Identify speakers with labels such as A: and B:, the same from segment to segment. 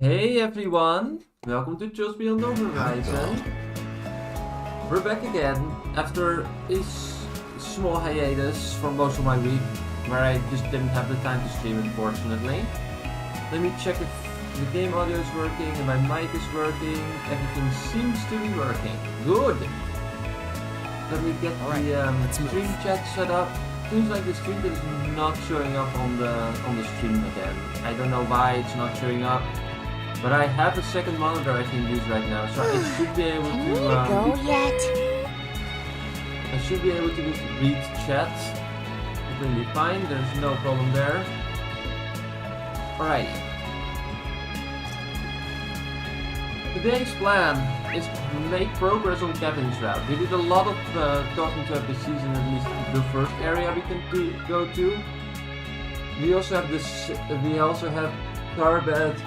A: Hey everyone! Welcome to Just Beyond the Horizon. We're back again after a small hiatus for most of my week where I just didn't have the time to stream, unfortunately. Let me check if the game audio is working and my mic is working. Everything seems to be working. Good! Let me get the stream chat set up. Seems like the stream chat is not showing up on the stream again. I don't know why it's not showing up. But I have a second monitor I can use right now, so I should be able to.
B: Go yet?
A: I should be able to just read chat completely fine. There's no problem there. Alright. Today's plan is to make progress on Kevin's route. We did a lot of talking to NPCs in at least the first area we can go to. We also have this. We also have Calverd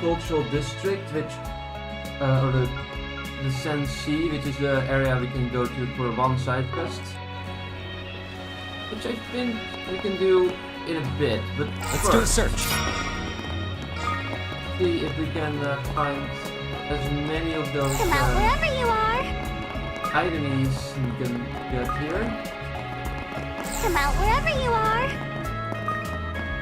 A: Cultural District, which or the Sensi, which is the area we can go to for one side quest, which I think we can do in a bit. But
C: let's do a search.
A: See if we can find as many of those
B: Come out wherever you are.
A: items we can get here.
B: Come out wherever you are.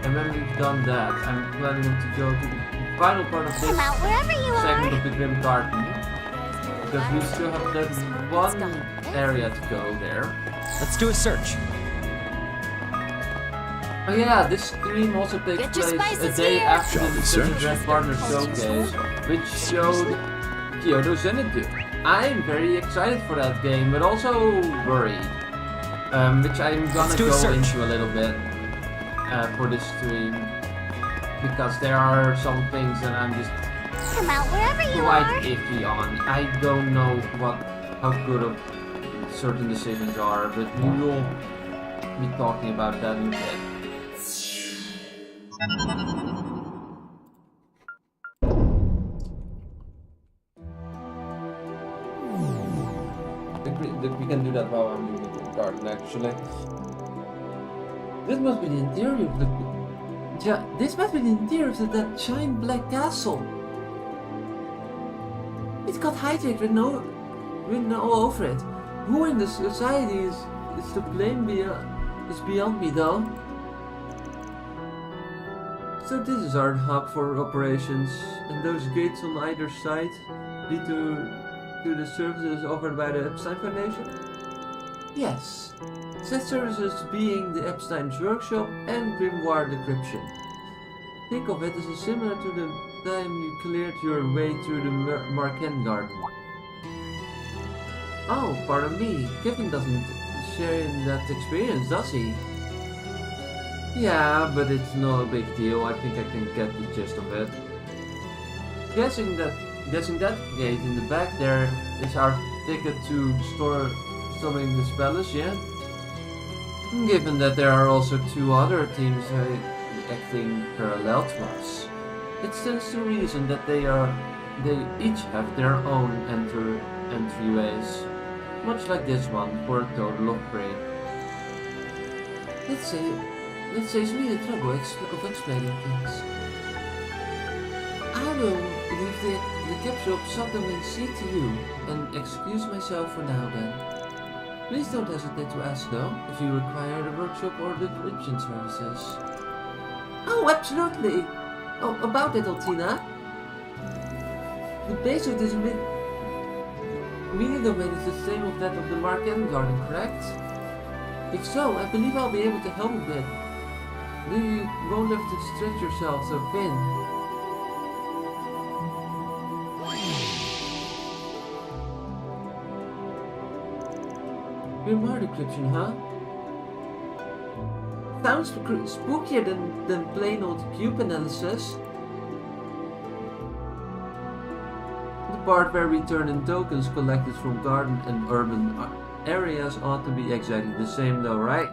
A: And when we've done that, I'm planning to go to the final part of this
B: Come out wherever you
A: segment
B: are.
A: of the Grim Garden, because we still have that one area to go there.
C: Let's do a search.
A: Oh yeah, this stream also takes
B: Get your
A: place a
B: spices
A: day
B: here.
A: after the Decision Red Partner Showcase, which showed Kyoto Zenitsu. I'm very excited for that game, but also worried, which I'm gonna go into a little bit for this stream, because there are some things that I'm just
B: Come out wherever you
A: quite
B: are.
A: iffy on. I don't know how good of certain decisions are, but we will be talking about that in a bit. We can do that while I'm doing the garden, actually. This must be the interior of the... Yeah, this must be the interior of that giant black castle. It got hijacked with written all over it. Who in the society is to blame is beyond me, though. So this is our hub for operations, and those gates on either side lead to the services offered by the Epstein Foundation? Yes. Said services being the Epstein's workshop and grimoire decryption. Think of it as similar to the time you cleared your way through the Marken Garden. Oh, pardon me, Kevin doesn't share in that experience, does he? Yeah, but it's no big deal. I think I can get the gist of it. Guessing that gate in the back there is our ticket to storming this palace, yeah? Given that there are also two other teams acting parallel to us, it stands to reason that they each have their own entryways, much like this one, for a total of 3. Let's saves me the trouble of explaining things. I will leave the capsule of Falcom C to you, and excuse myself for now then. Please don't hesitate to ask though, if you require the workshop or decryption services. Oh, absolutely! Oh, about that, Altina. The base of this mini domain is the same as that of the Marken Garden, correct? If so, I believe I'll be able to help a bit. You won't have to stretch yourself so thin. Grimoire decryption, huh? Sounds spookier than plain old cube analysis. The part where we turn in tokens collected from garden and urban areas ought to be exactly the same though, right?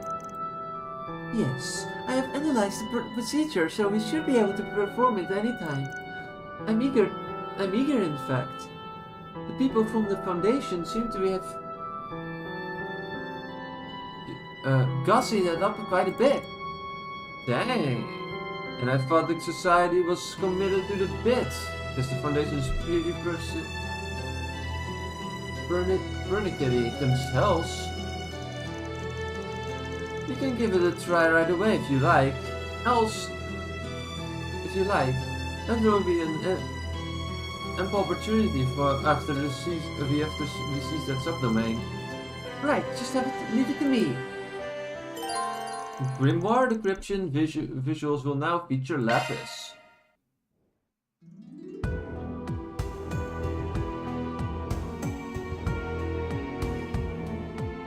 A: Yes, I have analyzed the procedure, so we should be able to perform it anytime. I'm eager in fact. The people from the foundation seem to have gussy that up quite a bit. Dang. And I thought the society was committed to the bit, because the foundation is pretty pernickety themselves. You can give it a try right away if you like. Else, if you like, and there will be an ample opportunity for after we seize that subdomain. Right, just leave it to me. Grimoire decryption visuals will now feature Lapis.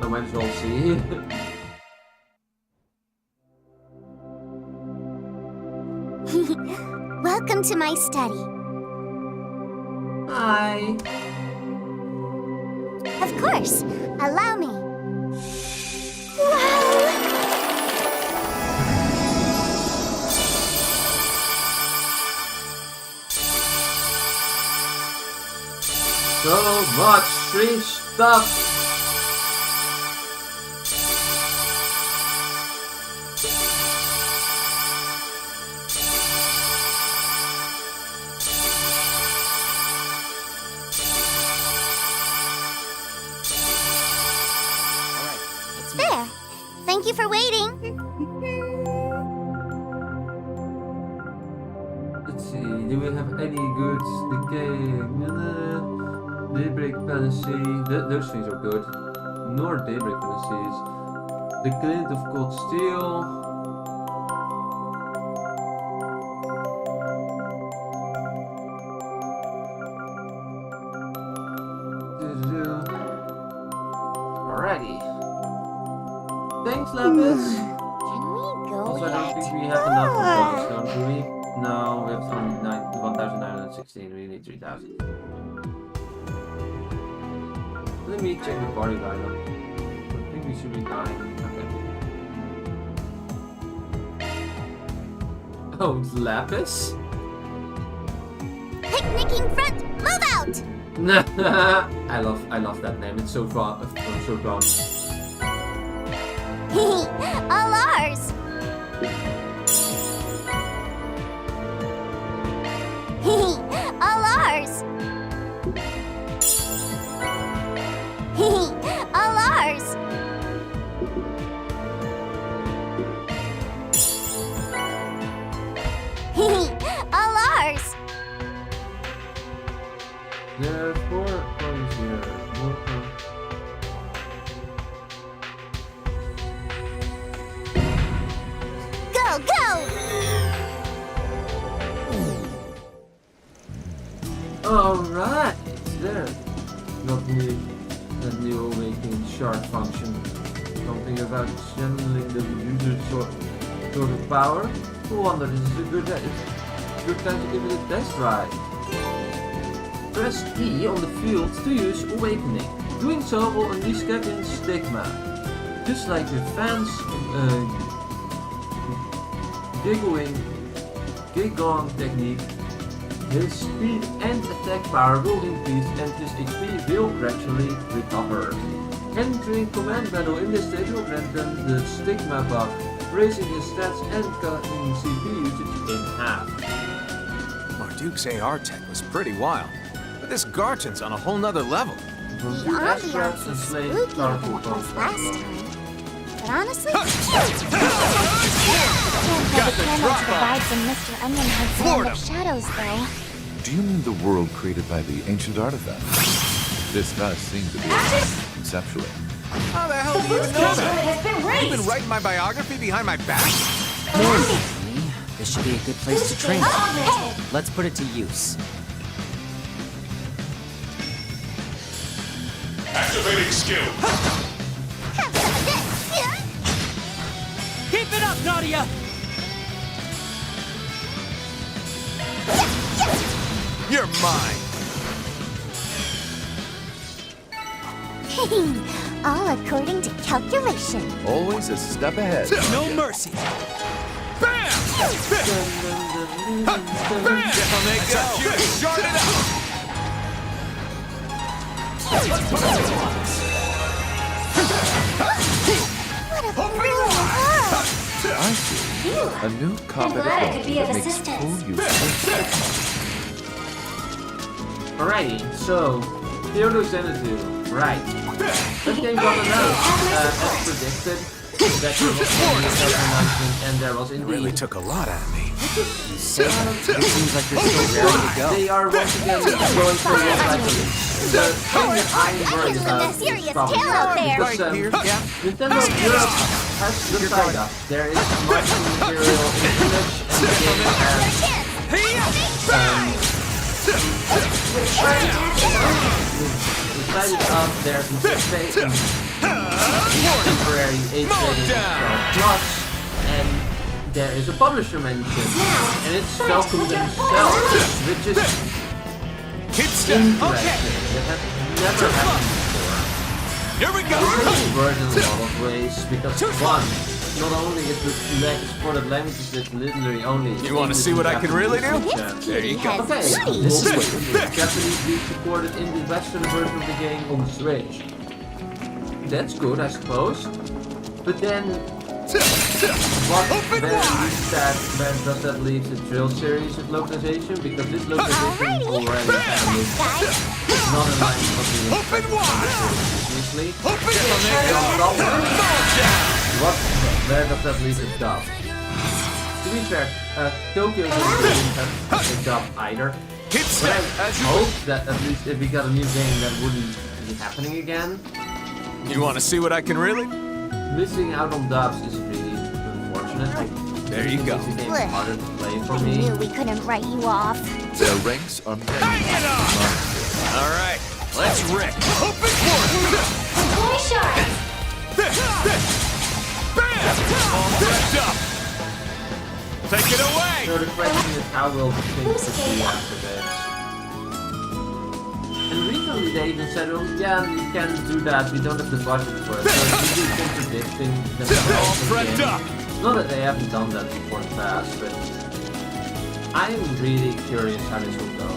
A: I might as well see.
B: Welcome to my study.
A: Hi.
B: Of course. Allow me. Wow!
A: So much free stuff.
B: There. Thank you for waiting.
A: Let's see, do we have any good decay? Daybreak Panacea, those things are good. Nor Daybreak Panaceas. The Glint of Cold Steel. Alrighty. Thanks, Lapis.
B: Can we go
A: Also, I don't
B: yet?
A: think we have enough of those, don't we? No, we have only 1,916. We need 3,000. Let me check the party lineup. I think we should be dying. Okay. Oh, it's Lapis?
B: Picnicking front, move out!
A: I love that name. It's so fun. So fun.
B: All ours. All ours. All ours. All ours.
A: There are 4 points here.
B: Go, go!
A: Alright, there. Got me the new awakening shard function. Something about channeling the user's sort of power. No wonder this is a good time to give it a test ride. Press E on the field to use awakening. Doing so will unleash Kevin's stigma. Just like the fans Gigong technique, his speed and attack power will increase and his HP will gradually recover. Entering command battle in this stage will grant them the stigma buff, raising his stats and cutting CP usage in half.
D: Marduke's AR tech was pretty wild, but this Garton's on a whole nother level.
A: From
B: The
A: the
B: ambiance
A: extracts and
B: is
A: slain
B: spookier than
A: powerful
B: it was
A: foes.
B: last time. But honestly, can't hold the candle to the vibes in Mr. Onionhead's land of shadows, though.
E: Do you mean the world created by the ancient artifact? This does seem to be conceptually.
D: How the hell do you even know that? You've been writing my biography behind my back?
C: More importantly, this should be a good place to train. Let's put it to use.
F: Activating skill.
B: Have some of this, yeah?
C: Keep it up, Nadia!
D: You're mine.
B: All according to calculation.
E: Always a step ahead.
C: No mercy!
D: Bam! Bam! I'll make you shard it up.
B: What a cool world!
E: I see. A new combat
B: glad I could be of
E: that makes
B: assistance.
E: full use of
A: Alrighty, so Theodore Xanadu, right. That game got announced as predicted. That there was an announcement and there was
D: Really
A: indeed.
D: took a lot out of me.
C: Say, it seems like you're still ready to go.
A: They are once again going for world title. The thing that I'm worried about is probably because Nintendo Europe has decided there is much material in English and the game has decided on their temporary 8 plus, and there is a publisher mentioned, and it's Falcom themselves, which is interesting. It has never happened before.
D: Here we go.
A: It's a word in a lot of ways, because one, not only is the supported languages, it's literally only.
D: You want to see what I can really do? There you go.
A: Okay, this is what Japanese being supported in the Western version of the game on Switch. That's good, I suppose. But then, what then does that leave the Drill series of localization? Because this localization already has not in line with what we expected from the series previously. Where does that leave the dub? To be fair, Tokyo didn't have a dub either. But I hope that at least if we got a new game that wouldn't be happening again.
D: You want to see what I can really?
A: Missing out on dubs is really unfortunate.
D: There you go.
A: This game is harder to play for
B: We
A: me.
B: knew we couldn't write you off.
E: Their ranks are many.
D: All right, let's rip. Open
B: Boy shark!
D: Bam! All wrapped up. Take it away.
A: So the question is, how will the things be after this? And recently they even said, oh yeah, we can do that, we don't have the budget for it. So it's really contradicting
D: All
A: themselves
D: prepped
A: again.
D: up.
A: Not that they haven't done that before in the past, but I am really curious how this will go.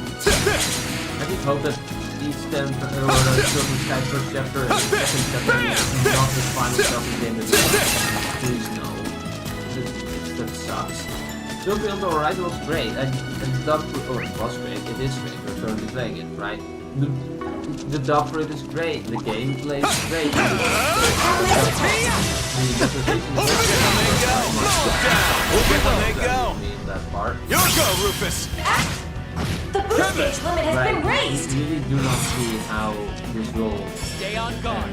A: I just hope that each step or the Children's Sky first chapter and the second chapter is not the final Zelda game that please no. That sucks. Still built alright, it was great. And dub for it was great, it is great, we're currently playing it, right? The dub for it is great, the gameplay is great. The that part.
D: Here we go, Rufus.
B: The boost gauge limit has been raised!
A: We really do not see how this will.
D: Stay on guard.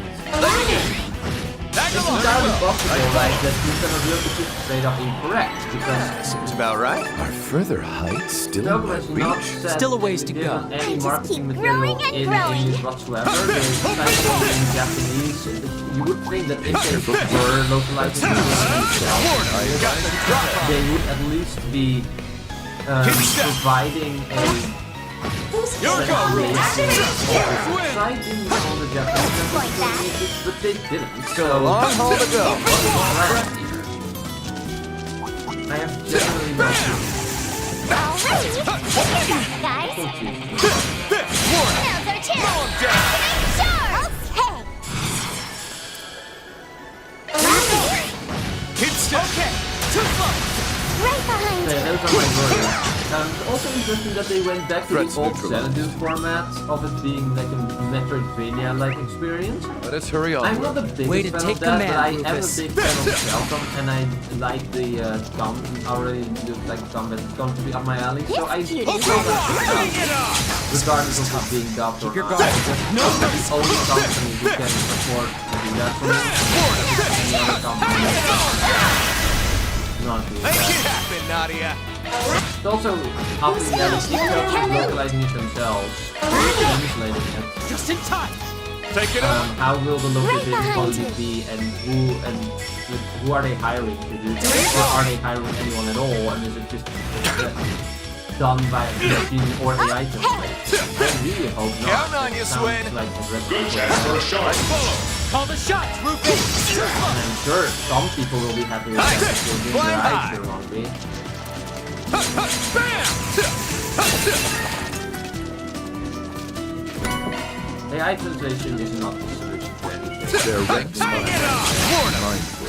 A: It's entirely possible, right, that you're gonna look at it straight up incorrect, because
D: Seems about right.
E: Are further heights still
A: Falcom
E: in
A: has not
E: reach?
A: said
C: Still a ways to
A: given
C: go.
A: any
B: Just
A: marketing
B: keep
A: material
B: growing and
A: in
B: growing.
A: English whatsoever. They're only in Japanese. You would think that if they were localizing it themselves, they would at least be providing a
D: Here we go, Rufus.
A: site in on the Japanese language, but they didn't.
D: Still a long haul to go.
A: I have generally no clue.
B: Alrighty, here goes, guys. Now's our chance. Sure. Okay.
D: Keep still. Okay. Too slow.
B: Right behind
A: Yeah,
B: you.
A: those are my words. It's also interesting that they went back to the
E: Threats
A: old
E: neutralized.
A: Xanadu format of it being like a Metroidvania-like experience.
E: Let us hurry on.
A: I'm not the biggest
C: Way to
A: fan
C: take
A: of that, but I
C: command,
A: am a
C: Rufus.
A: big fan of Falcom, and I like the already look like combat is going to be up my alley, so I
B: Yes,
A: will
B: cutie.
A: check it out, regardless of it being dubbed or
C: Keep your
A: not.
C: guard.
A: Because
C: No
A: I'm the
C: mercy.
A: only company who can afford to do that for me. Any other company not doing
D: Make
A: that.
D: it happen, Nadia.
A: It's also helping them keep localizing it themselves, translating it.
D: Just in time. Take it up.
A: How will the localization
B: behind
A: quality
B: you.
A: be, and who are they hiring to do this? Or are they hiring anyone at all, and is it just done by a machine or AI template? I really hope not.
D: Count on you,
A: It sounds
D: Swin.
A: like a
D: Let's follow. Call the shots, Rufus.
A: and I'm sure some people will be happy with that if they're doing
D: Fly
A: their
D: high.
A: eyes here on me.
D: Bam.
A: AI translation is not the solution to anything.
E: their ranks
D: Bang it on! Florida!
E: mindful.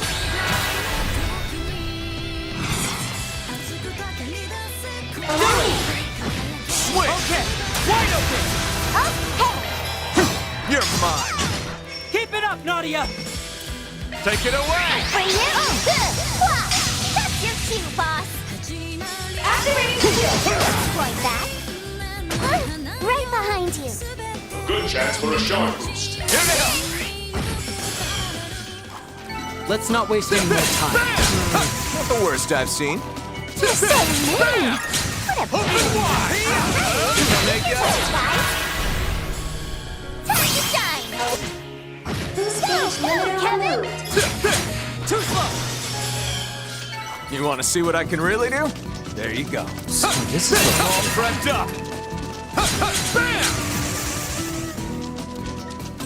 D: Swing! Okay, wide open! You're mine!
C: Keep it up, Nadia!
D: Take it away!
B: For you. That's your cue, boss. Activating shield. Like that. Right behind you.
F: Good chance for a shot boost.
D: Here they go!
C: Let's not waste any more time.
D: Not the worst I've seen.
B: You're so mean. What a
D: Open wide! Here they go!
B: time to shine. Go, Kevin.
D: Too slow! You want to see what I can really do? There you go.
C: So this is what
D: All prepped up! Bam!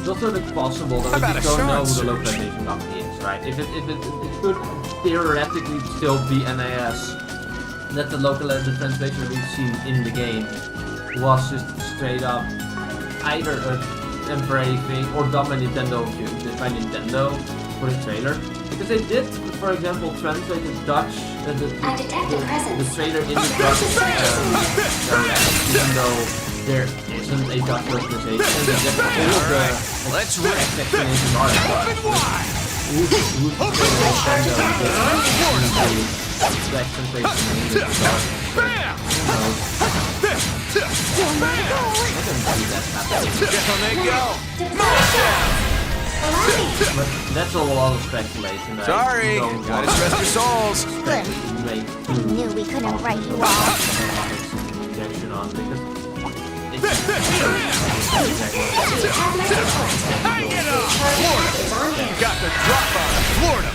A: It's also possible that
D: About
A: we
D: a
A: just don't know
D: shot
A: who the localization company is, right? It could theoretically still be NIS. That the translation we've seen in the game was just straight up either a embracing or done by Nintendo for the trailer. Because they did, for example, translate the Dutch, the trailer in the Dutch direct, even though there isn't a Dutch localization. And they just all the
D: Let's rip.
A: explanations are in Dutch.
D: Open wide!
A: Who's the translation in English Dutch?
D: Bam!
A: Who knows?
D: Bam!
A: I don't see that happening.
D: Down they go! Knock down!
A: But that's all a lot of speculation. I
D: Sorry,
A: don't
D: gotta
A: want
D: rest your souls.
A: to make
B: Knew we couldn't write you off.
A: projection on because it's
D: Hang it up! Florida! Got the drop on Florida!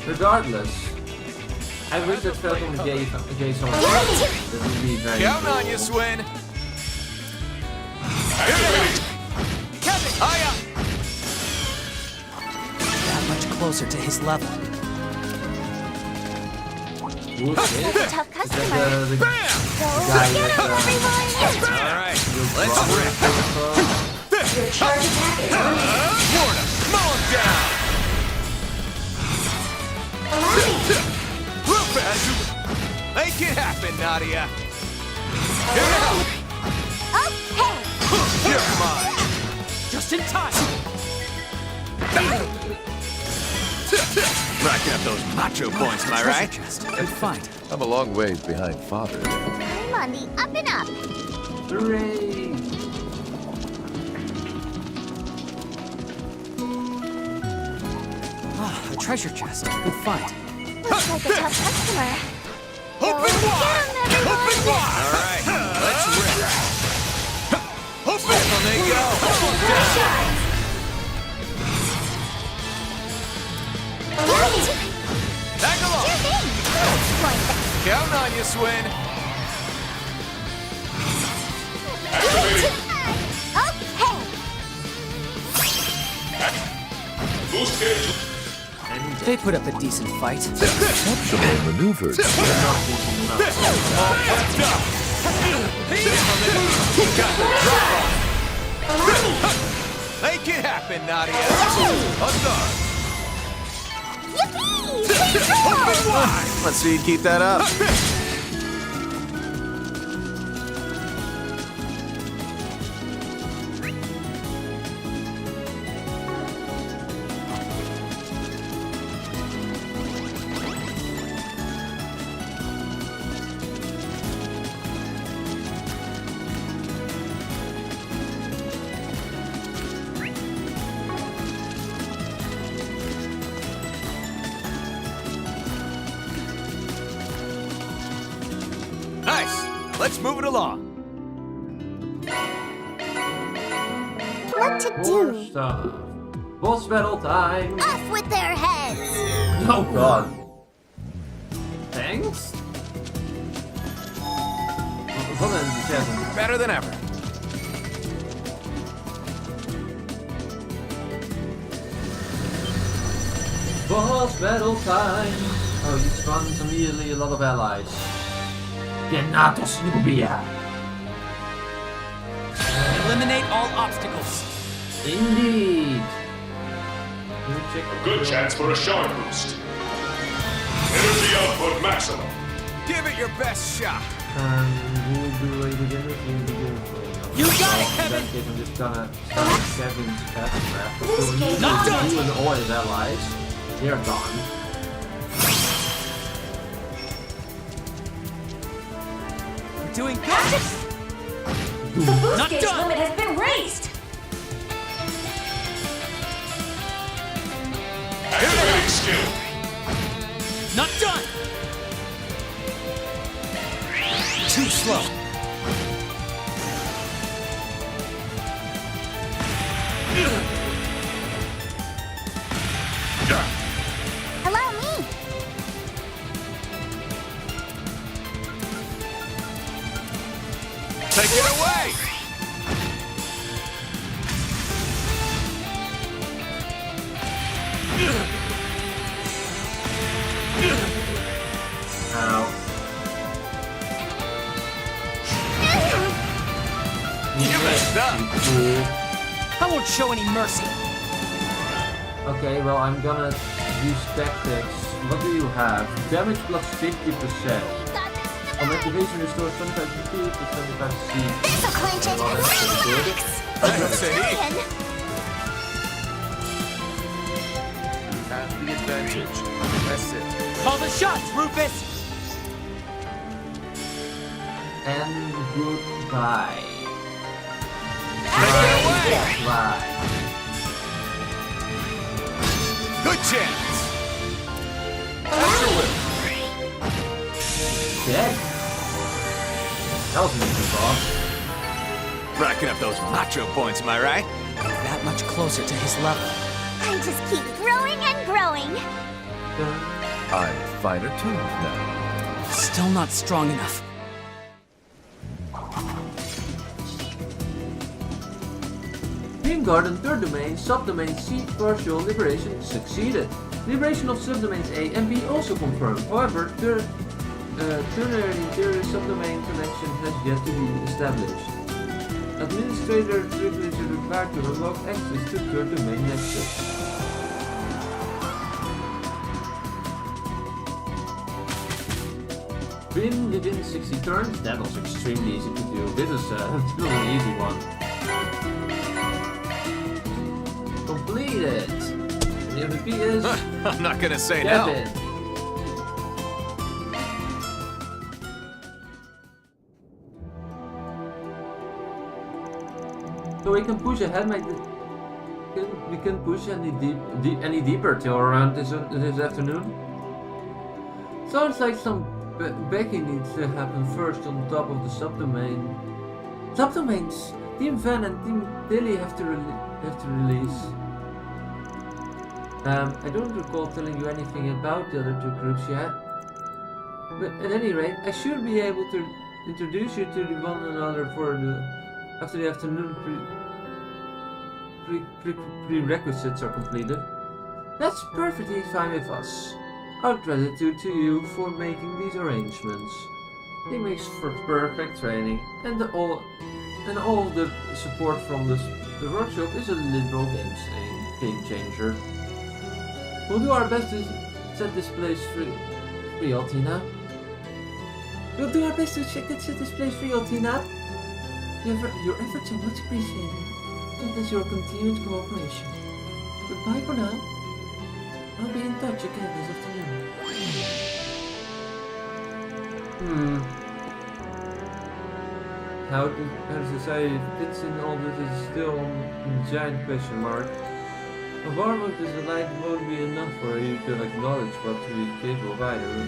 A: regardless. I wish that Falcom gave someone that would be very
D: Count on
A: cool.
D: you, Swin! Kevin! Hiya!
C: that much closer to his level.
A: Who is
B: Like a
A: it?
B: tough
A: Is
B: customer.
A: that the
B: Go
A: guy
B: get
A: with
B: him, everyone.
D: Alright, let's rip!
B: Your charge attack is on.
D: Florida! Mow him down! Look as you... Make it happen, Nadia! Here we go!
B: Okay.
D: You're mine!
C: Just in time!
D: Racking up those macho points, am I
C: Treasure
D: right?
C: chest. Good find.
E: I'm a long ways behind father.
B: I'm on the up and up.
A: Hooray!
C: Ah, a treasure chest. Good find.
B: Looks like a tough customer.
D: Open
B: Get
D: wide!
B: him, everyone.
D: Open wide! Alright, let's rip! Open! Down they go! Down! Tag along! Count on you, Swin!
F: Boost gauge.
C: They put up a decent fight.
E: Exceptional maneuvers.
D: All prepped up! Got the drop on! Make it happen, Nadia! On guard! Open wide! Let's see you keep that up. Nice! Let's move it along.
B: What to
A: More
B: do?
A: stuff. Boss battle time!
B: Off with their heads.
A: Oh god. Thanks? What an enthusiasm.
D: Better than ever.
A: Boss battle time! Oh, you spawns immediately a lot of allies. Genatos Nubia!
C: Eliminate all obstacles.
A: Indeed. Let me check.
F: A good chance for a shard boost. Energy output maximum.
D: Give it your best shot.
A: We'll do it again. We'll do it.
D: You got it,
A: In that
D: Kevin!
A: case, I'm just gonna start Kevin's fast draft. So he
D: Not done!
A: you and all his allies, they are gone.
D: We're doing good.
G: The boost
D: Not
G: gauge
D: done.
G: limit has been raised.
F: Activating skill.
D: Not done. Too slow.
B: Allow me.
D: Take it away.
A: Ow.
D: You messed up.
A: Cool.
C: I won't show any mercy.
A: Okay, well, I'm gonna use tactics. What do you have? Damage plus 50%. On activation, restores 25 HP plus 25 C.
B: This'll clinch it.
A: Well, that's pretty good.
D: That's it.
E: Have the advantage. That's it.
C: Call the shots, Rufus!
A: And goodbye.
D: Take it away.
A: Bye.
D: Good chance.
A: Dead? That was an easy boss.
D: Racking up those macho points, am I right?
C: That much closer to his level.
B: I just keep growing and growing.
E: I'm finer tuned now.
C: Still not strong enough.
A: Green Garden third domain, subdomain C partial liberation succeeded. Liberation of subdomains A and B also confirmed. However, ternary interior subdomain connection has yet to be established. Administrator privilege is required to unlock access to third domain nexus. Win within 60 turns? That was extremely easy to do. This is still an easy one. Completed! The MVP is
D: I'm not gonna say no.
A: Kevin. So we can push ahead, we can push any deeper till around this afternoon. Sounds like some backing needs to happen first on top of the subdomain. Subdomains! Team Van and Team Dilly have to release. I don't recall telling you anything about the other two groups yet. But at any rate, I should be able to introduce you to one another after the afternoon prerequisites are completed. That's perfectly fine with us. Our gratitude to you for making these arrangements. It makes for perfect training, and all the support from the workshop is a literal game changer. We'll do our best to set this place free, Altina. We'll do our best to set this place free, Altina. Your efforts are much appreciated, and as your continued cooperation. Goodbye for now. I'll be in touch again this afternoon. How society fits in all this is still a giant question mark. A warm-up is a light won't be enough for you to acknowledge what we give a provider.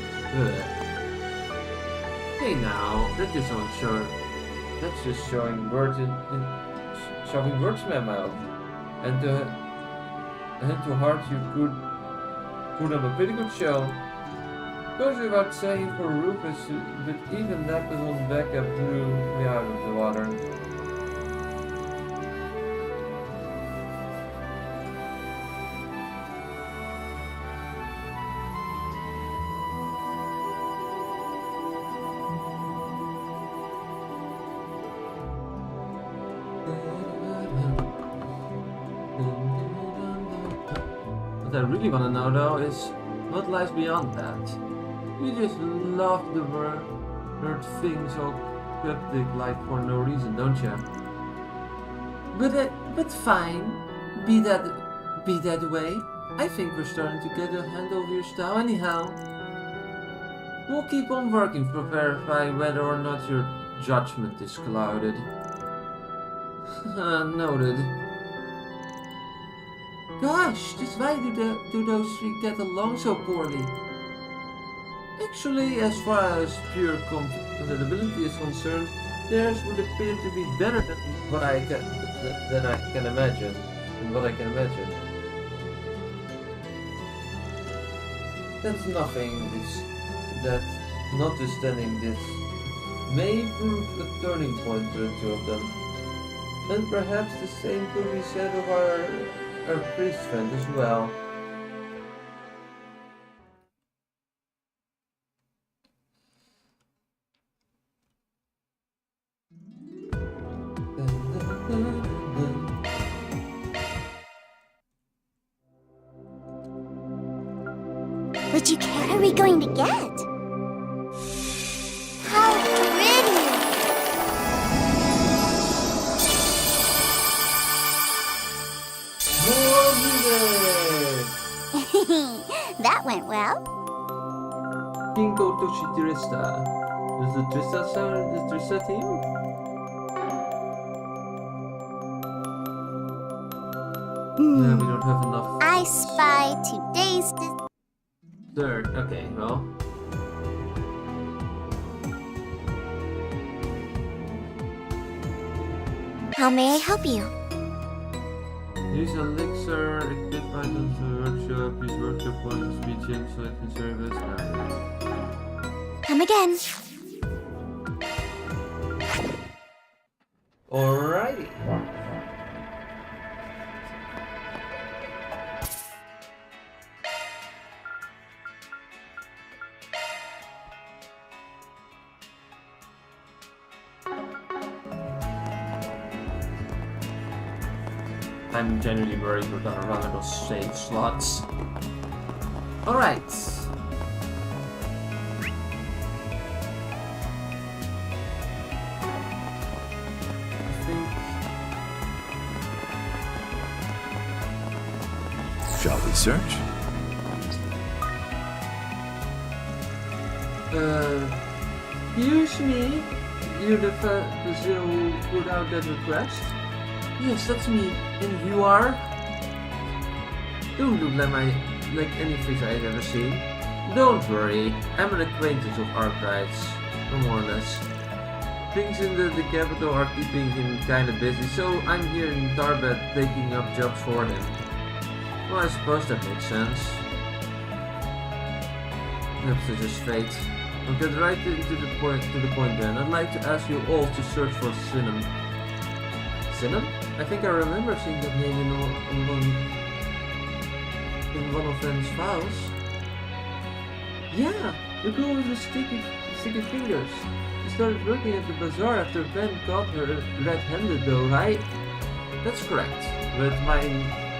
A: Hey now, that's just showing words shoving words in my mouth. And to heart you could put on a pretty good show. Goes without saying for Rufus, but even that little backup blew me out of the water. What I really want to know though is what lies beyond that. You just love the word things all cryptic like for no reason, don't you? But fine. Be that way. I think we're starting to get a handle of your style anyhow. We'll keep on working to verify whether or not your judgment is clouded. Noted. Gosh, just why do those three get along so poorly? Actually, as far as pure compatibility is concerned, theirs would appear to be better than what I can imagine. That's nothing. That, notwithstanding this, may prove a turning point for the two of them. And perhaps the same could be said of our priest friend as well.
B: Which cat are we going to get? How pretty! That went well.
A: Kinko Toshi-Trista. Is the Trista team? Yeah, we don't have enough.
B: I spy today's
A: Third, okay, well.
B: How may I help you?
A: Use elixir, equip items for workshop, use workshop points, speech and selection service.
B: Come again.
A: Alrighty. I'm genuinely worried we're gonna run out of save slots. Alright. I think...
E: Shall we search?
A: Excuse me? You're the person who put out that request? Yes, that's me. And you are? Don't look like any face I've ever seen. Don't worry, I'm an acquaintance of Archives, more or less. Things in the capital are keeping him kinda busy, so I'm here in Tarbet taking up jobs for him. Well, I suppose that makes sense. That's just fate. I'll get right to the point then. I'd like to ask you all to search for Sinum. Sinum? I think I remember seeing that name in one of Ben's files. Yeah, the girl with the sticky fingers. She started working at the bazaar after Ben caught her red-handed though, right? That's correct, but my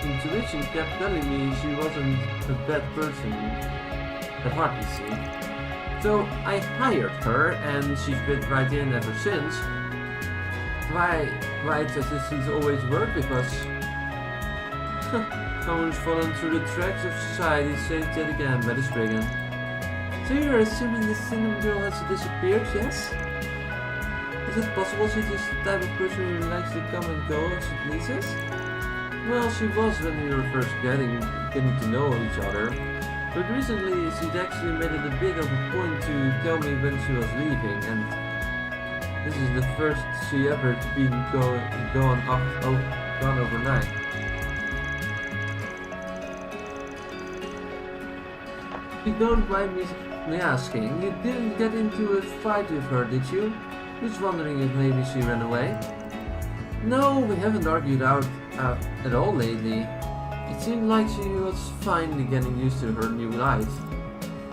A: intuition kept telling me she wasn't a bad person. At heart, you see. So I hired her and she's fit right in ever since. Why it's as if she's always worked with us. Someone's fallen through the tracks of society, saved yet again by the Spriggan. So you're assuming the Cinnamon girl has disappeared, yes? Is it possible she's just the type of person who likes to come and go as she pleases? Well, she was when we were first getting to know each other. But recently she'd actually made it a bit of a point to tell me when she was leaving, and this is the first she ever been gone overnight. If you don't mind me asking, you didn't get into a fight with her, did you? Just wondering if maybe she ran away. No, we haven't argued out at all lately. It seemed like she was finally getting used to her new life.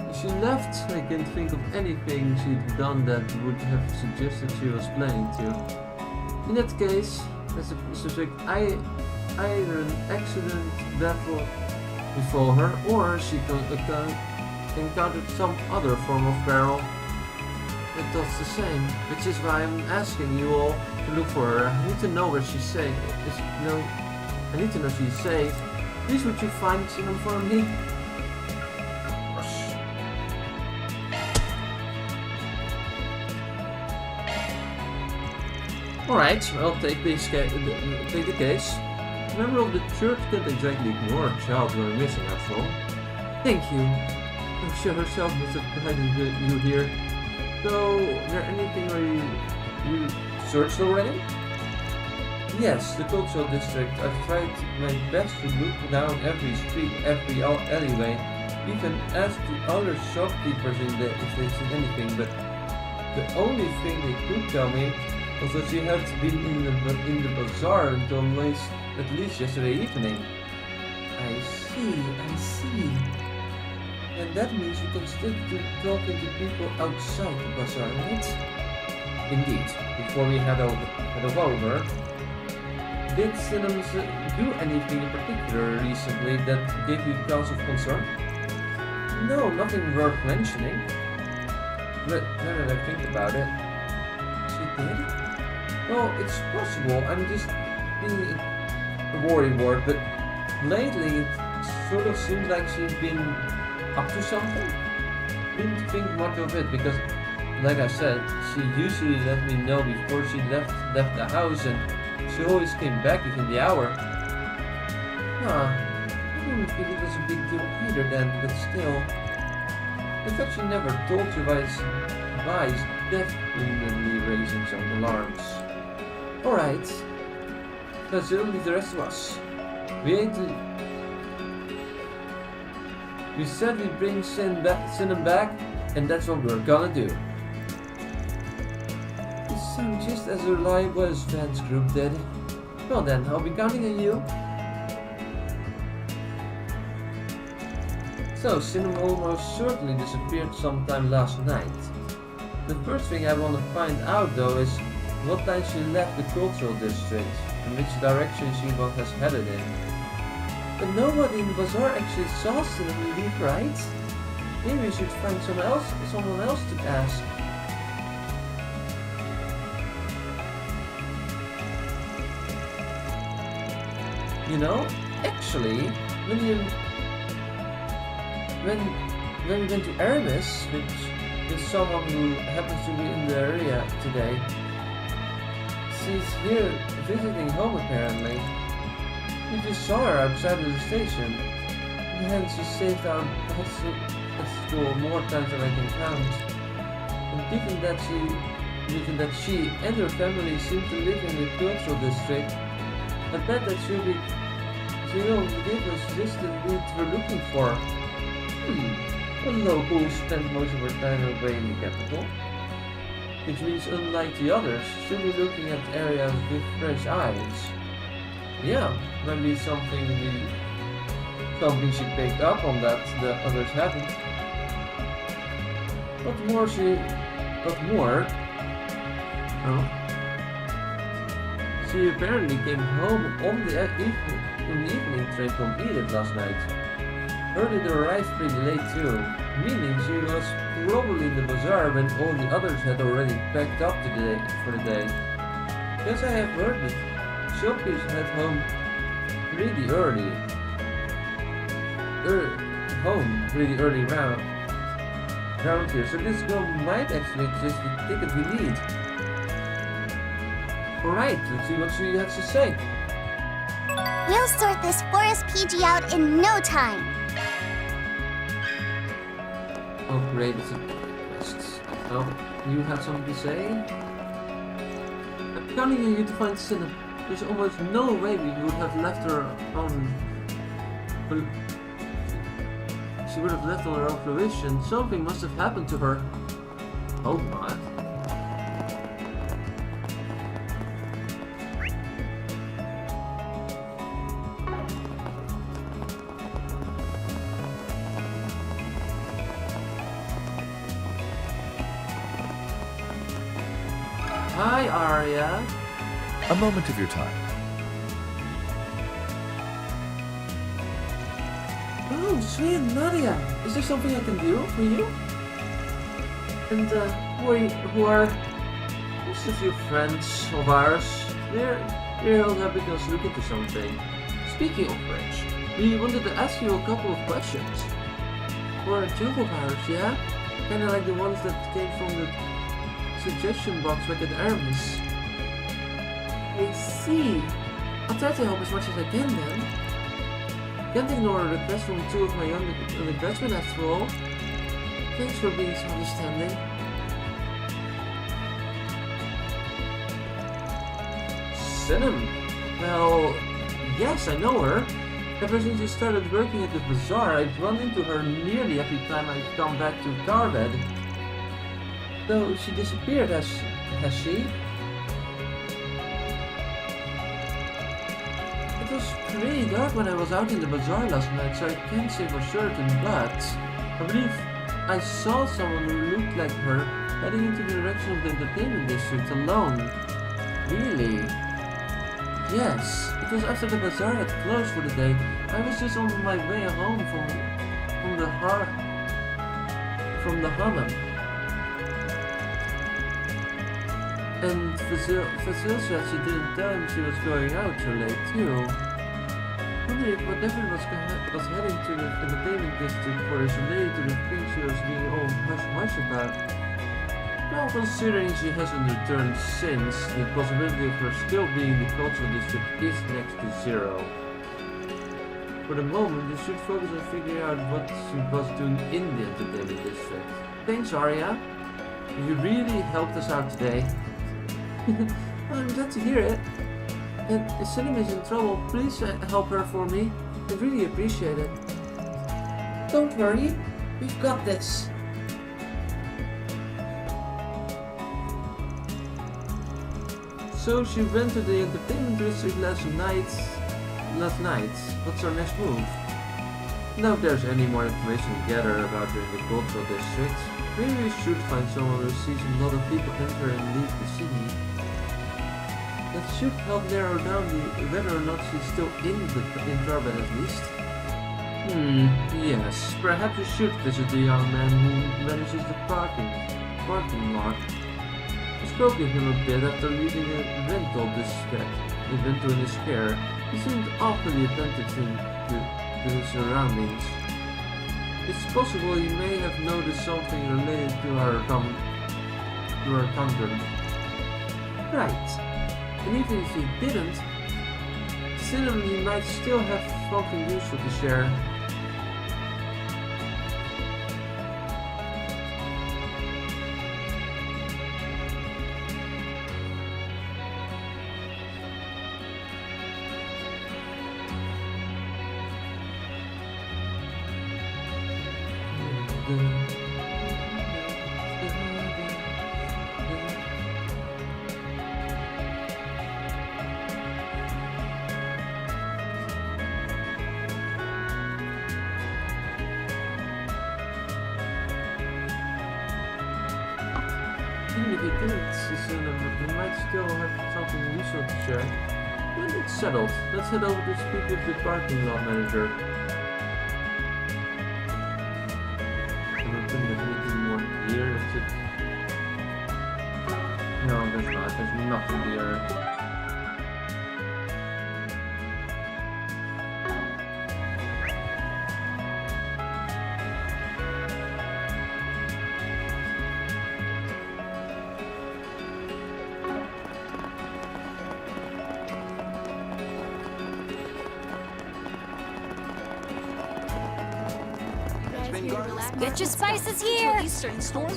A: If she left, I can't think of anything she'd done that would have suggested she was planning to. In that case, as a specific iron accident befall her, or she encountered some other form of peril that does the same, which is why I'm asking you all to look for her. I need to know where she's safe. I need to know she's safe. Please would you find someone for me? Alright, I'll take the case. A member of the church can't exactly ignore a child going missing after all. Thank you. She herself must have guided you here. So, is there anything where you searched already? Yes, the cultural district. I've tried my best to look down every street, every alleyway, even asked the other shopkeepers if they see anything, but the only thing they could tell me was that she had been in the bazaar until at least yesterday evening. I see. And that means you can stick to talking to people outside the bazaar, right? Indeed. Before we head over, did Cinnamons do anything in particular recently that gave you cause of concern? No, nothing worth mentioning. But now that I think about it, she did? Well, it's possible. I'm just being a worrywart, but lately it sort of seems like she's been up to something. Didn't think much of it because, like I said, she usually let me know before she left the house, and she always came back within the hour. I didn't think it was a big deal either then, but still. The fact she never told you why is definitely raising some alarms. Alright, let's leave the rest of us. We said we'd bring Cinnamon back, and that's what we're gonna do. You sound just as reliable as Van's group did. Well then, I'll be counting on you. So, Cinnamon almost certainly disappeared sometime last night. The first thing I want to find out though is what time she left the cultural district and which direction she has headed in. But nobody in the bazaar actually saw Cinnamon leave, right? Maybe we should find someone else to ask. You know, actually, when we went to Aramis with someone who happens to be in the area today, she's here visiting home apparently. We just saw her outside of the station, and hence she saved our school more times than I can count. And given that she and her family seem to live in the cultural district, I bet that she will give us just the lead we're looking for. A local who spent most of her time away in the capital. Which means, unlike the others, she'll be looking at areas with fresh eyes. Yeah, maybe something she picked up on that the others haven't. What more? She apparently came home on the evening train from Edith last night. Heard it arrived pretty late too, meaning she was probably in the bazaar when all the others had already packed up for the day. Yes, I have heard that shopkeepers head home pretty early. Around here, so this girl might actually just the ticket we need. Alright, let's see what she has to say.
B: We'll sort this forest PG out in no time.
A: Oh great, it's a quest. Oh, you have something to say? I'm counting on you to find Cinnamon. There's almost no way we would have left her on... She would have left on her own fruition. Something must have happened to her. Hope not. Hi, Arya.
E: A moment of your time.
A: Oh, sweet Nadia! Is there something I can do for you? And who are just a few friends of ours. They're helping us look into something. Speaking of which, we wanted to ask you a couple of questions. For a job of ours, yeah? Kinda like the ones that came from the suggestion box back at Aramis. I see. I'll try to help as much as I can then. Can't ignore a request from two of my undergraduates after all. Thanks for being so understanding. Sinem. Well, yes, I know her. Ever since she started working at the bazaar, I've run into her nearly every time I've come back to Calverd. Though she disappeared, has she? It was pretty dark when I was out in the bazaar last night, so I can't say for certain, but I believe I saw someone who looked like her heading into the direction of the entertainment district alone. Really? Yes, it was after the bazaar had closed for the day. I was just on my way home from the Hammam. And Vasil said she didn't tell him she was going out so late too. Wondering if whatever was heading to the entertainment district for is related to the thing she was being all hush-hush about. Well, considering she hasn't returned since, the possibility of her still being in the cultural district is next to zero. For the moment, you should focus on figuring out what she was doing in the entertainment district. Thanks, Arya. You really helped us out today. I'm glad to hear it. And if Sinem is in trouble, please help her for me. I'd really appreciate it. Don't worry, we've got this. So she went to the entertainment district last night. What's our next move? Now if there's any more information to gather about her in the cultural district, maybe we should find someone who sees a lot of people enter and leave the city. That should help narrow down whether or not she's still in Calverd at least. Yes, perhaps we should visit the young man who manages the parking lot. I spoke with him a bit after leaving the rental in his care. He seemed awfully attentive to his surroundings. It's possible he may have noticed something related to our convent. Right. And even if he didn't, Sinem, he might still have something useful to share. Even if he didn't see Sinem, he might still have something useful to share. When it's settled, let's head over to speak with the parking lot manager. I don't think there's anything more here, is it? No, there's not. There's nothing here.
B: Get your spices here!
G: Eastern Storm?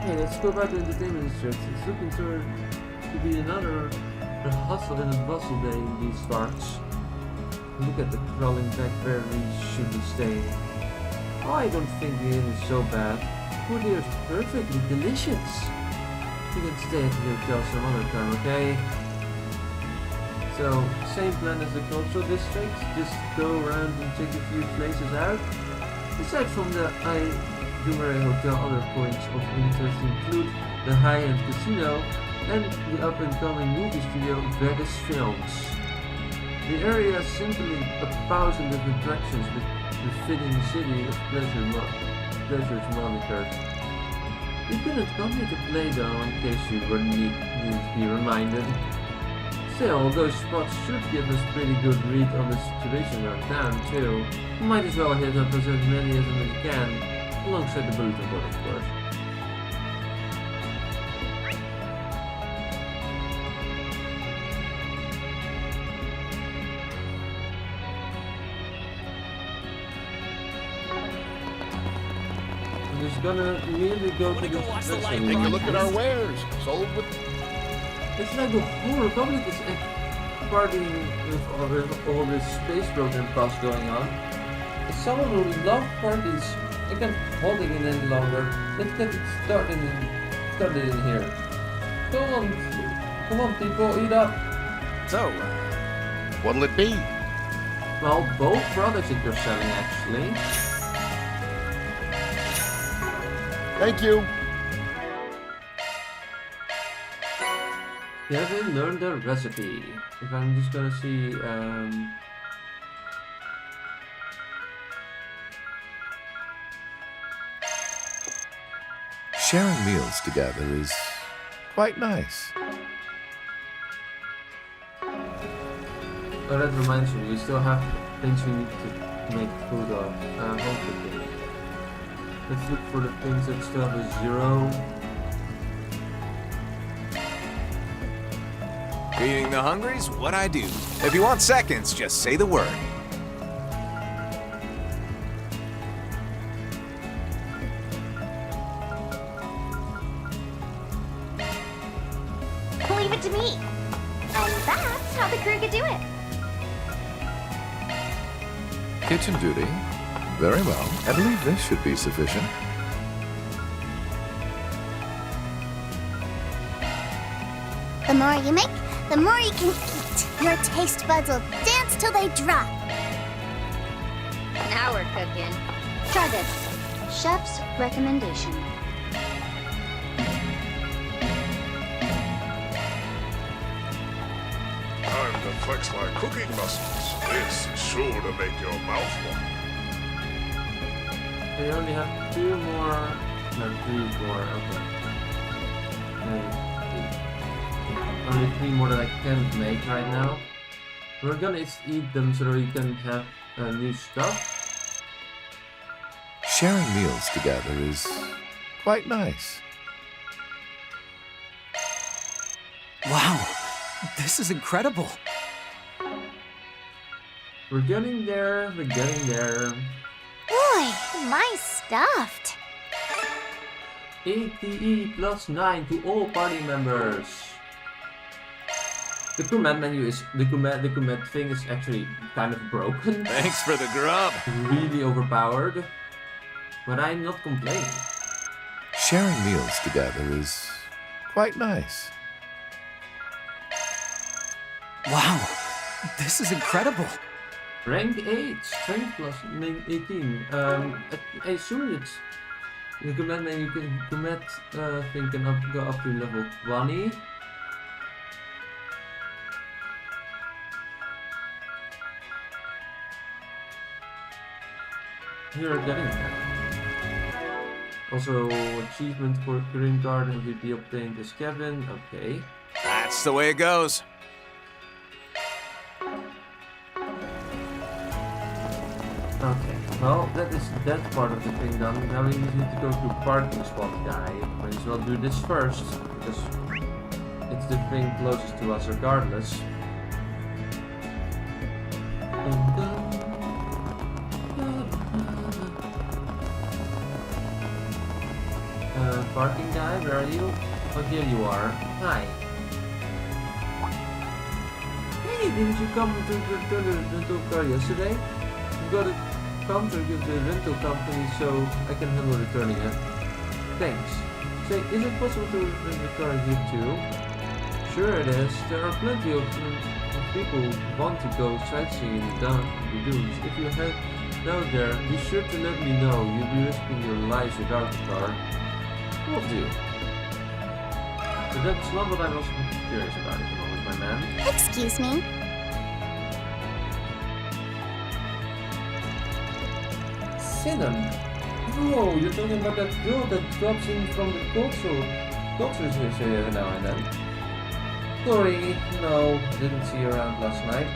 A: Hey, let's go back to the entertainment district. It's looking to be another hustle and a bustle day in these parts. Look at the crawling back where we should be staying. Oh, I don't think the inn is so bad. Food here is perfectly delicious. We can stay at the hotel some other time, okay? So, same plan as the cultural district, just go around and check a few places out. Aside from the Jrpg hotel, other points of interest include the high-end casino, and the up-and-coming movie studio Vegas Films. The area is simply 1,000 of attractions befitting the city of pleasure's moniker. You couldn't come here to play though, in case you were need to be reminded. Still, those spots should give us a pretty good read on the situation around town too. Might as well hit up as many as we can, alongside the bulletin board of course. I'm just gonna immediately go to the dressing
H: Take a
A: room.
H: look at our wares. Sold with.
A: It's like the whole Republic is partying with all this space program cost going on. As someone who loves parties, I can't hold it in any longer. Let's get it started in here. Come on people, eat up.
D: So,
H: What'll it be?
A: Well, both products that you're selling actually.
H: Thank you.
A: You haven't learned the recipe. If I'm just gonna see,
E: Sharing meals together is quite nice.
A: oh, that reminds me, we still have things we need to make food of. Home cooking. Let's look for the things that still have a 0.
D: feeding the hungry's what I do. If you want seconds, just say the word.
B: Leave it to me. And that's how the crew could do it.
E: Kitchen duty. Very well. I believe this should be sufficient.
B: The more you make, the more you can eat. Your taste buds will dance till they drop.
I: Now we're cooking. Try this. Chef's recommendation.
F: Time to flex my cooking muscles. This is sure to make your mouth water.
A: We only have 2 more. No, 3 more. Okay. Only 3 more that I can't make right now. We're gonna eat them so that we can have new stuff.
E: Sharing meals together is quite nice.
C: Wow, this is incredible.
A: We're getting there. We're getting there.
B: Boy, my stuffed.
A: ATE +9 to all party members. The command menu is the command thing is actually kind of broken.
D: Thanks for the grub.
A: Really overpowered. But I'm not complaining.
E: Sharing meals together is quite nice.
C: Wow, this is incredible.
A: Rank 8, strength +18. I assume it's the command menu command thing can go up to level 20. You're getting there. Also, achievement for green card and VP obtained as Kevin. Okay.
D: That's the way it goes.
A: Okay. Well, that is that part of the thing done. Now we need to go to parking spot guy. Might as well do this first because it's the thing closest to us regardless. Parking guy, where are you? Oh, here you are. Hi. Hey, didn't you come to return the rental car yesterday? You got a contract with the rental company, so I can handle returning it. Thanks. Say, is it possible to rent the car here too? Sure it is. There are plenty of people who want to go sightseeing in the dunes. If you head down there, be sure to let me know. You'll be risking your lives without the car. Will do. But that's not what I was curious about at the moment, my man.
B: Excuse me.
A: Cinnam. Oh, you're talking about that girl that drops in from the culture every now and then. Sorry, no, didn't see her around last night.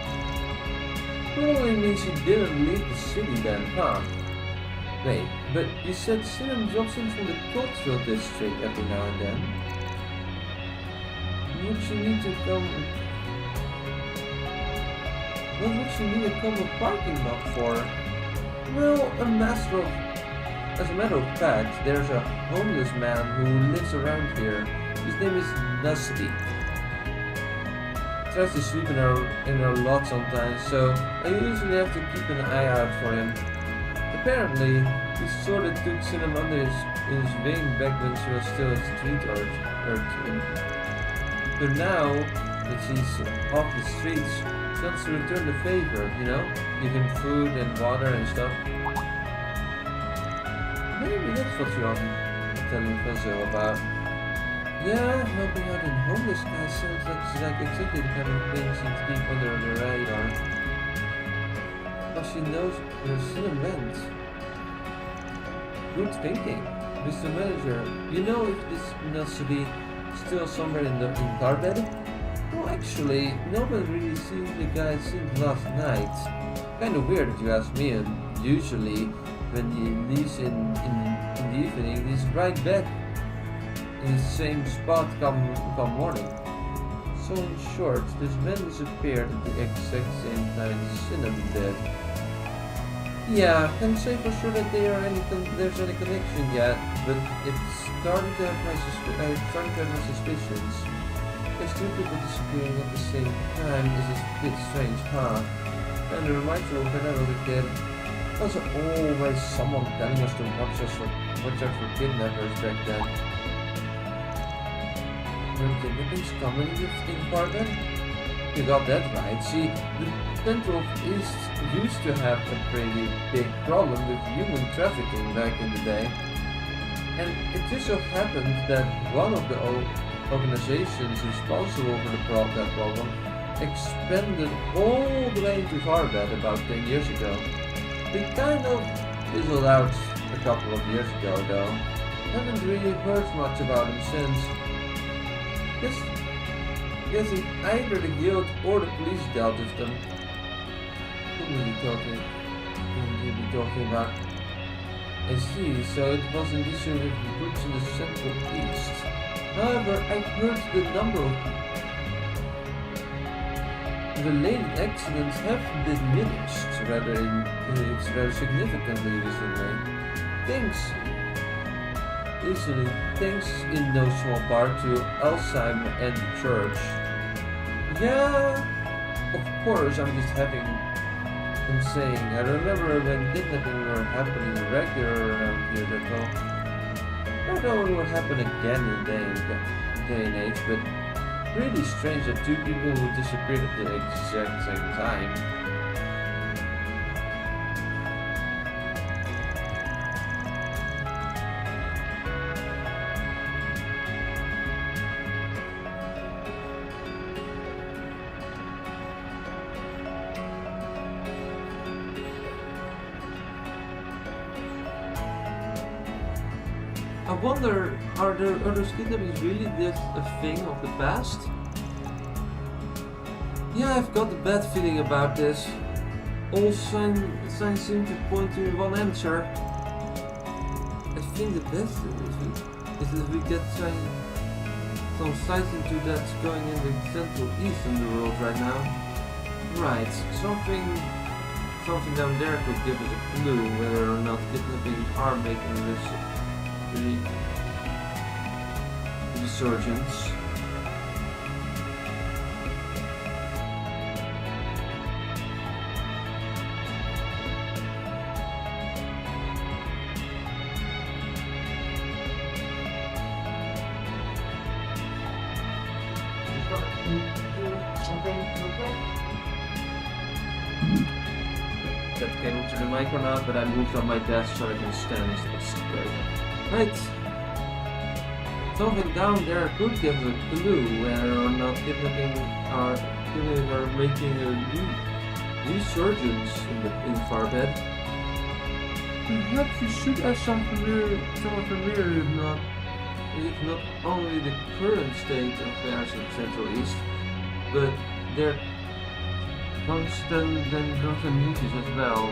A: Probably means she didn't leave the city then, huh? Wait, but you said Cinnam drops in from the cultural district every now and then. Would she need to come... What would she need to come a parking lot for? Well, as a matter of fact, there's a homeless man who lives around here. His name is Dusty. Tries to sleep in our lot sometimes, so I usually have to keep an eye out for him. Apparently, he sort of took Cinnam under his wing back when she was still a street urchin. But now that she's off the streets, she wants to return the favor, you know? Give him food and water and stuff. Maybe that's what you're telling Fuzzo about. Yeah, helping out in homeless guys sounds like exactly the kind of thing she'd keep under the radar. But she knows where Cinnam went. Good thinking. Mr. Manager, you know if this must be still somewhere in Calverd? Well, actually, nobody really seen the guy since last night. Kinda weird if you ask me, and usually when he leaves in the evening, he's right back in the same spot come morning. So in short, this man disappeared at the exact same time Cinnam did. Yeah, can't say for sure that there's any connection yet, but it's starting to have my suspicions. If two people disappearing at the same time is a bit strange, huh? And it reminds me of when I was a kid. There was always someone telling us to watch out for kidnappers back then. Were kidnappings common in Calverd? You got that right. See, the Central East used to have a pretty big problem with human trafficking back in the day. And it just so happened that one of the organizations responsible for that problem expanded all the way into Calverd about 10 years ago. They kind of fizzled out a couple of years ago though. Haven't really heard much about them since. Guessing either the guild or the police dealt with them. Who will you be talking about? I see, so it was an issue with the groups in the Central East. However, I heard the number of related accidents have diminished rather significantly recently. Thanks in no small part to Alzheimer and the church. Yeah, of course, I'm saying, I remember when kidnapping were happening regular around here, that's all. I don't know what will happen again in day and age, but really strange that two people who disappeared at the exact same time. I wonder, are those kidnappings really just a thing of the past? Yeah, I've got a bad feeling about this. All signs seem to point to one answer. I think the best is if we get some sights into that's going in the Central East in the world right now. Right, something down there could give us a clue whether or not kidnappings are making this resurgence. That came into the mic or not, but I moved on my desk so I can stand instead of straight. Right. Something down there could give a clue whether or not kidnapping are making a resurgence in Farbed. Perhaps you should ask someone familiar if not only the current state of affairs in Central East, but their constant news as well.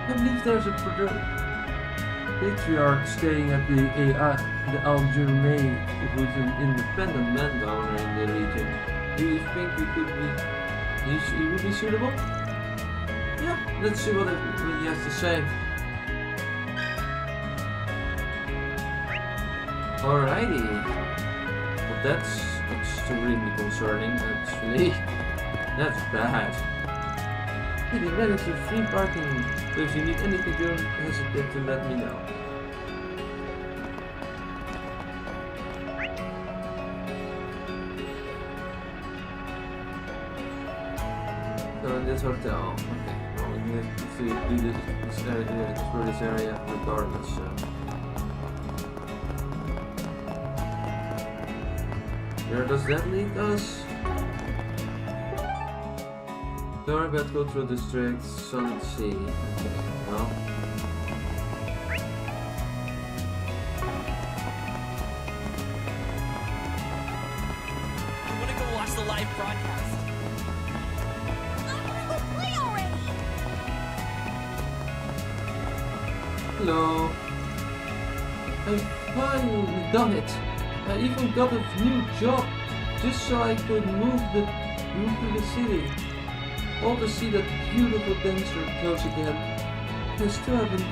A: I believe there's a patriarch staying at the Al-Jurmay, who's an independent landowner in the region. Do you think he would be suitable? Yeah, let's see what he has to say. Alrighty. Well, that's extremely concerning, actually. That's bad. Hey, they managed to free parking, so if you need anything, don't hesitate to let me know. So in this hotel, okay, well we need to explore this area regardless. Where does that lead us? Calverd Cultural District, Sun Sea. Okay, well.
J: I want to go watch the live broadcast.
B: Play already!
A: Hello. I've finally done it. I even got a new job just so I could move to the city. All to see that beautiful dancer close again. I still haven't.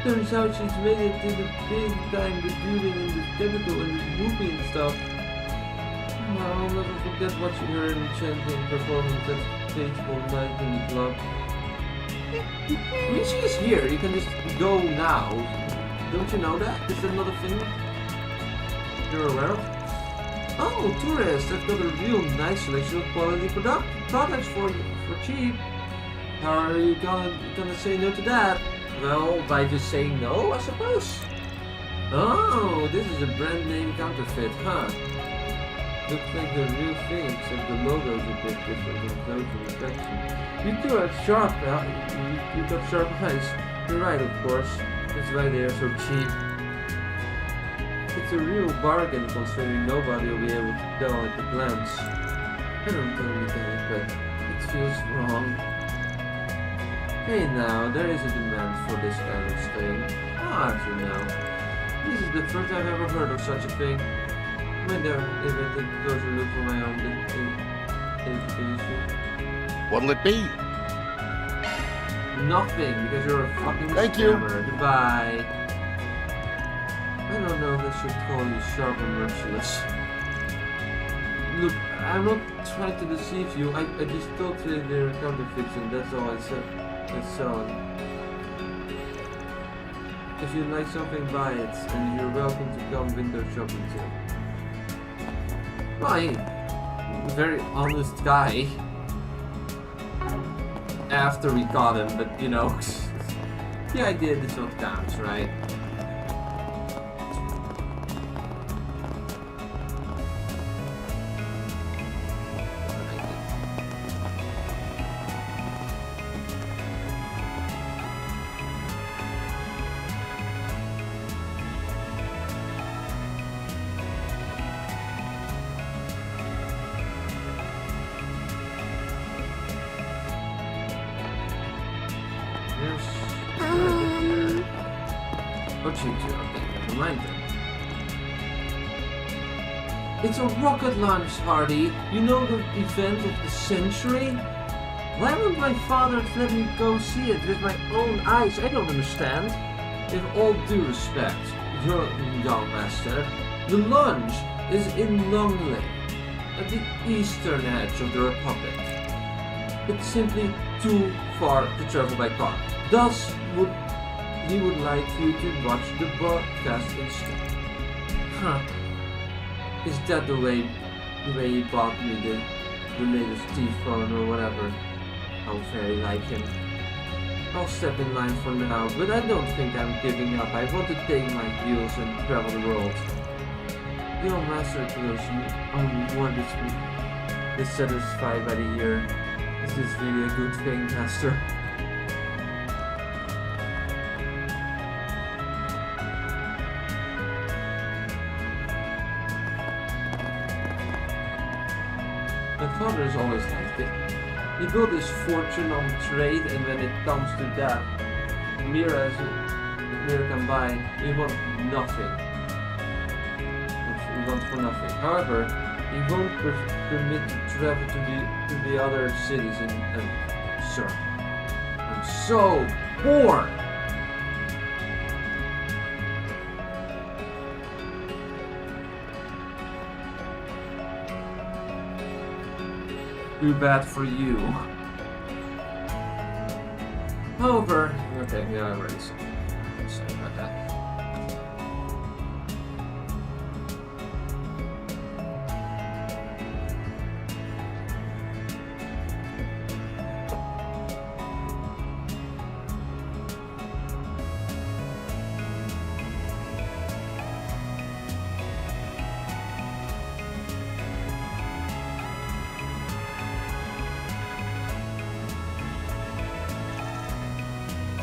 A: Turns out she's made it to the big time debuting in the capital and the movie and stuff. I'll never forget watching her enchanting performance that fateful night in the club. I mean, she is here. You can just go now. Don't you know that? Is that not a thing you're aware of? Oh, tourists! I've got a real nice selection of quality products for cheap. How are you gonna say no to that? Well, by just saying no, I suppose. Oh, this is a brand name counterfeit, huh? Looks like the real thing, except the logo's a bit different from those in reflection. You two have sharp, you got sharp eyes. You're right, of course. That's why they are so cheap. It's a real bargain considering nobody will be able to tell at a glance. I don't totally get it, but it feels wrong. Hey now, there is a demand for this kind of thing. How do you know? This is the first I've ever heard of such a thing. Might even take a closer look for my own identification.
H: What'll it be?
A: Nothing, because you're a fucking scammer. Goodbye. I don't know if I should call you sharp or merciless. Look, I'm not trying to deceive you. I just thought they're counterfeits and that's all I said. I sell it. If you like something, buy it, and you're welcome to come window shopping too. Well, a very honest guy. After we caught him, but you know, the idea is what counts, right? It's a rocket launch, Hardy. You know the event of the century? Why won't my father let me go see it with my own eyes? I don't understand. In all due respect, your young master, the launch is in Longley, at the eastern edge of the Republic. It's simply too far to travel by car. Thus would he would like you to watch the broadcast instead. Huh. Is that the way he bought me the latest T-phone or whatever? How very like him. I'll step in line for now, but I don't think I'm giving up. I want to take my heels and travel the world. The old master collision only more dissatisfied by the year. Is this really a good thing, master? My father is always like it. He built his fortune on trade, and when it comes to that, Mira can buy, he wants nothing. He wants for nothing. However, he won't permit to travel to the other cities sir, I'm so poor! Too bad for you. However, okay, yeah, I already said about that.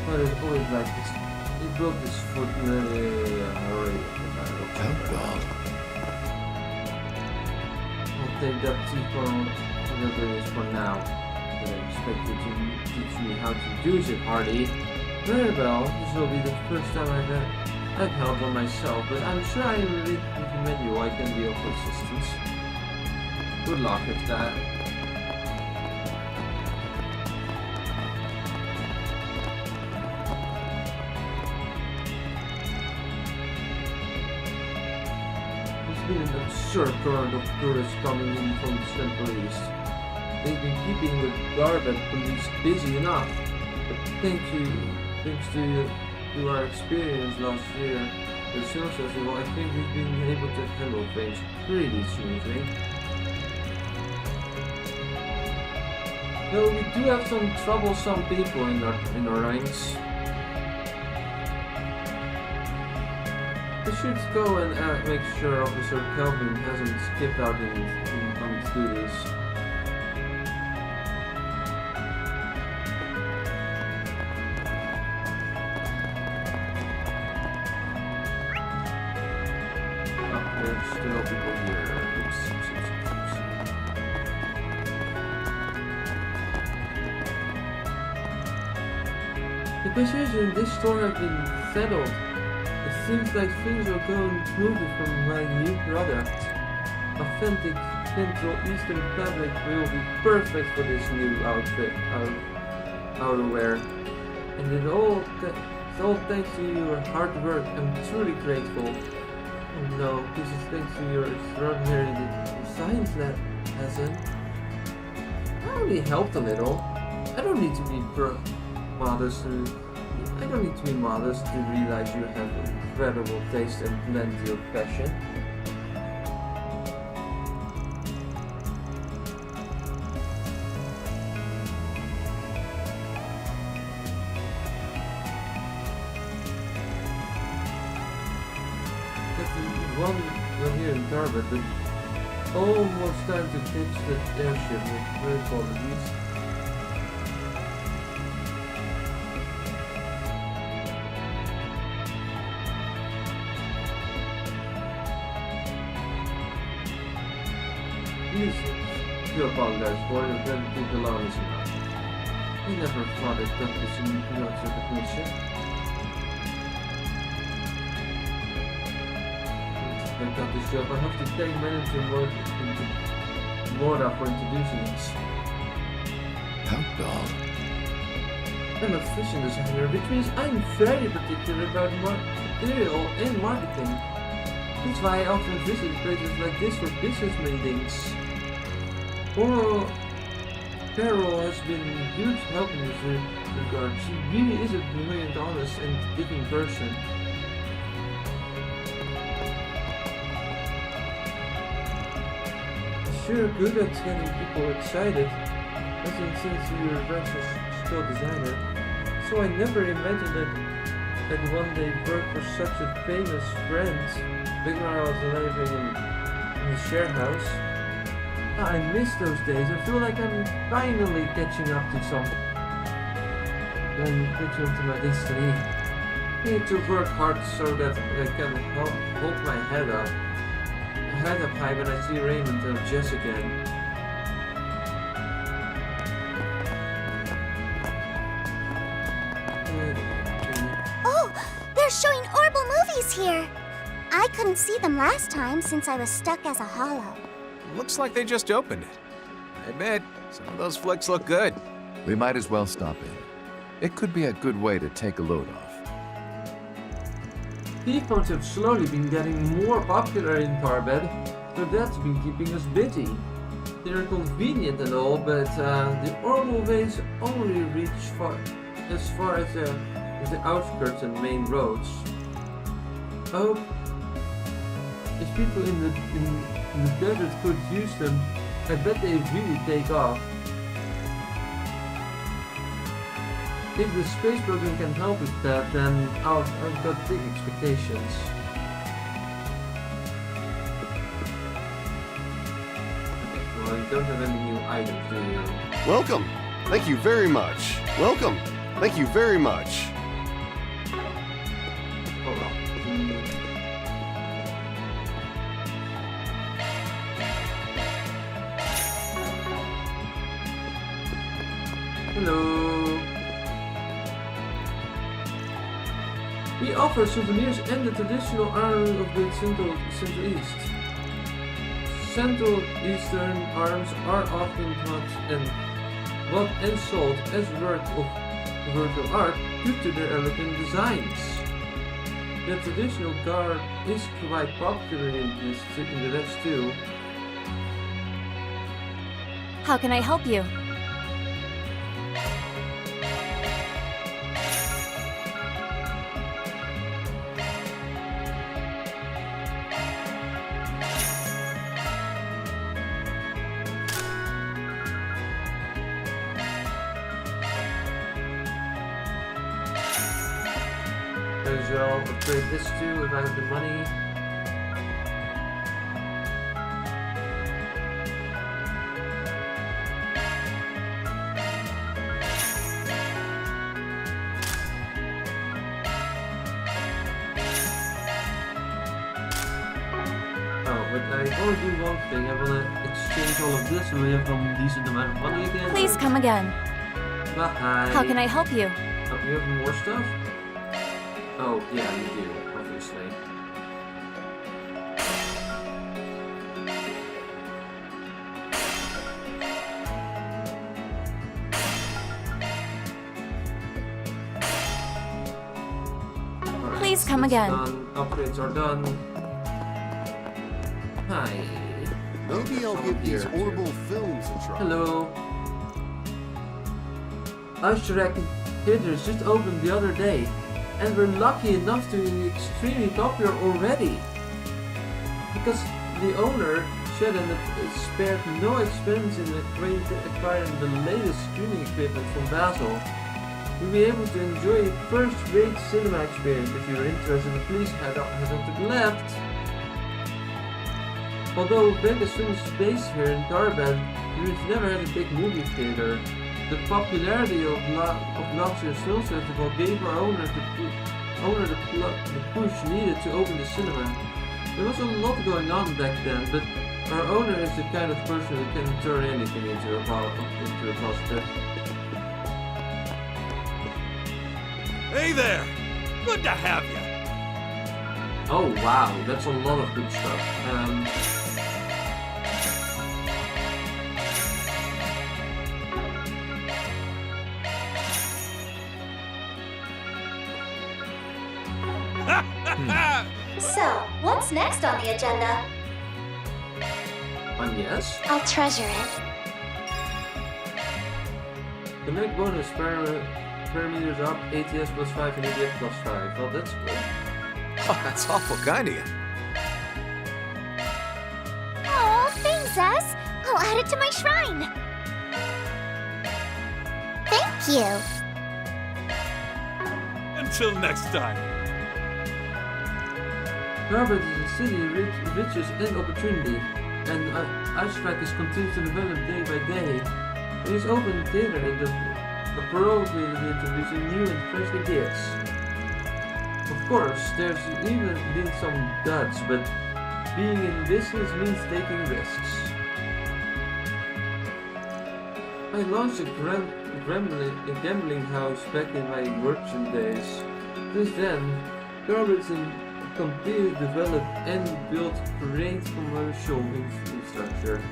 A: But it's always like this. He built this foot.
E: Oh God.
A: I'll take that T-phone, whatever it is for now. But I expect you to teach me how to use it, Hardy. Very well, this will be the first time I've helped on myself, but I'm sure I really recommend you. I can be of assistance. Good luck with that. Been an absurd current of tourists coming in from the Central East. They've been keeping the Calverd police busy enough, but thanks to our experience last year, the sales festival, I think we've been able to handle things pretty smoothly. Though we do have some troublesome people in our ranks. I should go and make sure Officer Calvin hasn't skipped out on his duties. Oh, there's still people here. Oops. The questions in this store have been settled. It seems like things are going smoothly from my new product. Authentic Central Eastern fabric will be perfect for this new outerwear. And it's all thanks to your hard work. I'm truly grateful. Oh no, this is thanks to your extraordinary science lesson. I only helped a little. I don't need to be modest to realize you have incredible taste and plenty of passion. That's one here in Calverd, but almost time to catch that airship with great qualities. Please do apologize for it, then keep along as enough. I never thought I'd got this in notes recognition. I got this job. I have to thank manager Mora for introducing us.
E: Oh God.
A: I'm a fashion designer, which means I'm very particular about material and marketing. That's why I often visit places like this for business meetings. Carol has been a huge help in this regard. She really is a brilliant, honest, and giving person. Sure good at getting people excited, since you're a precious skill designer. So I never imagined that I'd one day work for such a famous friend. Back when I was living in the share house. I miss those days. I feel like I'm finally catching up to something. I'm catching up to my destiny. I need to work hard so that I can hold my head up high when I see Raymond and Jess again.
B: Oh, they're showing Orbital movies here. I couldn't see them last time since I was stuck as a hollow.
D: Looks like they just opened it. I admit, some of those flicks look good.
E: We might as well stop in. It could be a good way to take a load off.
A: Phones have slowly been getting more popular in Calverd, so that's been keeping us busy. They're convenient and all, but the Orbital ways only reach as far as the outskirts and main roads. I hope if people in the desert could use them, I bet they really take off. If the space program can help with that, then I've got big expectations. Well, you don't have any new items, do you?
H: Welcome. Thank you very much. Welcome. Thank you very much.
A: Hold on. Hello. We offer souvenirs and the traditional arms of the Central East. Central Eastern arms are often taught and bought and sold as work of virtual art due to their elegant designs. The traditional guard is quite popular in the West too.
G: How can I help you?
A: So I'll upgrade this too if I have the money. Oh, but I want to do one thing. I want to exchange all of this so we have a decent amount of money again.
G: Please come again.
A: Bye.
G: How can I help you?
A: Oh, you have more stuff? Oh, yeah, you do, obviously. Alright,
G: Please come
A: that's
G: again.
A: Done. Upgrades are done. Hi.
H: Maybe I'll give these Orbital films a try.
A: Hello. Jrpg Theaters just opened the other day. And we're lucky enough to be extremely popular already. Because the owner, Shedden, spared no expense in acquiring the latest streaming equipment from Basel. You'll be able to enjoy a first-rate cinema experience. If you're interested, please head on to the left. Although Vegas Film is based here in Calverd, we've never had a big movie theater. The popularity of last year's film festival gave our owner the push needed to open the cinema. There was a lot going on back then, but our owner is the kind of person who can turn anything into a positive.
D: Hey there! Good to have you.
A: Oh wow, that's a lot of good stuff.
I: So, what's next on the agenda?
A: Yes?
B: I'll treasure it.
A: Connect bonus parameters up, ATS plus 5 and ADF plus 5. Well, that's good.
D: Oh, that's awful kind of you.
B: Oh, thanks, Us. I'll add it to my shrine. Thank you.
F: Until next time.
A: Calverd is a city rich riches and opportunity, and Icetrack is continuing to develop day by day. It is open theater and appropriately introducing new and fresh ideas. Of course, there's even been some duds, but being in business means taking risks. I launched a gambling house back in my merchant days. Since then, Calverd's continued to develop and build great commercial infrastructure.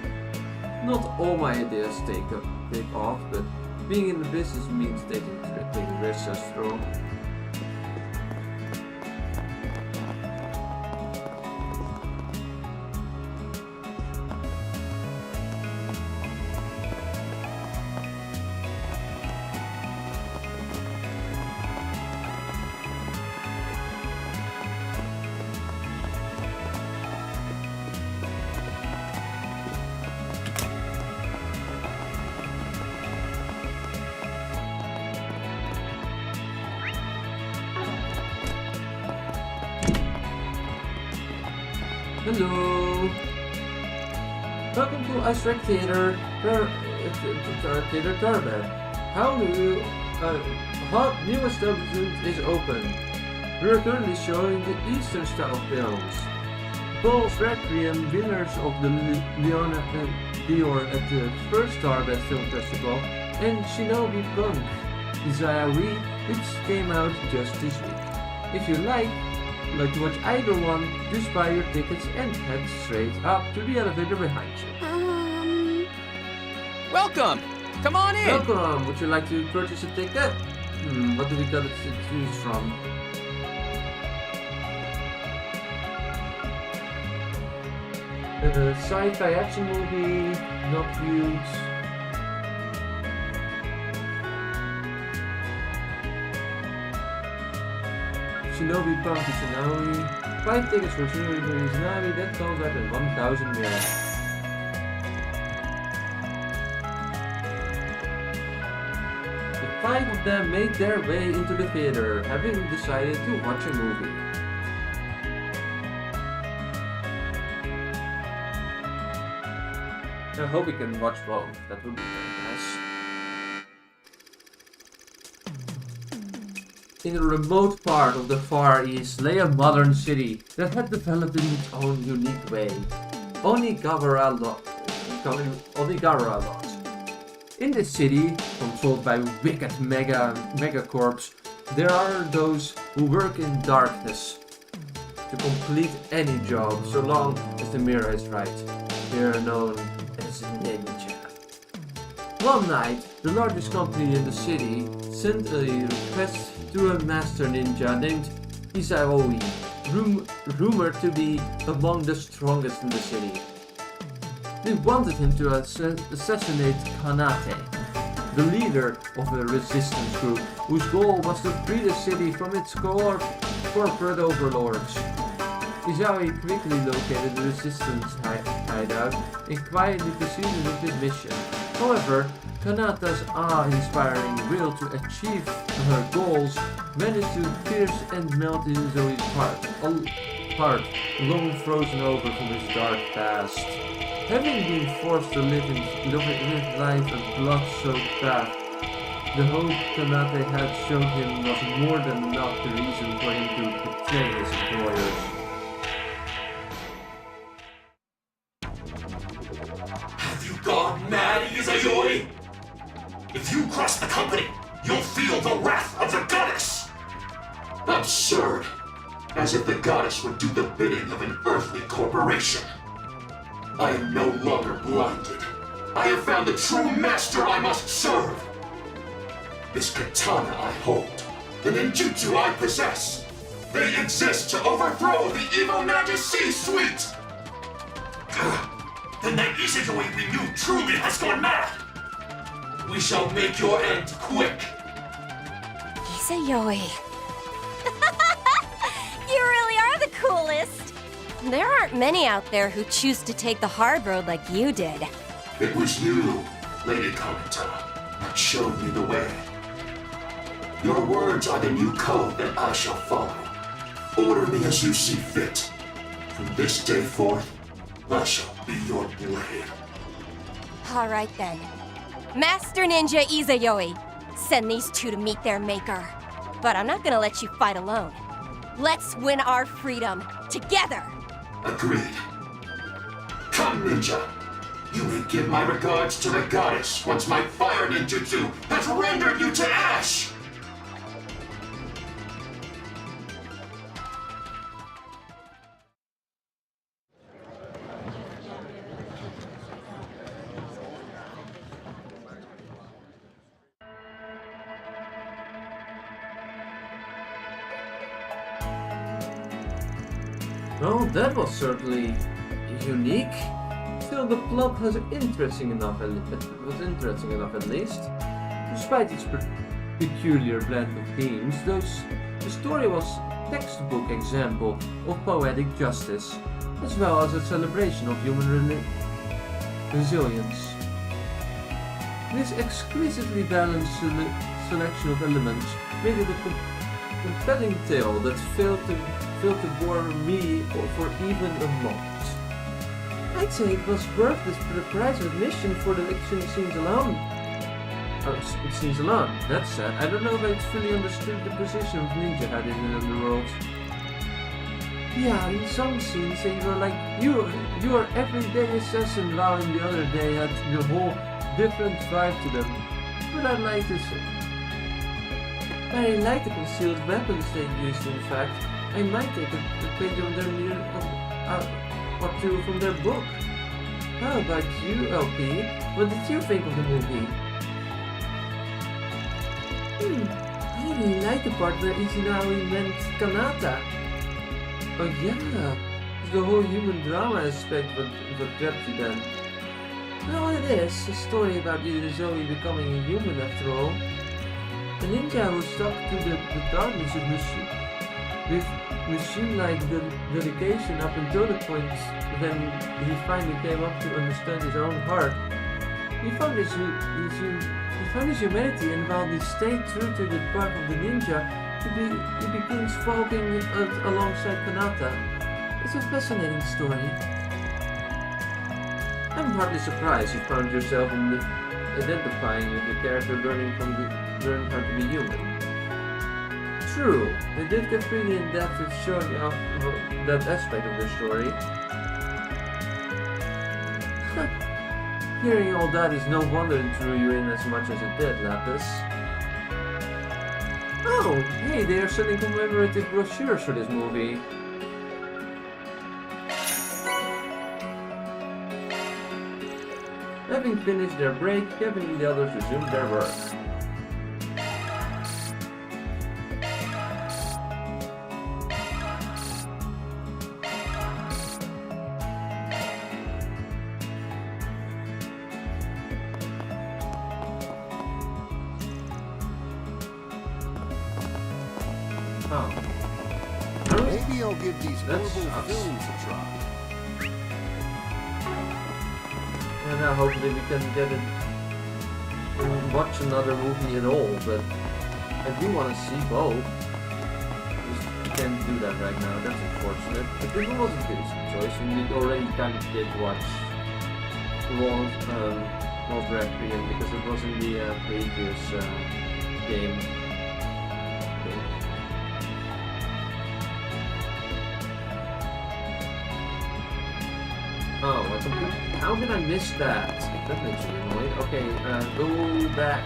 A: Not all my ideas take off, but being in the business means taking risks as well. Hello! Welcome to Icetrack Theater, Theater Calverd. How new establishment is open. We are currently showing the Eastern style films. Paul's Requiem, winners of the Leon at the first Calverd Film Festival, and Shinobi Punk, Izayari, which came out just this week. If you like to watch either one, just buy your tickets and head straight up to the elevator behind you.
D: Welcome! Come on in!
A: Welcome! Would you like to purchase a ticket? What do we got to choose from? Sci-fi action movie, not huge. Shinobi Punk Izanami. 5 tickets for Shinobi Izanami, that comes out at 1,000 yen. The 5 of them made their way into the theater, having decided to watch a movie. I hope we can watch both, that would be very nice. In a remote part of the Far East lay a modern city that had developed in its own unique way. Onigawara Lot. In this city, controlled by wicked megacorps, there are those who work in darkness to complete any job so long as the mirror is right. They are known as ninja. One night, the largest company in the city sent a request to a master ninja named Isaoi, rumored to be among the strongest in the city. They wanted him to assassinate Kanate, the leader of a resistance group whose goal was to free the city from its corporate overlords. Isaoi quickly located the resistance hideout and quietly proceeded with his mission. However, Kanata's awe-inspiring will to achieve her goals managed to pierce and melt Isaoi's heart, long frozen over from his dark past. Having been forced to live life a blood-soaked path, the hope Kanate had shown him was more than enough the reason for him to betray his employers.
F: Have you gone mad, Izayoi? If you crush the company, you'll feel the wrath of the goddess! Absurd! As if the goddess would do the bidding of an earthly corporation. I am no longer blinded. I have found the true master I must serve. This katana I hold, the ninjutsu I possess, they exist to overthrow the evil Naga C-suite! Then that Izayoi we knew truly has gone mad! we shall make your end quick.
K: Isayoi. You really are the coolest. There aren't many out there who choose to take the hard road like you did.
F: It was you, Lady Kamita, that showed me the way. Your words are the new code that I shall follow. Order me as you see fit. From this day forth, I shall be your blade.
K: All right then. Master Ninja Izayoi, send these two to meet their maker. But I'm not gonna let you fight alone. Let's win our freedom together!
F: Agreed. Come, Ninja. You may give my regards to the goddess once my fire ninjutsu has rendered you to ash!
A: Well, that was certainly unique. Still, the plot was interesting enough at least. Despite its peculiar blend of themes, the story was a textbook example of poetic justice, as well as a celebration of human resilience. This exquisitely balanced selection of elements made it a compelling tale that failed to bore me for even a moment. I'd say it was worth the price of admission for the action scenes alone. Scenes alone. That said, I don't know if I fully understood the position of Ninja had in the underworld. Yeah, in some scenes they were like, you are everyday assassin, while in the other they had the whole different vibe to them. But I like the concealed weapons they used. In fact, I might take a page of their or two from their book. How about you, LP? What did you think of the movie? I really like the part where Izanari meant Kanata. Oh yeah, the whole human drama aspect what grabbed you then. Well, it is a story about Zoe becoming a human after all. A ninja who stuck to the darkness of machine-like dedication up until the point when he finally came up to understand his own heart. He found his humanity, and while he stayed true to the path of the ninja, he begins walking alongside Kanata. It's a fascinating story. I'm hardly surprised you found yourself identifying with the character learning how to be human. True, they did get pretty in-depth with showing off that aspect of their story. Hearing all that is no wonder it drew you in as much as it did, Lapis. Oh, hey, they are selling commemorative brochures for this movie. Having finished their break, Kevin and the others resumed their work.
H: Maybe I'll give these horrible films a try.
A: And now hopefully we can get it and watch another movie at all, but I do want to see both. Just can't do that right now, that's unfortunate. But this one was a good choice, and we already kind of did watch Lost Refrain because it was in the previous game. Oh, how did I miss that? That makes me annoyed. Okay, go back.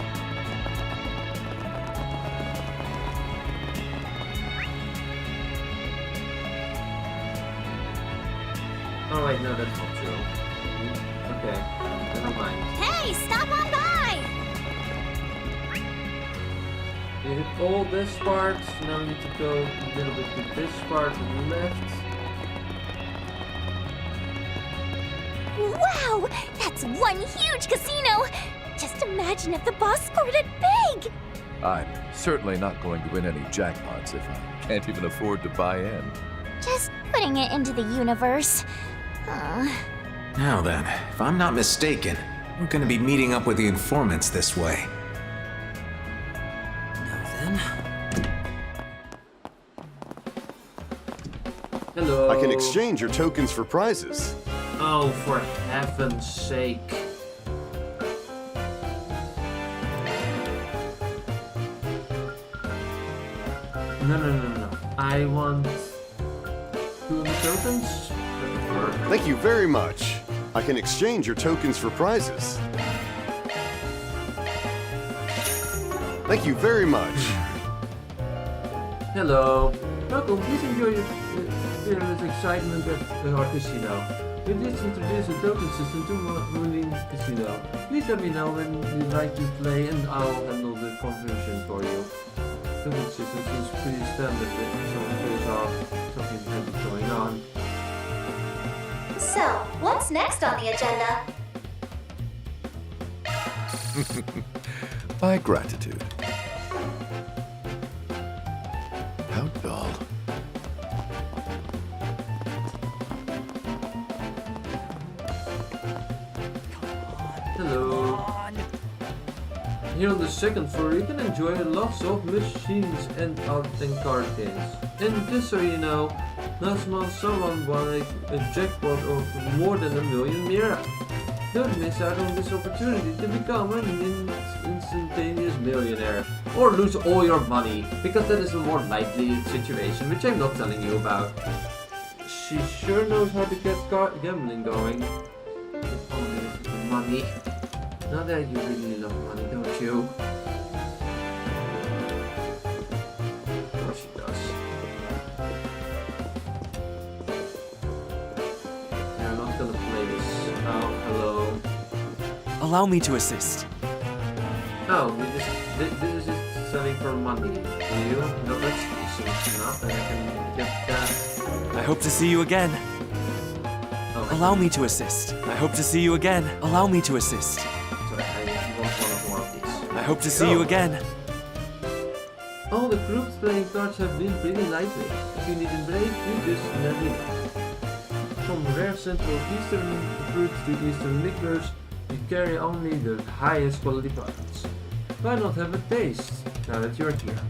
A: Oh wait, no, that's not true. Okay, never mind.
B: Hey, stop on by!
A: You hit all this part, now we need to go a little bit to this part on the left.
B: Wow! That's one huge casino! Just imagine if the boss scored it big!
E: I'm certainly not going to win any jackpots if I can't even afford to buy in.
B: Just putting it into the universe.
L: Now then, if I'm not mistaken, we're gonna be meeting up with the informants this way.
C: Now then.
A: Hello.
H: I can exchange your tokens for prizes.
A: Oh, for heaven's sake. No. I want 200 tokens.
H: Thank you very much. I can exchange your tokens for prizes. Thank you very much.
A: Hello. Welcome. Please enjoy your fearless excitement at our casino. We just introduced a token system to Moulin Casino. Please let me know when you'd like to play and I'll handle the conversion for you. Token system seems pretty standard with some shows off something heavy going on.
I: So, what's next on the agenda?
E: My gratitude. How dull.
A: Hello. Here on the second floor you can enjoy lots of machines and art and card games. And just so you know, last month someone won a jackpot of more than 1 million lira. Don't miss out on this opportunity to become an instantaneous millionaire. Or lose all your money, because that is a more likely situation, which I'm not telling you about. She sure knows how to get gambling going. If only it was the money. Now that you really love money, don't you? Of course she does. Yeah, I'm not gonna play this. Oh, hello.
J: Allow me to assist.
A: Oh, this is just selling for money. Do you? No, that's decent enough, and I can get that.
J: I hope to see you again.
A: Oh,
J: Allow me to assist. I hope to see you again. Allow me to assist.
A: sorry, I want more of these.
J: I hope to see you again.
A: All the groups playing cards have been pretty lightweight. If you need a break, you just let me know. From rare Central Eastern fruits to Eastern liquors, we carry only the highest quality products. Why not have a taste, now that you're here?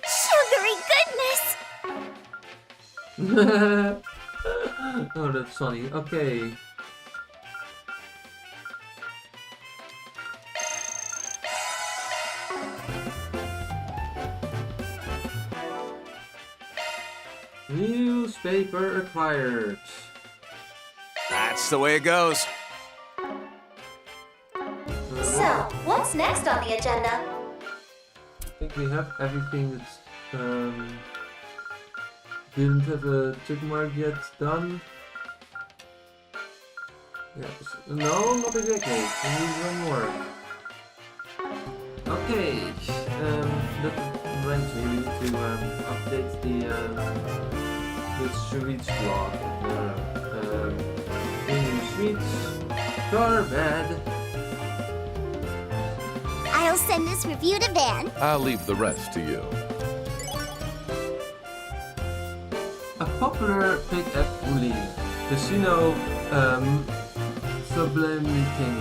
B: Sugary goodness!
A: Oh, that's funny. Okay. Newspaper acquired.
D: That's the way it goes.
I: So, what's next on the agenda?
A: I think we have everything that's didn't have a check mark yet done. Yes. No, not exactly. We need one more. Okay. That reminds me, we need to update the sweets blog. Premium sweets. Calverd.
B: I'll send this review to Van.
E: I'll leave the rest to you.
A: A popular pick at Moulin Casino Sublimity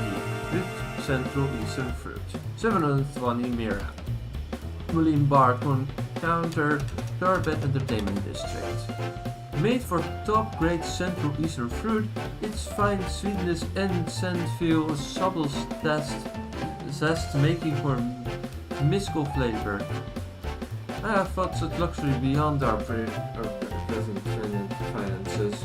A: with Central Eastern fruit. 720 Mira. Moulin Bar Counter Calverd Entertainment District. Made for top grade Central Eastern fruit, its fine sweetness and scent feel a subtle zest making for mystical flavor. I have thought such luxury beyond our present finances.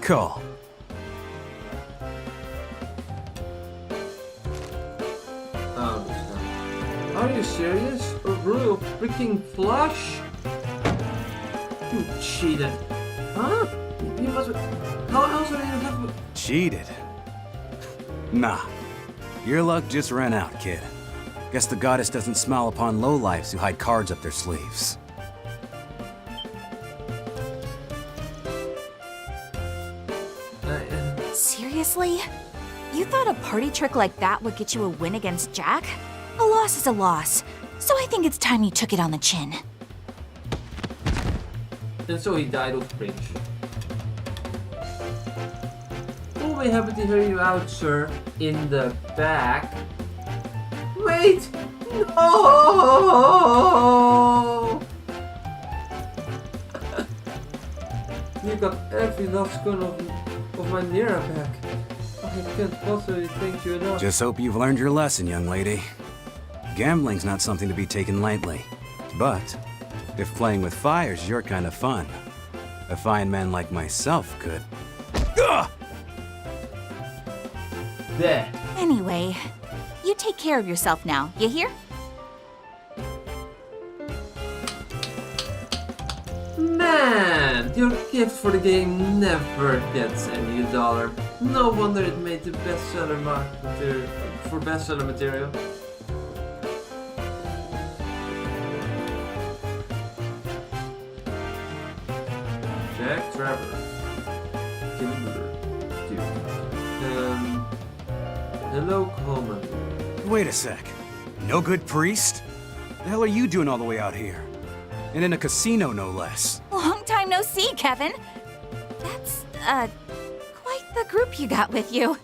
M: call.
A: Are you serious? A royal freaking flush? You cheated. Huh? You must... How else are you have...
M: Cheated? Nah. Your luck just ran out, kid. Guess the goddess doesn't smile upon lowlifes who hide cards up their sleeves.
G: Seriously? You thought a party trick like that would get you a win against Jack? A loss is a loss, so I think it's time you took it on the chin.
A: And so he died of cringe. We'll be happy to hear you out, sir. In the back. Wait! No! You got every last corner of my Nira back. I can't possibly thank you enough.
M: Just hope you've learned your lesson, young lady. Gambling's not something to be taken lightly. But if playing with fire's your kind of fun, a fine man like myself could...
A: There.
G: Anyway, you take care of yourself now, you hear?
A: Man, your gift for the game never gets any dollar. No wonder it made the bestseller material for bestseller material. Jack Trevor. Hello, Coleman.
M: Wait a sec. No good priest? The hell are you doing all the way out here? And in a casino, no less.
G: Long time no see, Kevin. That's, quite the group you got with you.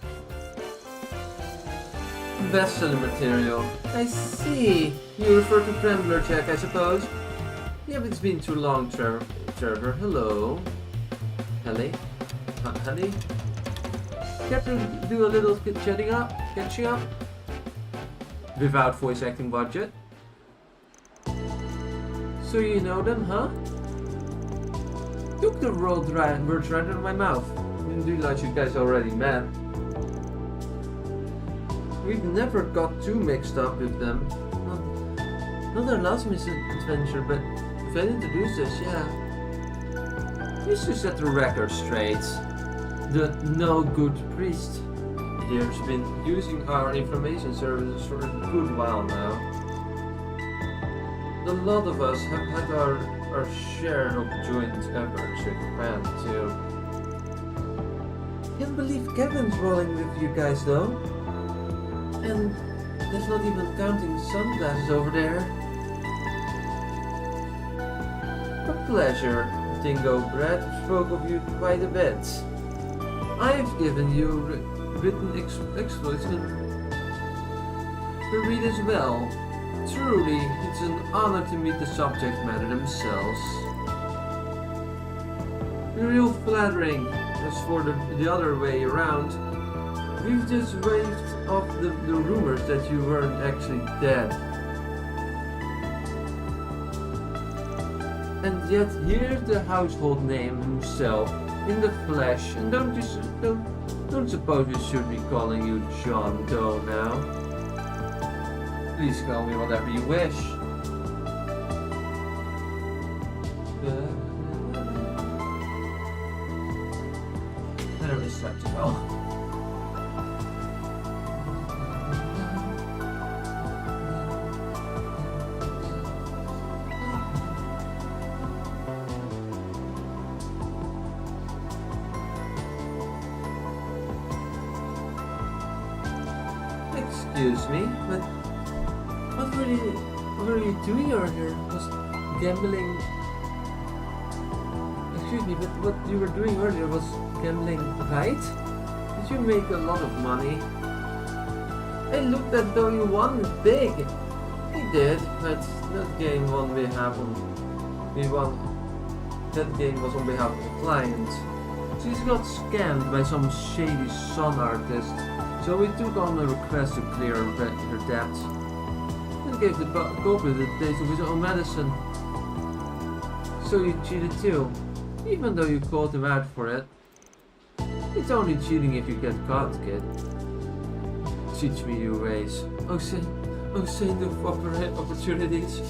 A: Bestseller material. I see. You refer to Trembler Jack, I suppose? Yeah, but it's been too long, Trevor. Hello. Helly? Honey? Care to do a little catching up? Without voice acting budget? So you know them, huh? Took the words right out of my mouth. Didn't realize you guys already met. We've never got too mixed up with them. Not our last misadventure, but Fen introduced us, yeah. Used to set the record straight. The no-good priest here's been using our information services for a good while now. A lot of us have had our share of joint efforts with Japan too. Can't believe Kevin's rolling with you guys though. And that's not even counting sunglasses over there. A pleasure, Dingo Brad spoke of you quite a bit. I've given you written exploits to read as well. Truly, it's an honor to meet the subject matter themselves. Real flattering. As for the other way around, we've just waved off the rumors that you weren't actually dead. And yet here's the household name himself in the flesh, and don't suppose we should be calling you John Doe now? Please call me whatever you wish. There is such a go. Excuse me, but what were you doing earlier? Was gambling? Excuse me, but what you were doing earlier was gambling, right? Did you make a lot of money? It looked as though you won big. We did, but that game that game was on behalf of the client. She's got scammed by some shady son artist. So we took on a request to clear her debts and gave the culprit a taste of his own medicine. So you cheated too, even though you called him out for it. It's only cheating if you get caught, kid. Teach me your ways. Oh, say no opportunities.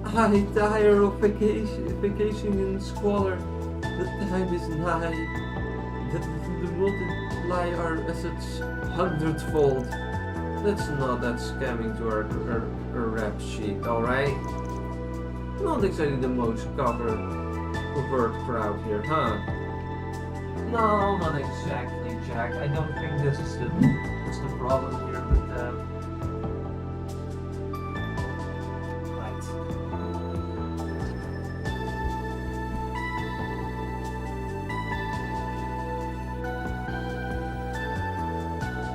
A: I tire of vacation in squalor. The time is nigh. The multiply our assets 100-fold. Let's not that scamming to our rap sheet, alright? Not exactly the most covert crowd here, huh? No, not exactly, Jack. I don't think that's the problem here, but right.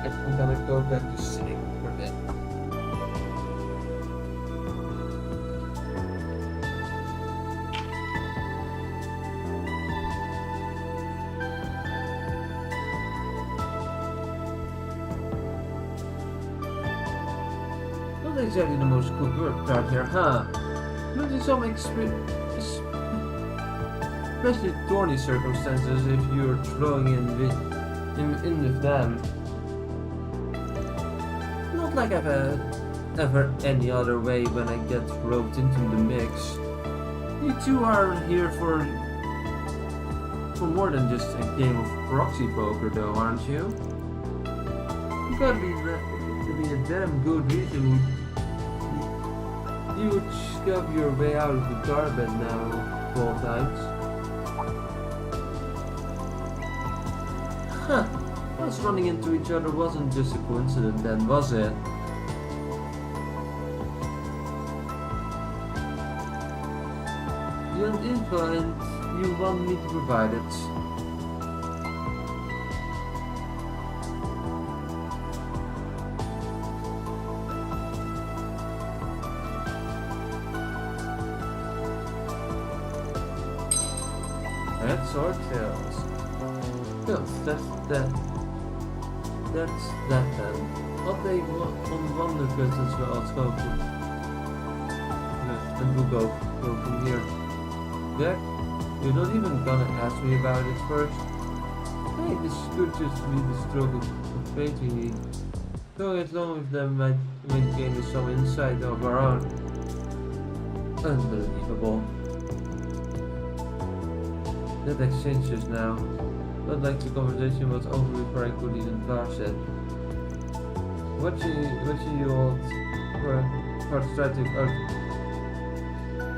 A: I'm gonna go back to sitting for a bit. Not exactly the most covert crowd here, huh? But in some especially thorny circumstances if you're throwing in with them. Not like I've ever any other way when I get roped into the mix. You two are here for more than just a game of proxy poker though, aren't you? You gotta be a damn good reason you would shove your way out of the tar bed now 12 times. Huh. Us running into each other wasn't just a coincidence then, was it? You want info and you want me to provide it. Heads or tails? Tails, that's that then. I'll take one of the questions where I'll go to. And we'll go from here. Jack, you're not even gonna ask me about it first? Hey, this could just be the stroke of fate we need. Going as long as them might gain some insight of our own. Unbelievable. That exchange just now. Not like the conversation was over before I could even pass it. Watching you all try to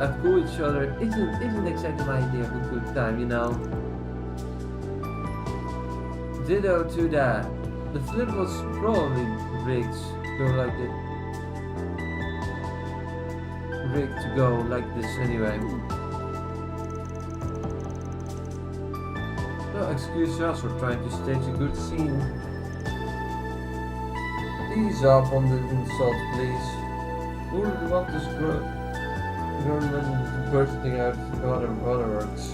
A: outgo each other isn't exactly my idea of a good time, you know. Ditto to that. The flip was probably rigged to go like this anyway. No excuse us for trying to stage a good scene. Ease up on the insult, please. Who would want this government bursting out other works?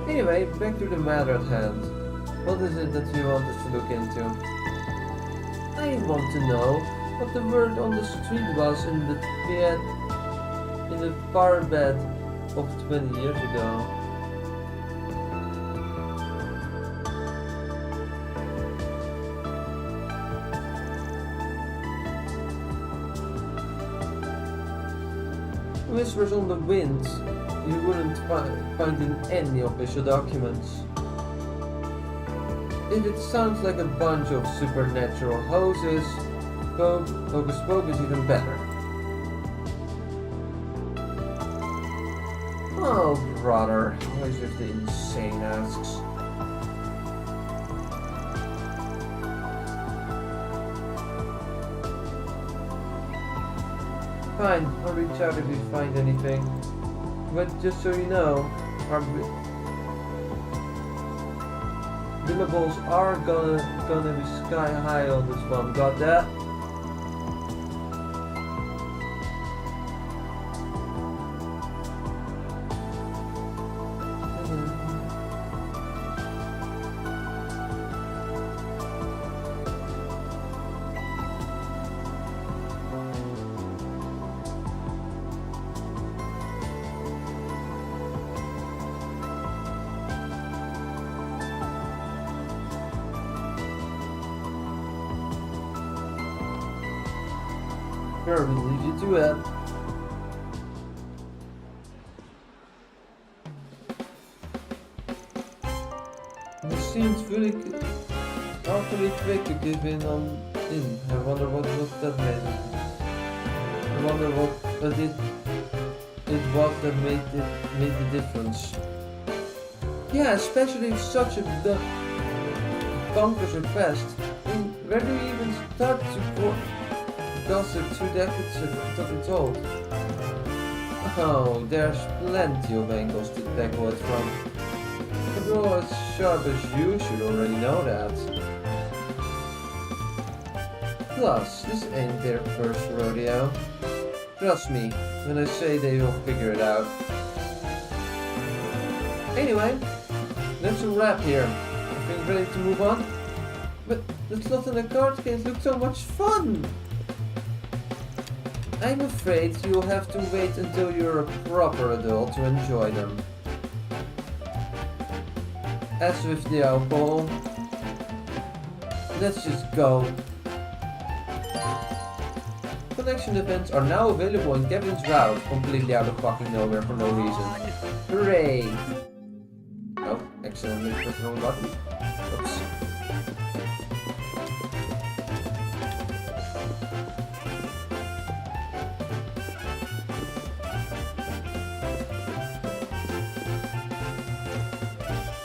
A: Anyway, back to the matter at hand. What is it that you want us to look into? I want to know what the word on the street was in the far bed of 20 years ago. Whispers on the wind you wouldn't find in any official documents. If it sounds like a bunch of supernatural hoses, Hocus Pocus even better. Oh brother, always with the insane asks. Fine, I'll reach out if you find anything. But just so you know, our billables are gonna be sky high on this one. Got that? Sure, we'll leave you to it. It seems really awfully quick to give in on in. I wonder what that made. I wonder what it was that made the difference. Yeah, especially if such a bonkers request. I mean, where do you even start to gossip 2 decades of it all? Oh, there's plenty of angles to tackle it from. A girl as sharp as you should already know that. Plus, this ain't their first rodeo. Trust me when I say they will figure it out. Anyway, that's a wrap here. I think ready to move on? But the slot in the card games look so much fun! I'm afraid you'll have to wait until you're a proper adult to enjoy them. As with the alcohol, let's just go. Connection events are now available in Kevin's route, completely out of fucking nowhere for no reason. Hooray! Oh, accidentally pressed the wrong button. Oops.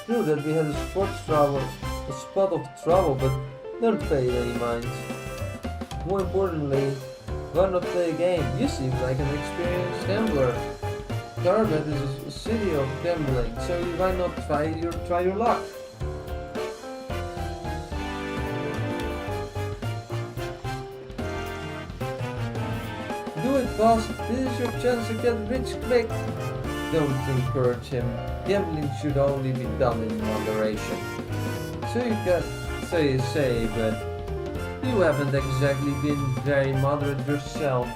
A: True that we had a spot of trouble, but don't pay it any mind. More importantly, why not play a game? You seem like an experienced gambler. Calverd is a city of gambling, so why not try your luck? Do it, boss. This is your chance to get rich quick. Don't encourage him. Gambling should only be done in moderation. So you say, but you haven't exactly been very moderate yourself.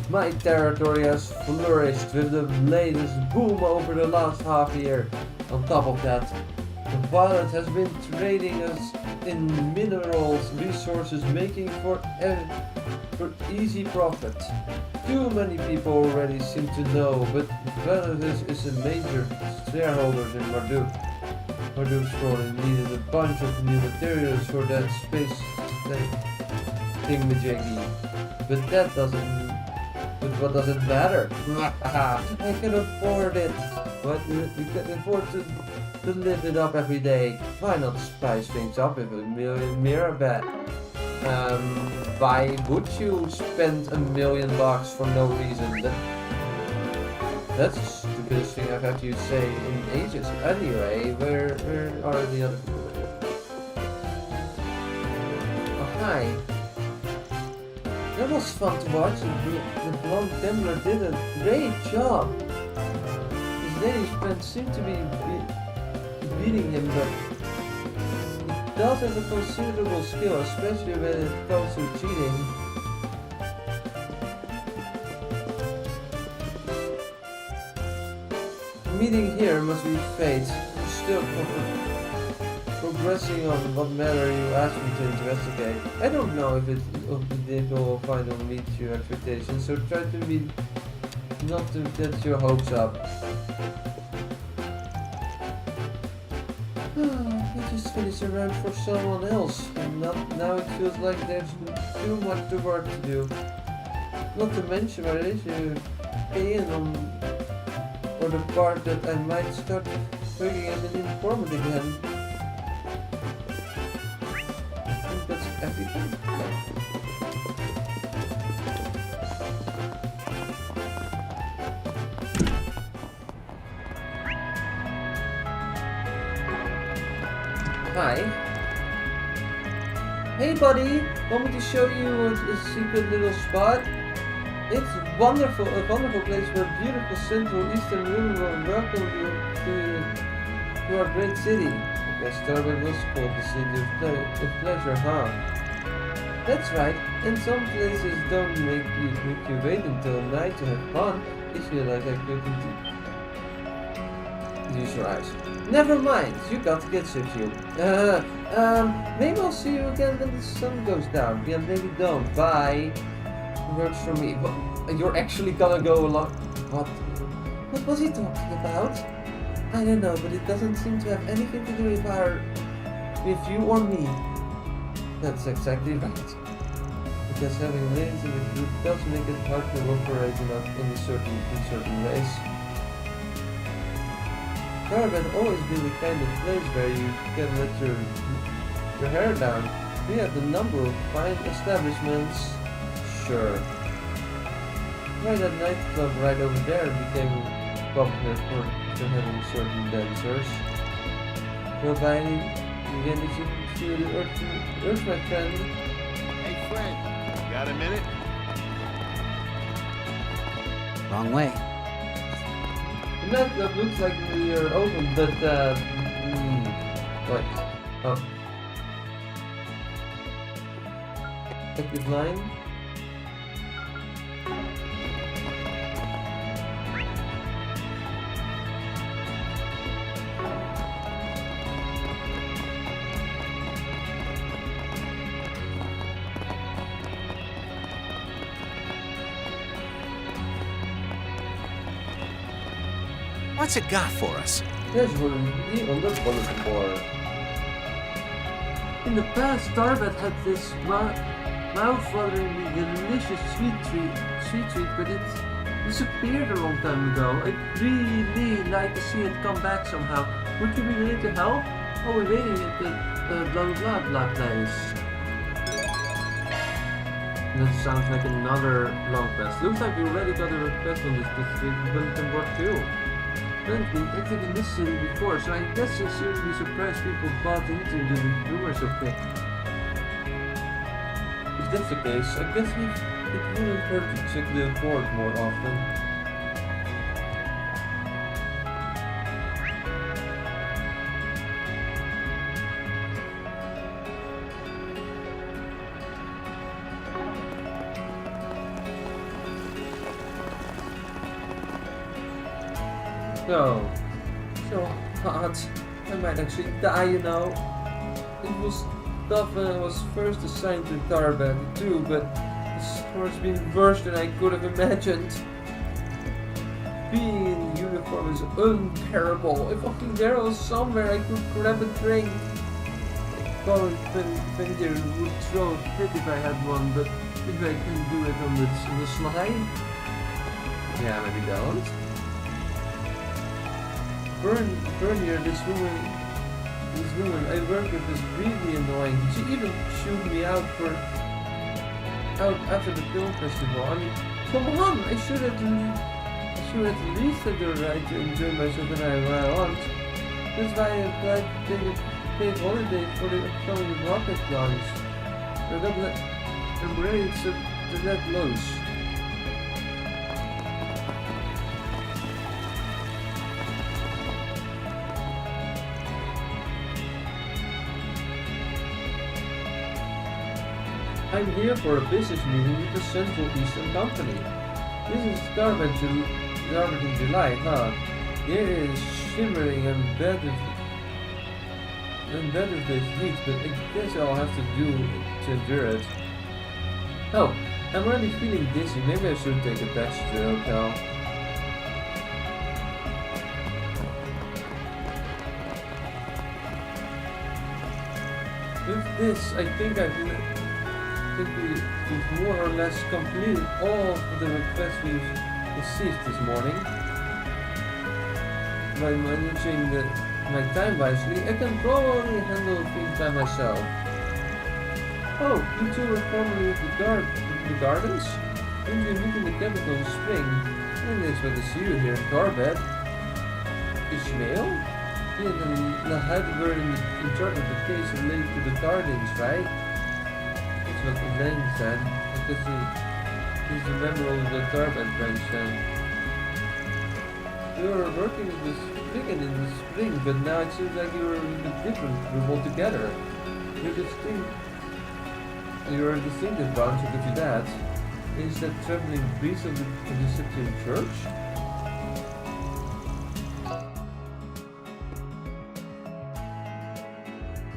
A: My territory has flourished with the latest boom over the last half year. On top of that, the Violet has been trading us in minerals resources, making for easy profit. Too many people already seem to know, but Violet is a major shareholder in Marduk. Marduk's Ronin needed a bunch of new materials for that space thingamajiggy. But what does it matter? I can afford it. But we can afford to live it up every day. Why not spice things up with a million mirror bet? Why would you spend $1 million for no reason? That's the stupidest thing I've had you say in ages. Anyway, where are the other people? Oh, hi. That was fun to watch. The blonde gambler did a great job. His ladies friends seem to be beating him, but he does have a considerable skill, especially when it comes to cheating. The meeting here must be fate. We're still progressing on what matter you asked me to investigate. I don't know if it will finally meet your expectations, so try to not to get your hopes up. I just finished a round for someone else, and now it feels like there's too much work to do. Not to mention my issue pay in on for the part that I might start working as an informant again. That's everything. Hi. Hey buddy, want me to show you a secret little spot? It's a wonderful place where beautiful Central Eastern women will welcome you to our great city. I guess Daybreak was called the city of pleasure, huh? That's right, and some places don't make you wait until night to have fun. If you like, I couldn't use your eyes. Never mind, you got to get shift you. Maybe I'll see you again when the sun goes down. Yeah, maybe don't. Bye. Works for me. But you're actually gonna go along. What was he talking about? I don't know, but it doesn't seem to have anything to do with you or me. That's exactly right. Because having ladies in the group does make it hard to operate in certain ways. Calverd had always been the kind of place where you can let your hair down. We had a number of fine establishments. Sure. Right, that nightclub right over there became popular for having certain dancers. Well, by again, did you feel the urge, my friend?
H: Hey, friend, got a minute?
C: Wrong way.
A: The nightclub looks like we are open, but what? Oh. Exit line.
L: What's it got for us?
A: There's one here on the bulletin board. In the past, Calverd had this mouth-wateringly delicious sweet treat, but it disappeared a long time ago. I'd really like to see it come back somehow. Would you be willing to help? Oh, we're waiting at the blah blah blah place. That sounds like another long quest. Looks like we already got a request on this bulletin board too. I haven't been active in this city before, so I guess I shouldn't be surprised people bought into the rumors of it. If that's the case, I guess it wouldn't hurt to check the board more often. So hot. I might actually die, you know. It was tough when I was first assigned to Calverd too, but it's of course been worse than I could have imagined. Being in uniform is unbearable. If only there was somewhere I could grab a drink. Colin Fendir would throw a fit if I had one, but if I can do it on the slide. Yeah, maybe don't. Bernier, this woman I work with is really annoying. She even shooed me out after the film festival. I mean, come on! I should at least have the right to enjoy myself when I want. That's why I applied to take a paid holiday for the upcoming rocket launch. I'm ready to let loose. I'm here for a business meeting with the Central Eastern Company. This is Calverd in July, huh? The area is shimmering and bad of the heat, but I guess I'll have to do to endure it. Oh, I'm already feeling dizzy. Maybe I should take a taxi to the hotel. With this, I think we've more or less completed all of the requests we've received this morning. By managing my time wisely, I can probably handle things by myself. Oh, you two were formerly with the gardens? Didn't you meet in the capital in spring? And it's good to see you here in Calverd. Ishmael? He and Nihon were in charge of the case related to the gardens, right? What the name said, because he's a member of the Calverd branch then. We were working with this chicken in the spring, but now it seems like you were a bit different group altogether. You're distinct. You're a distinctive bunch, I'll give you that. Is that traveling priest of the Deceptive Church?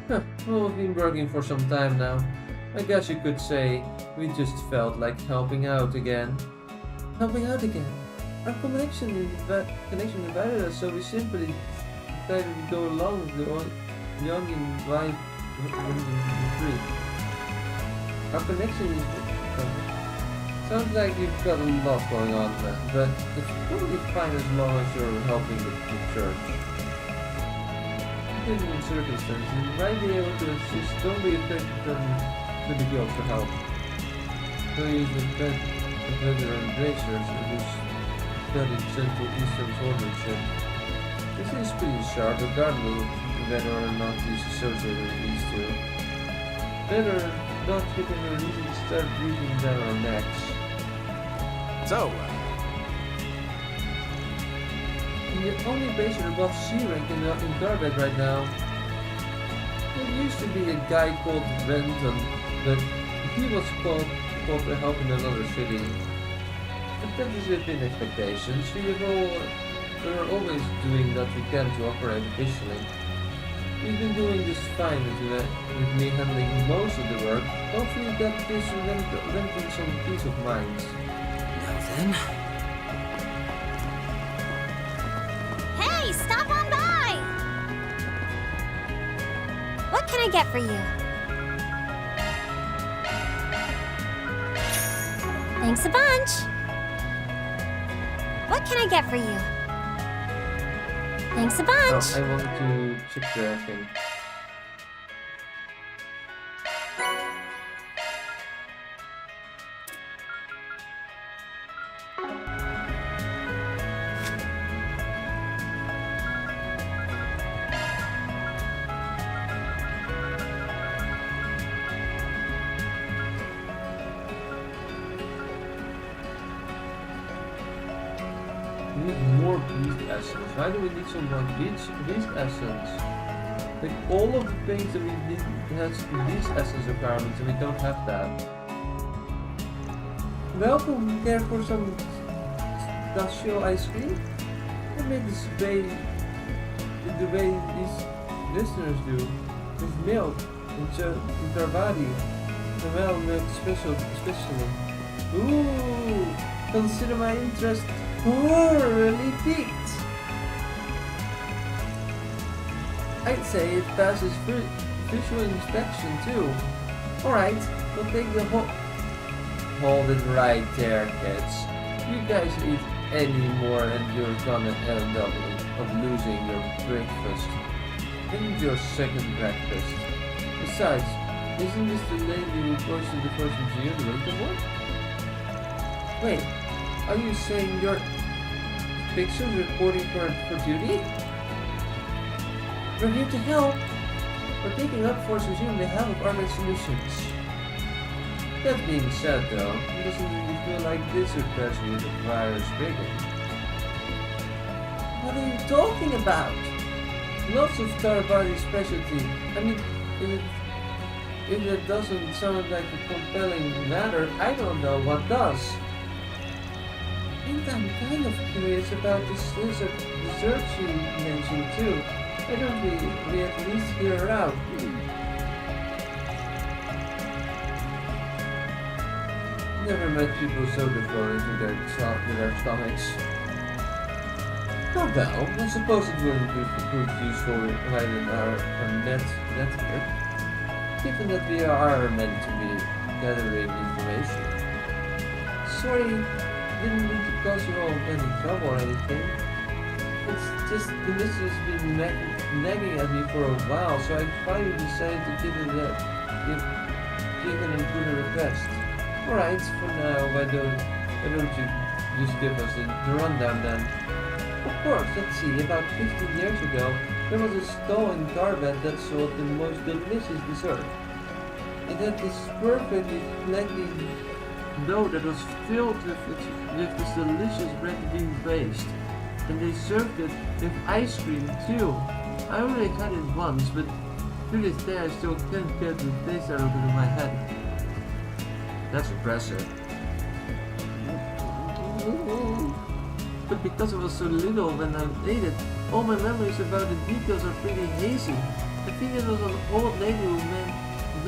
A: Huh, well, we've been working for some time now. I guess you could say we just felt like helping out again. Helping out again? Our connection divided us, so we simply decided to go along with the young and life free. Our connection is... sounds like you've got a lot going on there, but it's totally fine as long as you're helping the church. Depending on circumstances, you might be able to assist. Don't be afraid to turn to the guild for help. So use the veteran bracers who's studied Central Eastern Swordsmanship. This is pretty sharp, regardless of whether or not he's associated with these two. Better not get him an easy start breathing down our necks.
D: So,
A: The only base above C rank in Daybreak right now. There used to be a guy called Renton, but he was called to help in another city. But that is within expectations. We're always doing what we can to operate efficiently. We've been doing just fine with me handling most of the work. Hopefully that gives Renton some peace of mind.
C: Now then.
B: Hey, stop on by! What can I get for you? Thanks a bunch. What can I get for you? Thanks a bunch.
A: Oh, I wanted to check the thing. We need more beast essence. Why do we need some more beast essence? Like all of the things that we need has beast essence requirements and we don't have that. Welcome there for some pistachio ice cream? I made this the way these listeners do. With milk and Jrpg. Caramel milk especially. Ooh! Consider my interest really piqued. I'd say it passes visual inspection too. Alright, we'll take the hold it right there, kids. You guys eat any more and you're gonna end up losing your breakfast. And your second breakfast. Besides, isn't this the lady who posted the first museum one? Wait, are you saying your pictures reporting for duty? We're here to help. We're taking up Force Museum on behalf of Armored Solutions. That being said though, it doesn't really feel like this request requires rigging. What are you talking about? Lots of Jrpg specialty. I mean, if that doesn't sound like a compelling matter, I don't know what does. And I'm kind of curious about this dessert she mentioned too. Why don't we at least hear her out? Never met people so devoted to their stomachs. Oh well, I suppose it wouldn't prove useful right in our net here. Given that we are meant to be gathering information. Sorry, didn't mean to cause you all any trouble or anything. It's just the missus has been nagging at me for a while, so I finally decided to give an include a request. Alright, for now, why don't you just give us the rundown then? Of course, let's see, about 15 years ago, there was a stall in Calverd that sold the most delicious dessert. It had this perfectly flaky dough that was filled with this delicious red bean paste. And they served it with ice cream too. I already had it once, but to this day I still can't get the taste out of it in my head. That's impressive. But because I was so little when I ate it, all my memories about the details are pretty hazy. I think it was an old lady who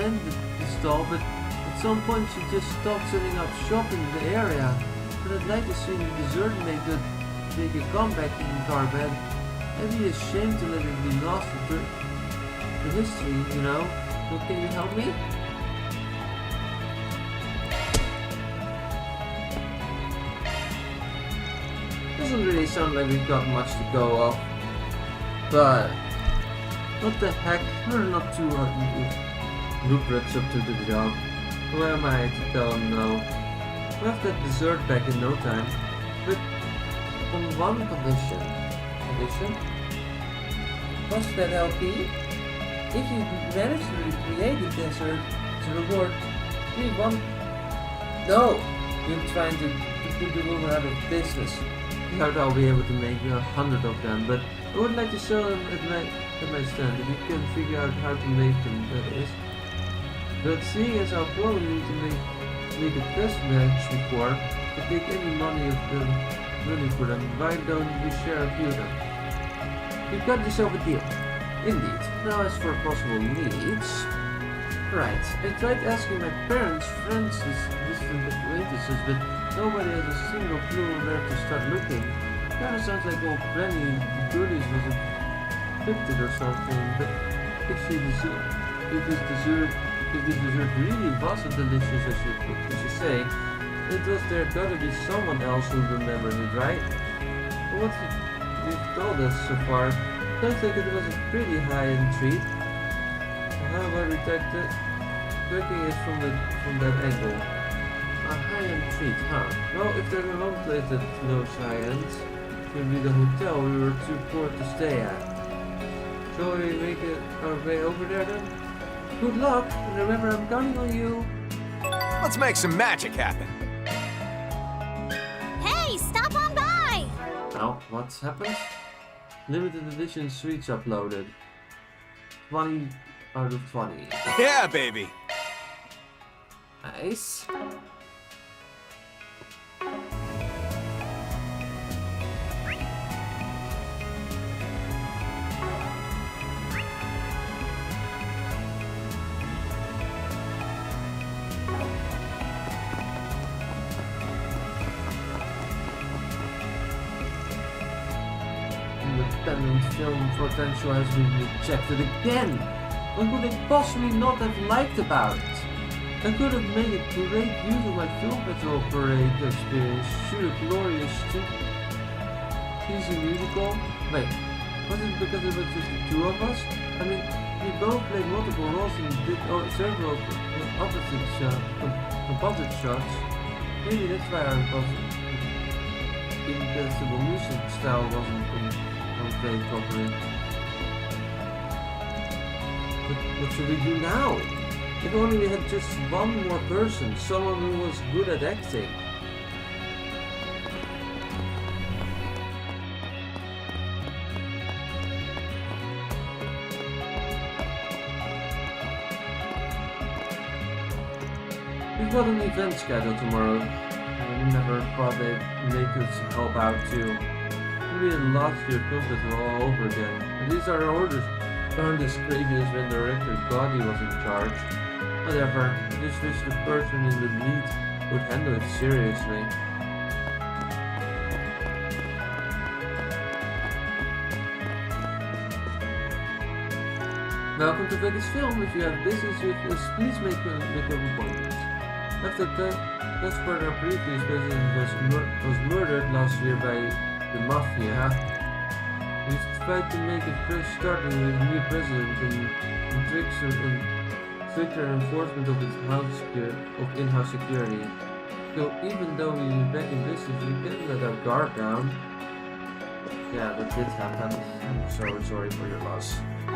A: mended the stall, but at some point she just stopped setting up shop in the area. But I'd like to see the dessert make a comeback in Calverd. I'd be ashamed to let it be lost to history, you know. So can you help me? Doesn't really sound like we've got much to go off, but what the heck, we're not too Rupert's up to the job. Who am I to tell him no? We'll have that dessert back in no time, but on one condition. What's that, LP? If you manage to recreate the dessert to reward, we want... No! You're trying to put the rumor out of business. I doubt I'll be able to make 100 of them, but I would like to sell them at my stand if you can figure out how to make them, that is. But seeing as I'll probably need to make a test match before to take any money for them, why don't we share a few of them? You've got yourself a deal. Indeed. Now as for possible needs... Right, I tried asking my parents, friends, distant acquaintances, but nobody has a single clue where to start looking. Kinda sounds like old Granny Goodies was afflicted or something, but if this dessert really was as delicious as you say, it was there gotta be someone else who remembers it, right? But what you've told us so far, sounds like it was a pretty high-end treat. How about we looking it from that angle? A high-end treat, huh? Well, if there's a long place that knows high-end, it would be the hotel we were too poor to stay at. Shall we make our way over there then? Good luck, and remember I'm counting on you.
D: Let's make some magic happen.
B: Hey, stop on by!
A: Now, what's happened? Limited edition sweets uploaded. 20 out of 20.
D: Yeah, baby.
A: Nice. Independent film potential has been rejected again. What could they possibly not have liked about it? I could have made a great use of my film patrol parade experience, shoot a glorious cheesy musical. Wait, was it because it was just the two of us? I mean, we both played multiple roles and did several composite shots. Maybe that's why our impossible music style wasn't played properly. But what should we do now? If only we had just one more person, someone who was good at acting. We've got an event scheduled tomorrow. I never thought they'd make us help out too. Maybe the last year filmed all over again. At least our orders aren't as crazy as when director Gotti was in charge. Whatever, I just wish the person in the lead would handle it seriously. Welcome to Vegas Film. If you have business with us, please make an appointment. After Casper, our previous president, was murdered last year by the Mafia. We've tried to make a fresh start with a new president and stricter enforcement of in-house security. So even though we're back in business, we can't let our guard down. Yeah, that did happen. I'm so sorry for your loss. I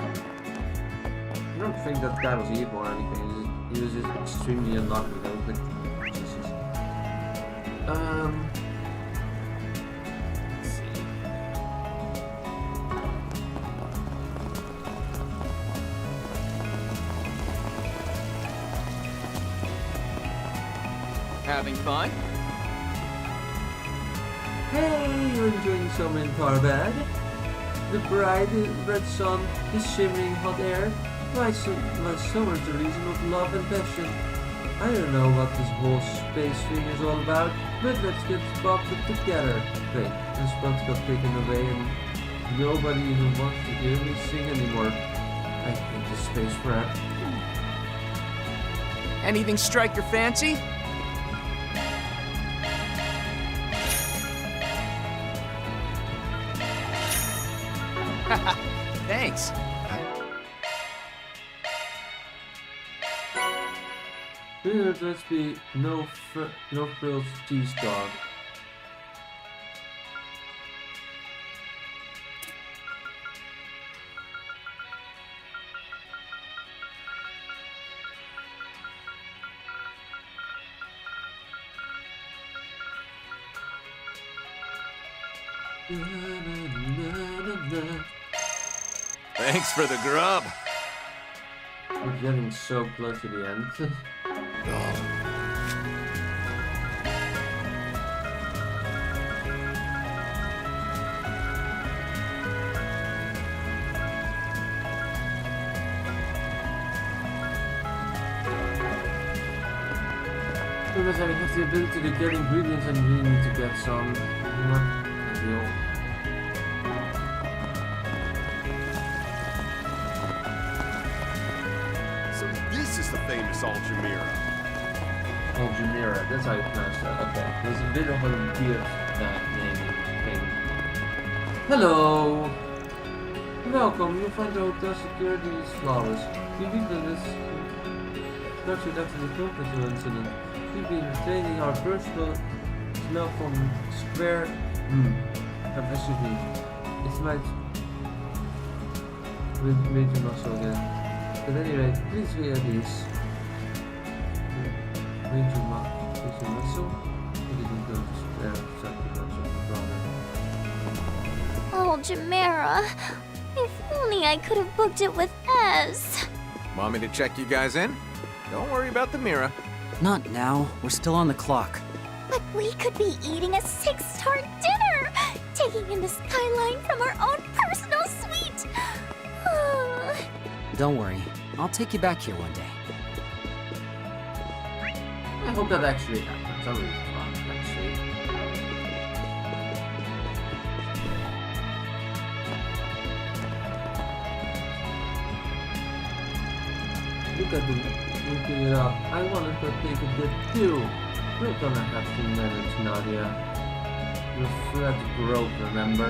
A: don't think that guy was evil or anything. He was just extremely unlucky though. But Jesus. Let's see.
D: Having fun?
A: Hey, you're enjoying summer in Calverd? The bright red sun is shimmering hot air. My summer's the reason of love and passion. I don't know what this whole space thing is all about, but let's get buckled together. Wait, the spot got taken away and nobody even wants to hear me sing anymore. I hate this space rap.
D: Anything strike your fancy? Thanks.
A: Let's be no frills cheese dog.
L: Thanks for the grub.
A: We're getting so close to the end. Because I have the ability to get ingredients and really need to get some. Not ideal.
H: So this is the famous Jrpg.
A: Jrpg, that's how you pronounce that. Okay, there's a bit of a weird naming thing. Hello! Welcome, you find the hotel security is flawless. You read this structured after the Tokyo incident. We've been retaining our personal smell from Square. Excuse me. It might read you muscle again. At any rate, please be at ease. Read your muscle. You didn't go to Square exactly much of the brother.
B: Oh, Chimera. If only I could have booked it with Ez.
L: Want me to check you guys in? Don't worry about the mirror.
C: Not now. We're still on the clock.
B: But we could be eating a 6-star dinner! Taking in the skyline from our own personal suite!
C: Don't worry. I'll take you back here one day.
A: I hope that actually happens. That would be fun, actually. Look at them looking it up. I wanted to take a dip too. We're gonna have to manage, Nadia. Your thread broke, remember?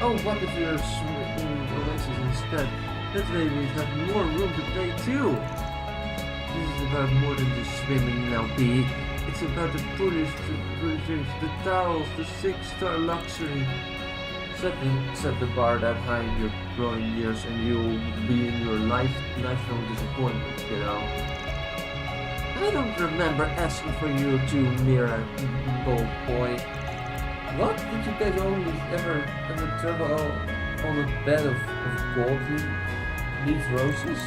A: Oh, what if you're swimming Oasis instead? That way we have more room to play too. This is about more than just swimming now, B. It's about the foolish drinks, the towels, the 6-star luxury. Set the bar that high in your growing years and you'll be in your lifelong disappointment, you know. I don't remember asking for you to Mira, gold boy. What? Did you guys only ever travel on a bed of gold leaf roses?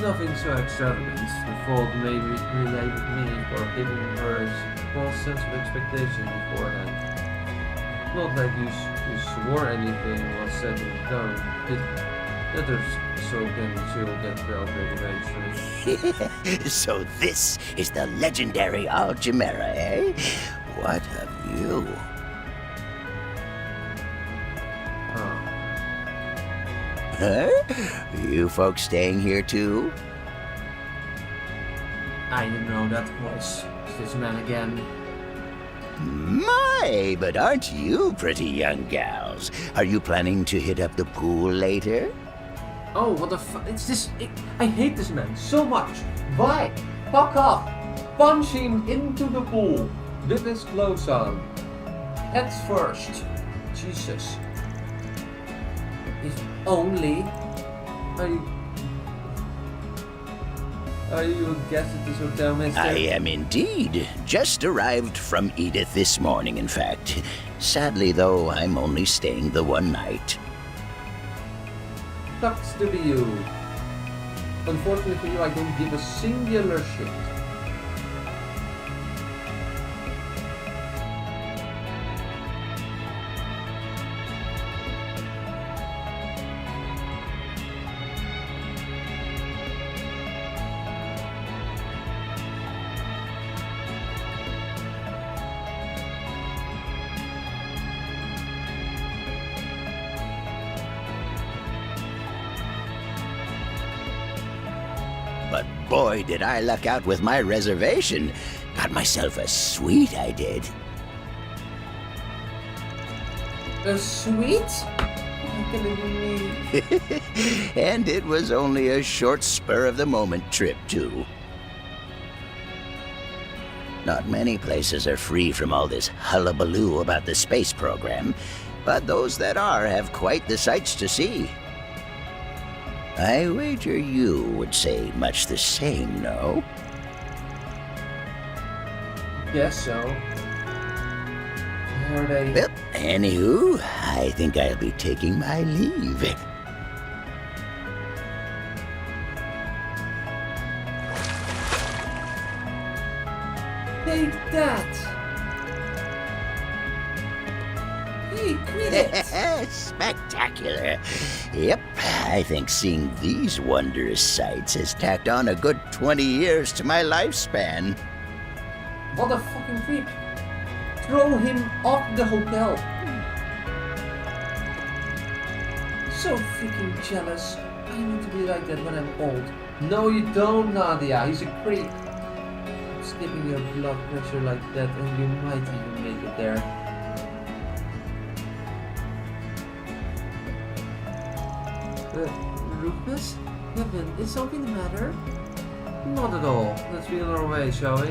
A: Nothing so extravagant. The fault may relay with me for giving her a false sense of expectation beforehand. Not like you swore anything was said and done. Let her soak and she'll get Daybreak eventually.
N: So this is the legendary Jrpg, eh? What of you? Huh? You folks staying here too?
A: I know that voice. It's this man again.
N: My, but aren't you pretty young gals? Are you planning to hit up the pool later?
A: Oh, what the fuck? It's this. I hate this man so much. Why? Fuck off. Punch him into the pool. With his clothes on. Heads first. Jesus. If only. Are you a guest at this hotel, mister?
N: I am indeed. Just arrived from Edith this morning, in fact. Sadly, though, I'm only staying the one night.
A: Sucks to be you. Unfortunately for you, I don't give a singular shit.
N: but boy did I luck out with my reservation. Got myself a suite, I did.
A: A suite? What can it mean?
N: And it was only a short spur-of-the-moment trip, too. Not many places are free from all this hullabaloo about the space program, but those that are have quite the sights to see. I wager you would say much the same, no?
A: Guess so. Are they...
N: Well, anywho, I think I'll be taking my leave.
A: Take that! Hey, quit it!
N: Spectacular. Yep, I think seeing these wondrous sights has tacked on a good 20 years to my lifespan.
A: What a fucking creep! Throw him off the hotel! So freaking jealous. I need to be like that when I'm old. No, you don't, Nadia. He's a creep. Skipping your blood pressure like that, and you might even make it there. Rufus? Kevin, is something the matter? Not at all. Let's be on our way, shall we?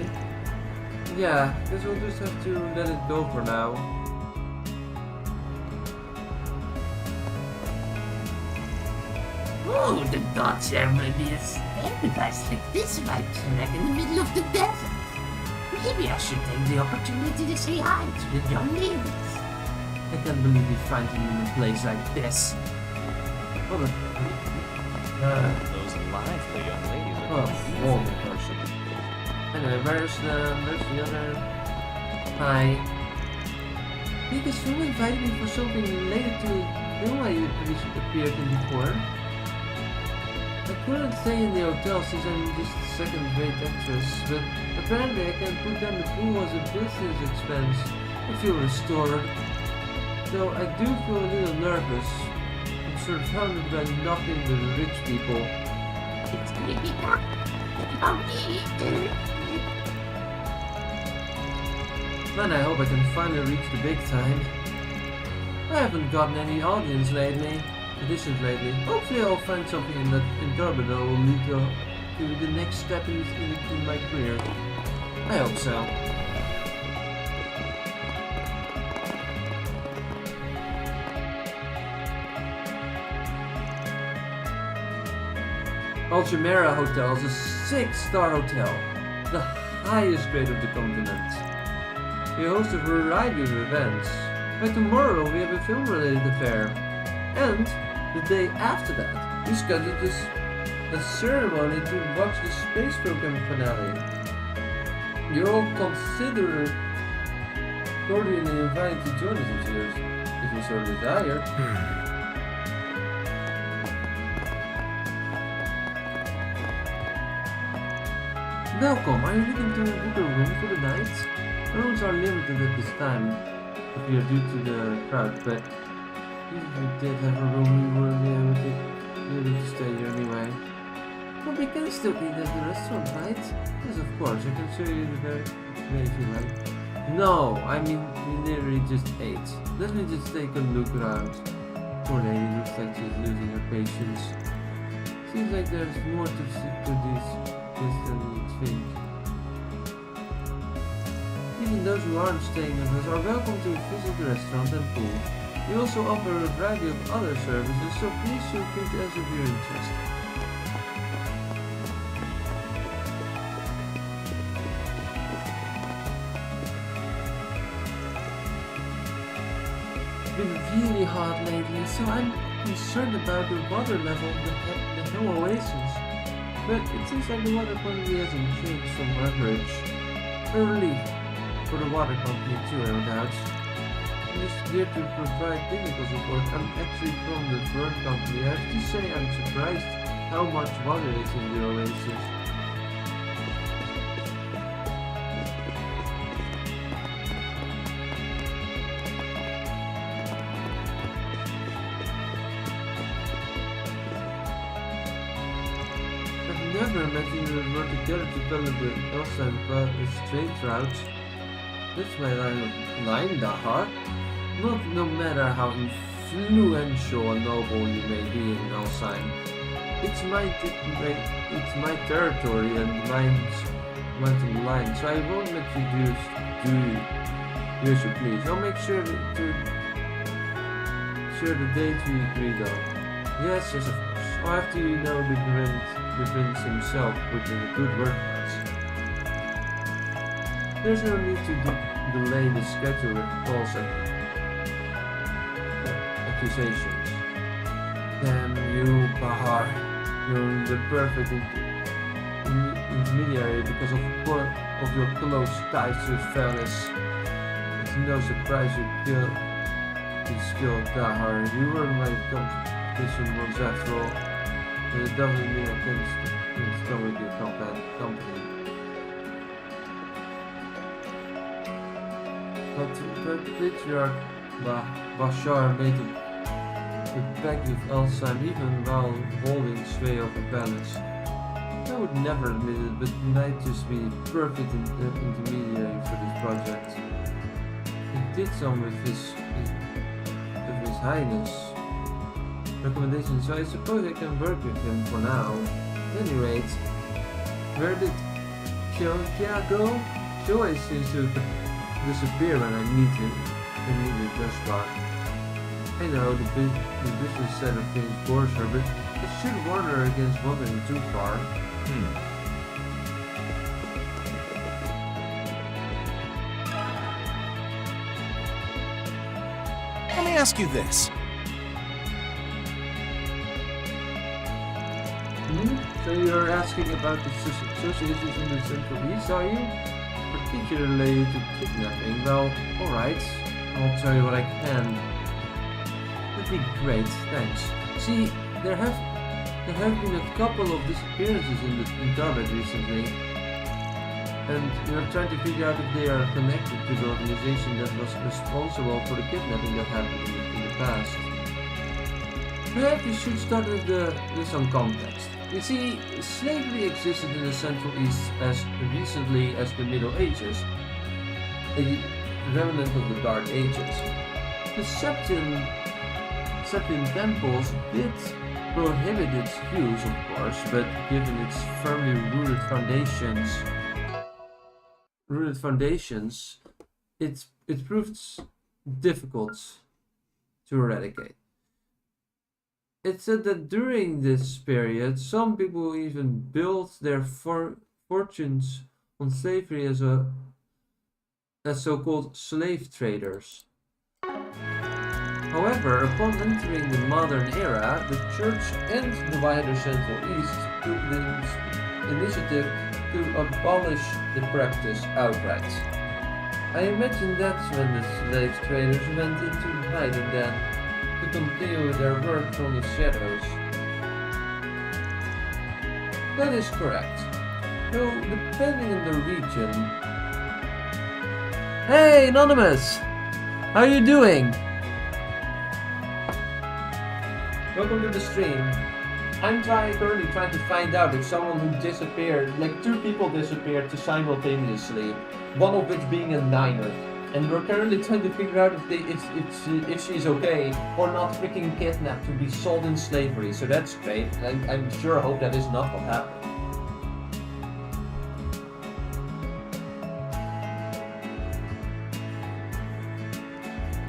A: Yeah, guess we'll just have to let it go for now.
O: Oh, the God ceremony is paradise like this right smack in the middle of the desert. Maybe I should take the opportunity to say hi to the young ladies.
A: I can't believe we find him in a place like this. What a...
J: Those lively young ladies are
A: what a horrible person. Anyway, where's the other... Hi. Because film invited me for something related to the film I appeared in before. I couldn't stay in the hotel since I'm just a second-rate actress, but apparently I can put down the pool as a business expense. I feel restored. Though I do feel a little nervous. I'm surrounded by nothing but rich people.
O: It's gonna be hot.
A: Man, I hope I can finally reach the big time. I haven't gotten any audiences lately. Hopefully I'll find something in Calverd that will lead to the next step in my career. I hope so. Altamira Hotel is a 6-star hotel, the highest grade of the continent. We host a variety of events. By tomorrow we have a film-related affair. And the day after that, we scheduled a ceremony to watch the space program finale. You're all considered cordially invited to join us this year, if you so desire. Welcome, are you looking to book a room for the night? Rooms are limited at this time, if we are due to the crowd, but if we did have a room, we wouldn't be able to stay here anyway. But we can still eat at the restaurant, right? Yes, of course, I can show you the very way if you like. No, I mean, we literally just ate. Let me just take a look around. Poor lady looks like she's losing her patience. Seems like there's more to this than you'd think. Even those who aren't staying with us are welcome to visit the restaurant and pool. We also offer a variety of other services, so please feel free to ask if you're interested. It's been really hot lately, so I'm concerned about the water level of the Hill Oasis. But it seems like the water quality hasn't changed from average. Early for the water company too, no doubt. I'm just here to provide technical support. I'm actually from the Vern company. I have to say I'm surprised how much water is in the Oasis. I've never imagined we would work together to follow the Elsan path a straight route. That's my line, Dahar. No matter how influential and noble you may be in Elsan, it's my territory and mine's mountain line, so I won't let you do as you please. I'll make sure to share the date we agreed on. Yes, of course. I'll have to know the prince himself put in a good word for us. There's no need to delay the schedule with false accusations. Damn you, Bahar. You're the perfect intermediary because of your close ties to Felis. It's no surprise you killed Bahar. You were my competition once after all. But it doesn't mean I can stomach your company. But Patriarch Bashar made a pact with Elsan even while holding sway over Palace. I would never admit it, but might just be a perfect intermediary for this project. He did some with his Highness recommendation, so I suppose I can work with him for now. At any rate, where did Kia go? She always seems to disappear when I need it just far. I know the business side of things bores her, but it should warn her against wandering too far.
D: Let me ask you this.
A: So you're asking about the associations in the Central East, are you? Particularly to kidnapping? Well, alright. I'll tell you what I can. That'd be great, thanks. See, there have been a couple of disappearances in Calverd recently, and we're trying to figure out if they are connected to the organization that was responsible for the kidnapping that happened in the past. Perhaps we should start with some context. You see, slavery existed in the Central East as recently as the Middle Ages, a remnant of the Dark Ages. The Septian temples did prohibit its use, of course, but given its firmly rooted foundations, it proved difficult to eradicate. It's said that during this period, some people even built their fortunes on slavery as so-called slave traders. However, upon entering the modern era, the Church and the wider Central East took the initiative to abolish the practice outright. I imagine that's when the slave traders went into hiding then, to continue their work from the shadows. That is correct. Though, depending on the region... Hey, Anonymous! How are you doing? Welcome to the stream. I'm currently trying to find out if someone who disappeared, like 2 people disappeared simultaneously, one of which being a Niner. And we're currently trying to figure out if she's okay or not freaking kidnapped to be sold in slavery. So that's great. I'm sure hope that is not what happened.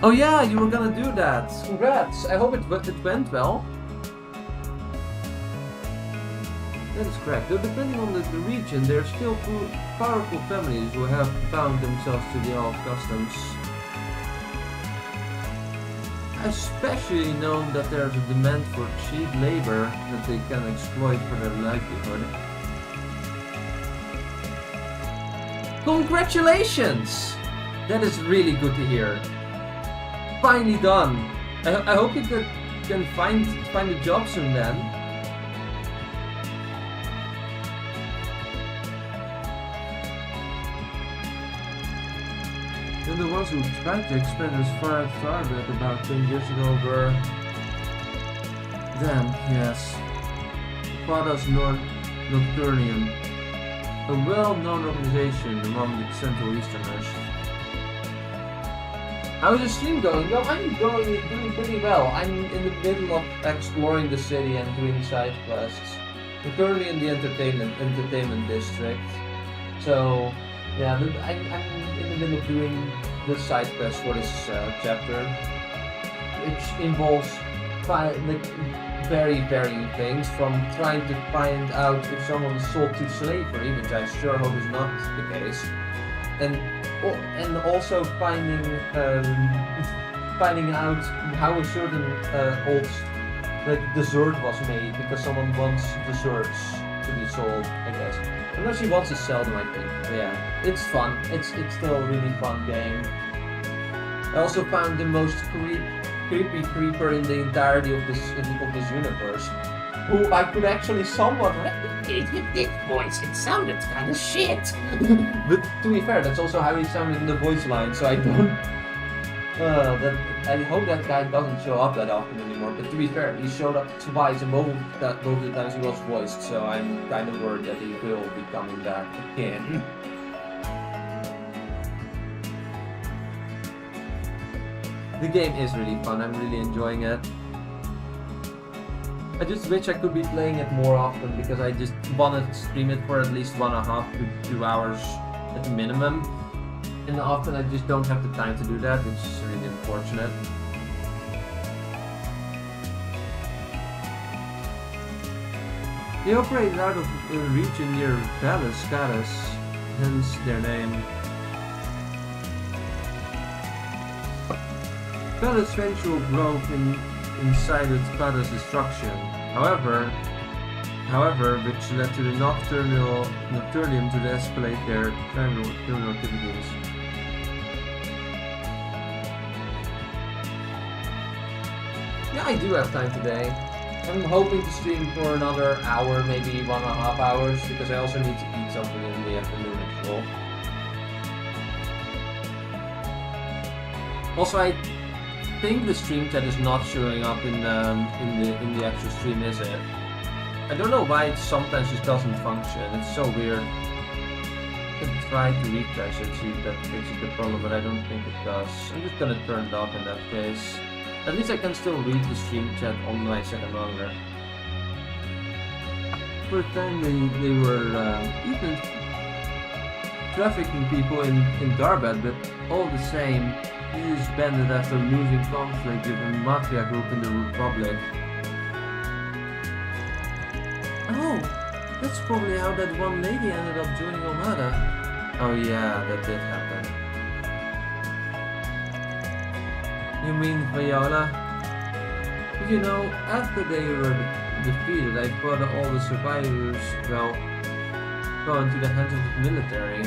A: Oh yeah, you were gonna do that. Congrats. I hope it went well. That is correct. Though depending on the region, there are still powerful families who have bound themselves to the old customs. Especially known that there is a demand for cheap labor that they can exploit for their livelihood. Congratulations! That is really good to hear. Finally done. I hope you can find a job soon then. And the ones who tried to expand as far as Calverd about 10 years ago were... Damn, yes. Fought us Nocturnium, a well-known organization among the Central Easterners. How's the stream going? Well, I'm doing pretty well. I'm in the middle of exploring the city and doing side quests. I'm currently in the entertainment district. So, yeah, I'm in the middle of doing the side quest for this chapter, which involves very varying things, from trying to find out if someone is sold to slavery, which I sure hope is not the case, and also finding out how a certain old dessert was made, because someone wants desserts to be sold, I guess. Unless he wants to sell them, I think. But yeah, it's fun. It's still a really fun game. I also found the most creepy creeper in the entirety of this universe, who I could actually somewhat replicate with this voice. It sounded kind of shit. But to be fair, that's also how he sounded in the voice line, so I don't... I hope that guy doesn't show up that often anymore, but to be fair, he showed up twice and both of the times he was voiced, so I'm kind of worried that he will be coming back again. The game is really fun, I'm really enjoying it. I just wish I could be playing it more often, because I just want to stream it for at least 1.5 to 2 hours at the minimum. And often I just don't have the time to do that, which is really unfortunate. They operated out of a region near Valles, hence their name. Valles' eventual growth incited Scada's destruction. However, which led to the Nocturnium to escalate their criminal activities. Yeah, I do have time today. I'm hoping to stream for another hour, maybe 1.5 hours, because I also need to eat something in the afternoon as well. Also, I think the stream chat is not showing up in the actual stream, is it? I don't know why it sometimes just doesn't function. It's so weird. I could try to refresh it, see if that fixes the problem, but I don't think it does. I'm just gonna turn it off in that case. At least I can still read the stream chat on my second monitor. For a time they were even trafficking people in Daybreak, but all the same, he disbanded after losing conflict with a mafia group in the Republic. Oh, that's probably how that one lady ended up joining Omada. Oh yeah, that did happen. You mean Viola? You know, after they were defeated, I thought all the survivors, well, go into the hands of the military.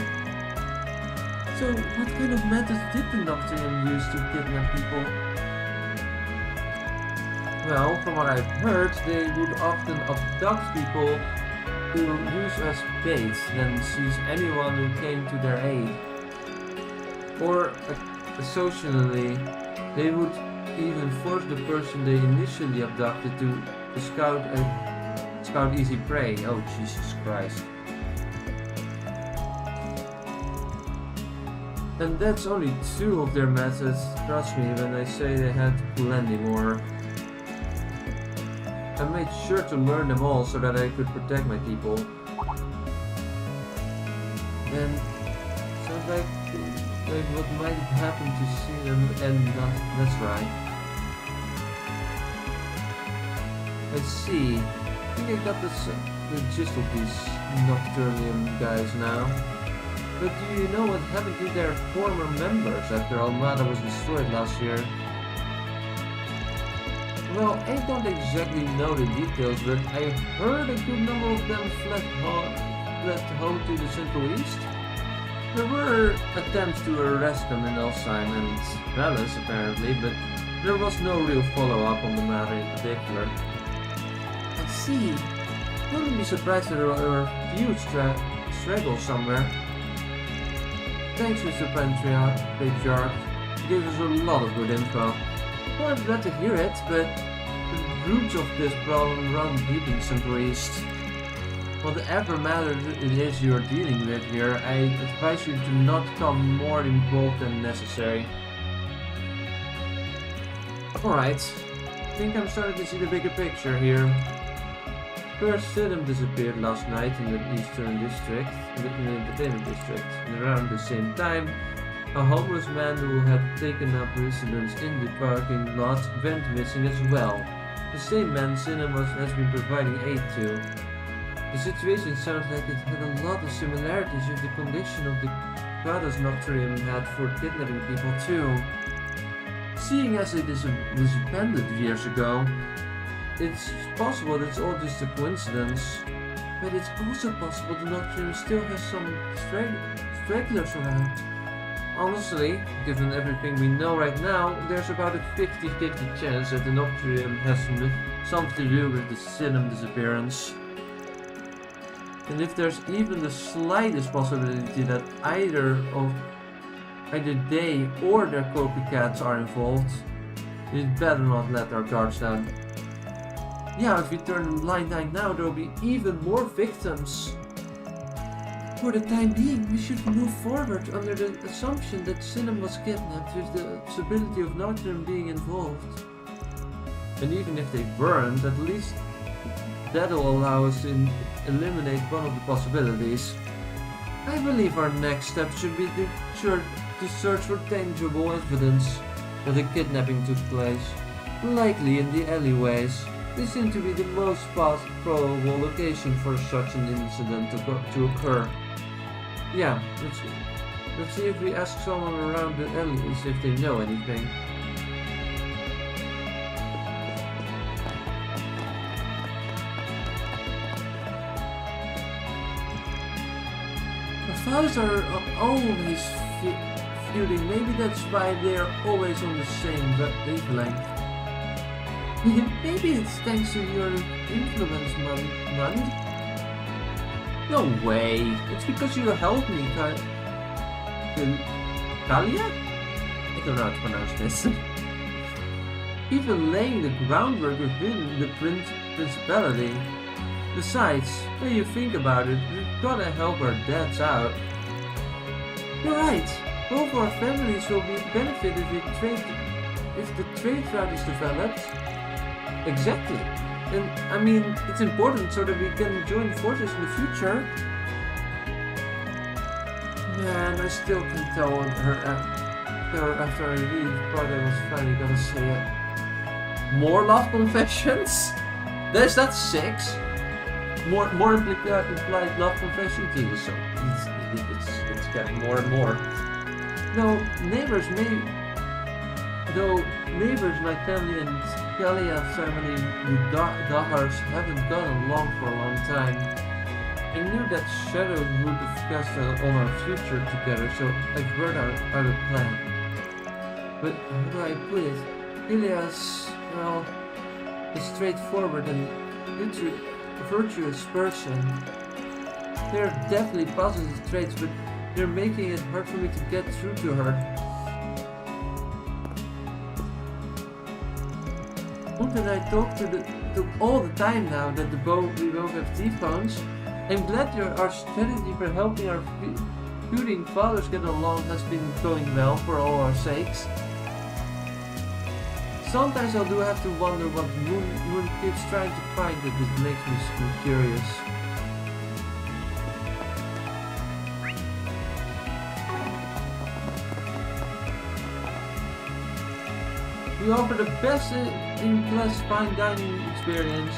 A: So, what kind of methods did the Nocturnium use to kidnap people? Well, from what I've heard, they would often abduct people who use as bait, then seize anyone who came to their aid. Or, occasionally, they would even force the person they initially abducted to scout easy prey. Oh, Jesus Christ. And that's only 2 of their methods, trust me when I say they had plenty more. I made sure to learn them all so that I could protect my people. Then, sounds like what might have happened to see them and not, that's right. I see. I think I got the gist of these Nocturnium guys now. But do you know what happened to their former members after Almada was destroyed last year? Well, I don't exactly know the details, but I heard a good number of them fled home to the Central East. There were attempts to arrest them in Elfsheim and Valles, apparently, but there was no real follow-up on the matter in particular. I see. Wouldn't be surprised if there were a few struggles somewhere. Thanks, Mr. Patriarch. You gave us a lot of good info. Well, I'm glad to hear it, but the roots of this problem run deep in Central East. whatever matter it is you're dealing with here, I advise you to not become more involved than necessary. Alright, I think I'm starting to see the bigger picture here. First, Sidham disappeared last night in the Eastern District, in the Entertainment District, and around the same time, a homeless man who had taken up residence in the parking lot went missing as well. The same man Sidham has been providing aid to. The situation sounds like it had a lot of similarities with the condition of the goddess Nocturne had for kidnapping people too. Seeing as it is disbanded years ago, it's possible that it's all just a coincidence, but it's also possible the Nocturne still has some stragglers around. Honestly, given everything we know right now, there's about a 50-50 chance that the Nocturne has something to do with the Sidham disappearance. And if there's even the slightest possibility that either they or their copycats are involved, we'd better not let our guards down. Yeah, if we turn a blind eye now, there will be even more victims. For the time being, we should move forward under the assumption that Sidham was kidnapped with the possibility of Nocturne being involved. And even if they weren't, at least that'll allow us to eliminate one of the possibilities. I believe our next step should be to search for tangible evidence that the kidnapping took place, likely in the alleyways. They seem to be the most probable location for such an incident to occur. Yeah, let's see if we ask someone around the alleys if they know anything. The fathers are always feuding. Maybe that's why they're always on the same wavelength. Maybe it's thanks to your influence, man. No way. It's because you helped me, Talia? I don't know how to pronounce this. Even laying the groundwork within the principality. Besides, when you think about it, we've gotta help our dads out. You're right. Both our families will be benefited if the trade route is developed. Exactly. And I mean, it's important so that we can join forces in the future. Man, I still can tell her after I really thought I was finally gonna say it. More love confessions? There's that 6. More implied love confessions too, so it's getting more and more. Though neighbors, my family and Kalia family, the Dahars haven't gotten along for a long time. I knew that Shadow would have cast on our future together, so I worked out a plan. But how do I put it? Ilias, well, is straightforward and virtuous person. There are definitely positive traits, but they're making it hard for me to get through to her. That I talk to all the time now that we both have T-phones. I'm glad our strategy for helping our feuding fathers get along has been going well for all our sakes. Sometimes I do have to wonder what Moon keeps trying to find that makes me curious. We offer the best in-class fine dining experience.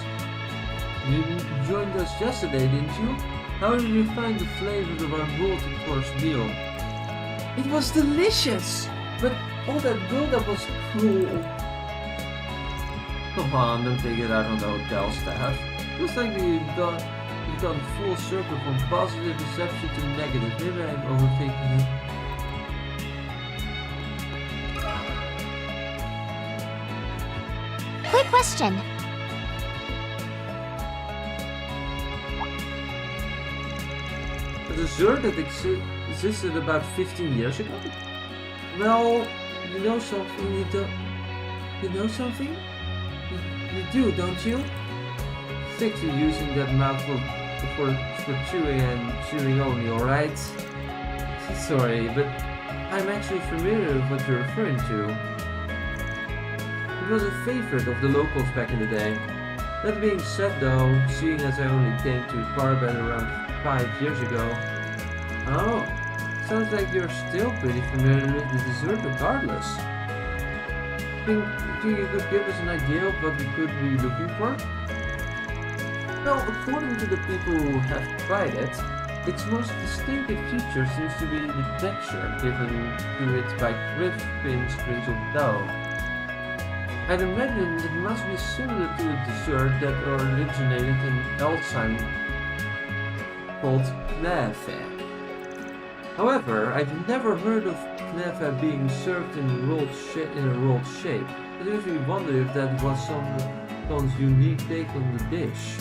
A: You joined us yesterday, didn't you? How did you find the flavors of our multi-course meal? It was delicious, but all that build-up was cruel. Come on, don't take it out on the hotel staff. Looks like we've gone full circle from positive reception to negative. Maybe I'm overthinking it.
B: Quick question.
A: A dessert that existed about 15 years ago? Well, you know something you don't... You know something? You do, don't you? Stick to using that mouthful for chewing and chewing only, alright? Sorry, but I'm actually familiar with what you're referring to. It was a favorite of the locals back in the day. That being said though, seeing as I only came to Calverd around 5 years ago... Oh, sounds like you're still pretty familiar with the dessert regardless. Think you could give us an idea of what we could be looking for? Well, according to the people who have tried it, its most distinctive feature seems to be the texture given to it by crisp thin strings of dough. I'd imagine it must be similar to a dessert that originated in Alzheim called knafe. However, I've never heard of knafe being served in a rolled shape. I usually wonder if that was someone's unique take on the dish.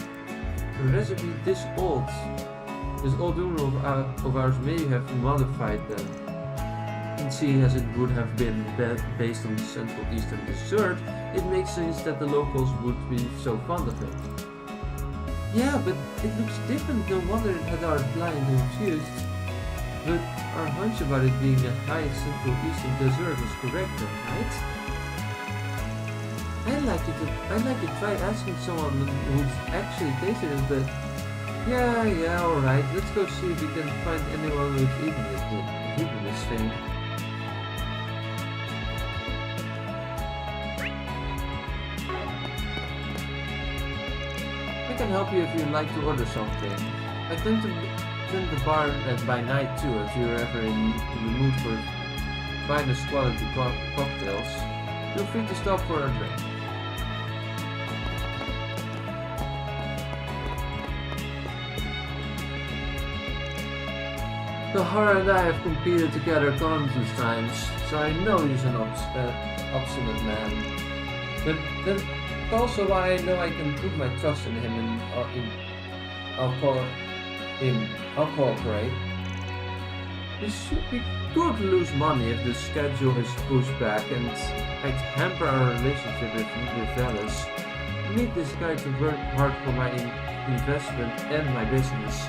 A: A recipe this old owner of ours may have modified them. And seeing as it would have been based on the Central Eastern dessert, it makes sense that the locals would be so fond of it. Yeah, but it looks different, no wonder it had our blind confused. But our hunch about it being a high Central Eastern dessert was correct then, right? I'd like to try asking someone who's actually tasted it, but yeah, alright, let's go see if we can find anyone who's eaten this thing. I can help you if you'd like to order something. I tend to the bar by night too, if you're ever in the mood for finest quality cocktails. Feel free to stop for a drink. Tahara and I have competed together countless times, so I know he's an obstinate man. But that's also why I know I can put my trust in him and I'll cooperate. It should be good to lose money if the schedule is pushed back and I'd hamper our relationship with Alice. I need this guy to work hard for my investment and my business.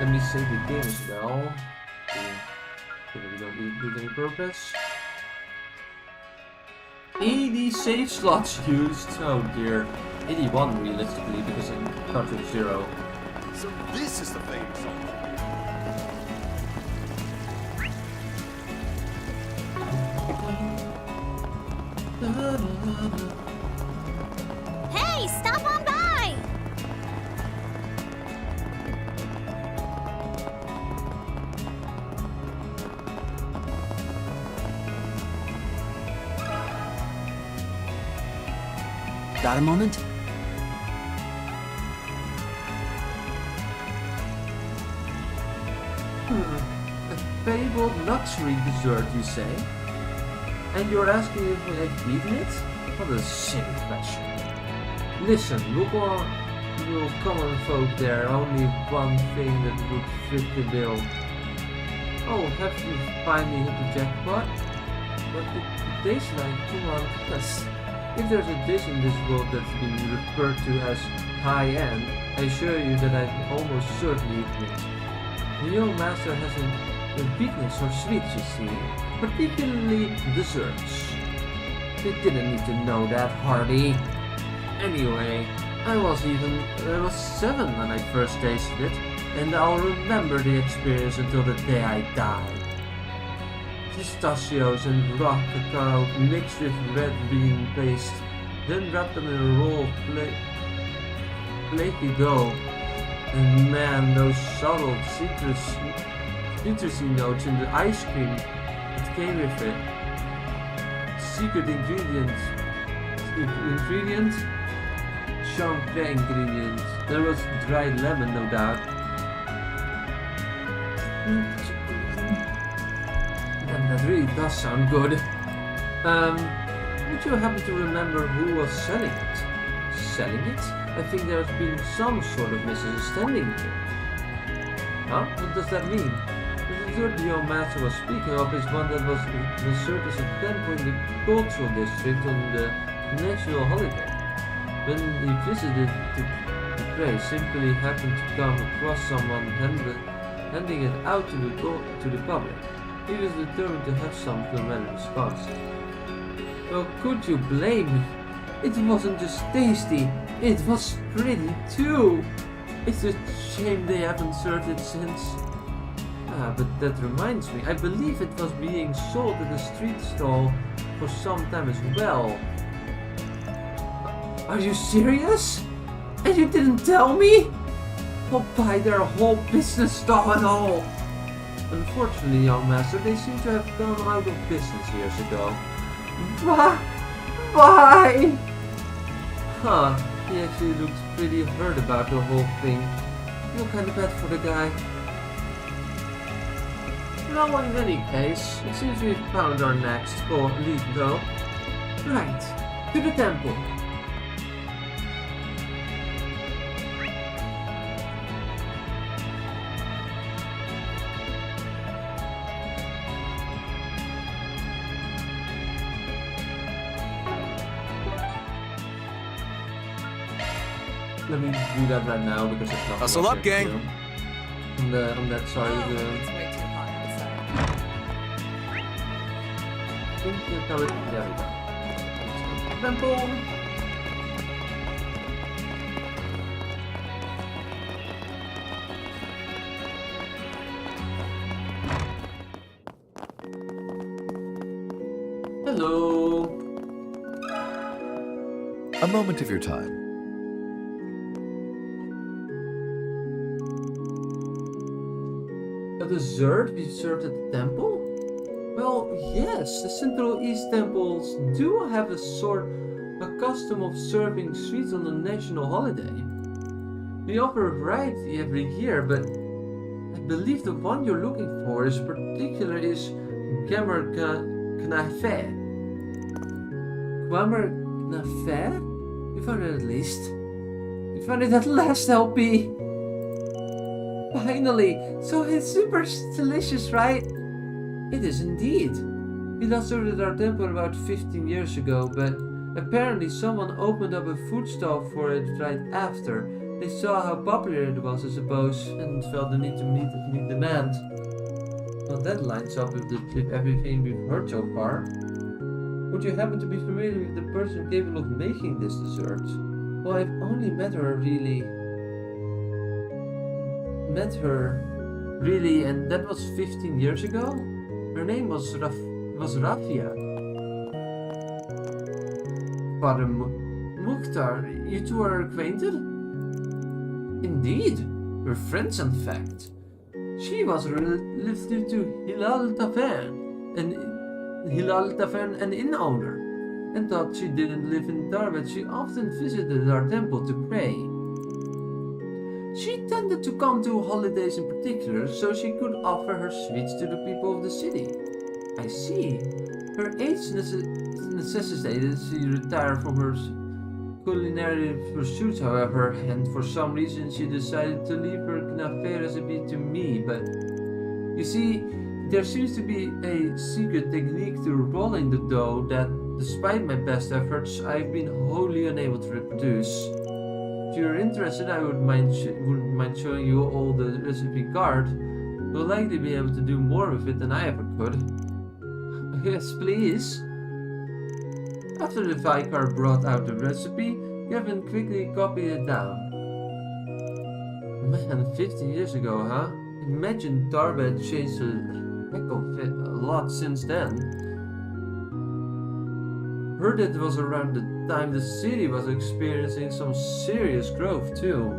A: Let me save the game as well. So we don't lose any progress. 80 save slots used. Oh dear. 81 realistically because in cartridge 0.
H: So this is the famous song.
B: Hey, stop on by!
C: Got a moment?
A: A fabled luxury dessert, you say? And you're asking if I've eaten it? What a silly question. Listen, we'll common folk there, only one thing that would fit the bill. Oh, have you finally hit the jackpot? But it tastes like, come on, plus. If there's a dish in this world that's been referred to as high-end, I assure you that I've almost certainly eaten it. The young master has a weakness for sweets, you see, particularly desserts. They didn't need to know that, Hardy. Anyway, I was 7 when I first tasted it, and I'll remember the experience until the day I die. Pistachios and raw cacao mixed with red bean paste, then wrapped them in a roll of flaky dough. And man, those subtle citrusy notes in the ice cream that came with it. Secret ingredient? champagne ingredient. There was dried lemon, no doubt. And that really does sound good. Would you happen to remember who was selling it? Selling it? I think there's been some sort of misunderstanding here. Huh? What does that mean? The dessert the young master was speaking of is one that was served as a temple in the cultural district on the national holiday. When he visited the place, simply happened to come across someone handing it out to the public. He was determined to have some dramatic response. Well, could you blame me? It wasn't just tasty, it was pretty too. It's a shame they haven't served it since. But that reminds me, I believe it was being sold at a street stall for some time as well. Are you serious? And you didn't tell me? I'll buy their whole business stall and all. Unfortunately, young master, they seem to have gone out of business years ago. Why? Huh, he actually looks pretty hurt about the whole thing. Feel kinda bad for the guy. Well, in any case, it seems we've found our next lead though. Right, to the temple. Let me do that right now because it's not.
D: Hustle up, gang.
A: On that side of the.
K: It's way too hot outside.
A: There we go. Temple. Hello.
E: A moment of your time.
A: A dessert be served at the temple? Well, yes, the Central East temples do have a custom of serving sweets on a national holiday. We offer a variety every year, but I believe the one you're looking for is particular is Gammer Knafe. Gammer Knafe? You found it at least. You found it at last, LP. Finally! So it's super delicious, right? It is indeed. We last served at our temple about 15 years ago, but apparently someone opened up a food stall for it right after. They saw how popular it was, I suppose, and felt the need to meet demand. Well, that lines up with everything we've heard so far. Would you happen to be familiar with the person capable of making this dessert? Well, I've only met her really, and that was 15 years ago? Her name was Rafia. Father Mukhtar, you two are acquainted? Indeed, we're friends in fact. She was relative to Hilal Tavern, an inn owner, and thought she didn't live in Daybreak. She often visited our temple to pray. She tended to come to holidays in particular, so she could offer her sweets to the people of the city. I see. Her age necessitated she retire from her culinary pursuits, however, and for some reason she decided to leave her knafe recipe to me, but you see, there seems to be a secret technique to rolling the dough that, despite my best efforts, I've been wholly unable to reproduce. If you're interested, I wouldn't mind showing you all the recipe card. You'll likely be able to do more with it than I ever could. Yes, please. After the Vicar brought out the recipe, Gavin quickly copied it down. Man, 15 years ago, huh? Imagine Daybreak changed a lot since then. Heard it was around the time the city was experiencing some serious growth too.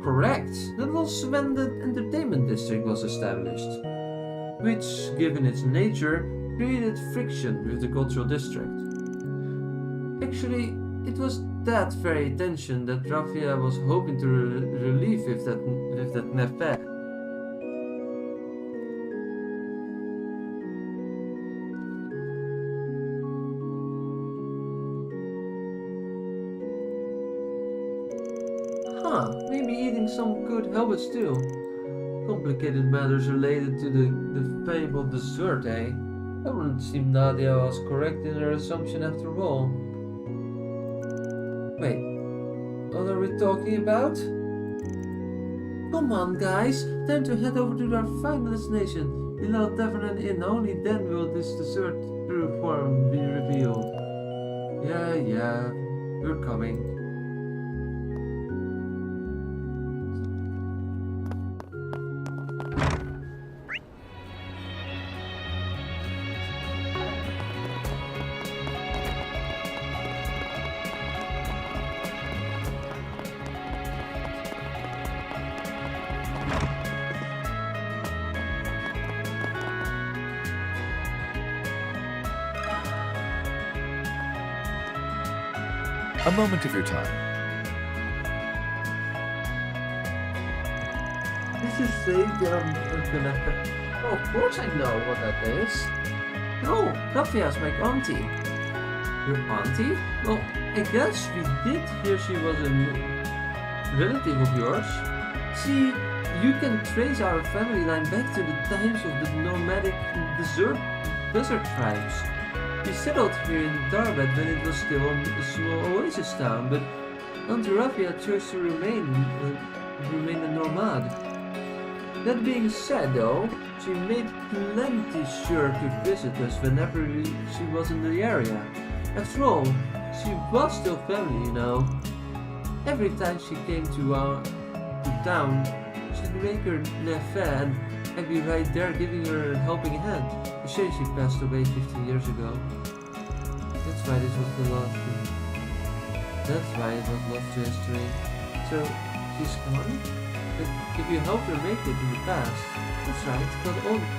A: Correct, that was when the entertainment district was established, which, given its nature, created friction with the cultural district. Actually, it was that very tension that Raffia was hoping to relieve with that Nefe. Maybe eating some good habits too. Complicated matters related to the fabled dessert, eh? It wouldn't seem Nadia was correct in her assumption after all. Wait, what are we talking about? Come on guys, time to head over to our final destination. Hilal Tavern and Inn, only then will this dessert true form be revealed. Yeah, we're coming.
E: A moment of your time.
A: This is Oh, of course I know what that is. No, Raffia's my auntie. Your auntie? Well, I guess we did hear she was a relative of yours. See, you can trace our family line back to the times of the nomadic desert tribes. We settled here in Daybreak when it was still a small oasis town, but Auntie Raffia chose to remain a nomad. That being said though, she made plenty sure to visit us whenever she was in the area. After all, she was still family, you know. Every time she came to town, she'd make her nefe and I'd be right there giving her a helping hand. A shame she passed away 15 years ago. That's why this was the last thing. That's why it was lost to history. So, she's gone? But if you helped her make it in the past, that's right, got all the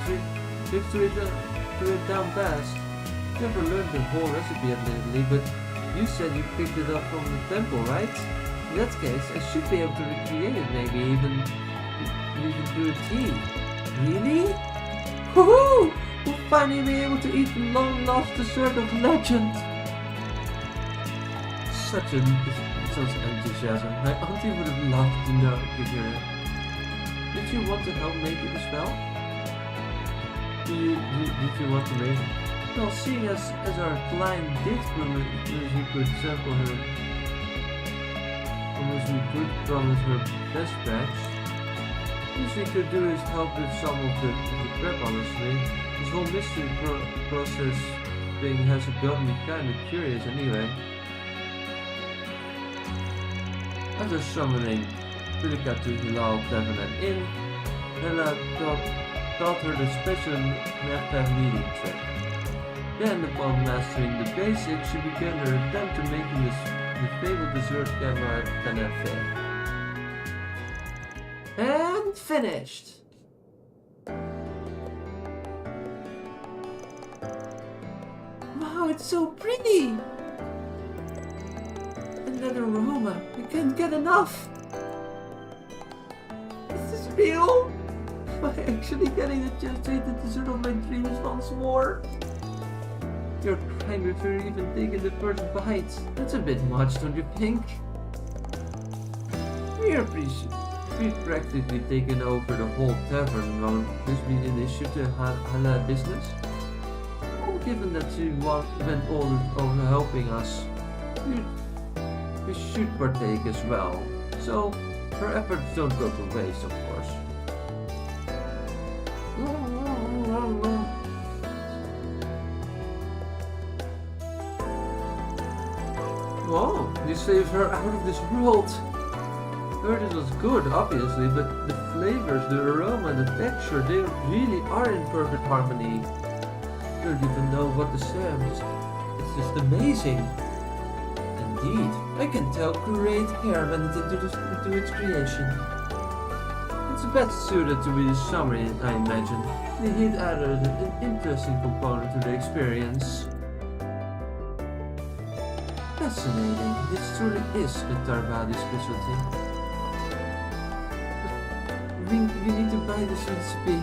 A: tricks to it down past. Never learned the whole recipe admittedly, but you said you picked it up from the temple, right? In that case, I should be able to recreate it, maybe even do a tea. Really? Woohoo! We'll finally be able to eat the long-lost dessert of legend! Such enthusiasm. My auntie would have loved to hear it. Did you want to help make it as well? Did you want to make it? Well, seeing as our client did promise we could sample her, promise her best batch, what we could do is help with some of the prep, honestly. This whole mystery process thing has got me kinda curious anyway. After summoning Pilika to Hilal Tavern and Inn, Hela taught her the special Nefe leading trick. Then, upon mastering the basics, she began her attempt to making the fabled dessert camera Nefe. And finished! Wow, it's so pretty! And that aroma, I can't get enough! Is this real? Am I actually getting the chance to eat the dessert of my dreams once more? You're crying before you even taking the first bite. That's a bit much, don't you think? We've practically taken over the whole tavern. Won't this be an issue to Hala business? Well, given that she went all over helping us, we should partake as well. So, her efforts don't go to waste, of course. Whoa, these flavors are out of this world. Heard it was good, obviously, but the flavors, the aroma, the texture, they really are in perfect harmony. I don't even know what to say, it's just amazing. Indeed, I can tell great care went into its creation. It's best suited to be the summary, I imagine. The heat added an interesting component to the experience. fascinating. This truly is a Tarbadi specialty. But we need to buy this recipe.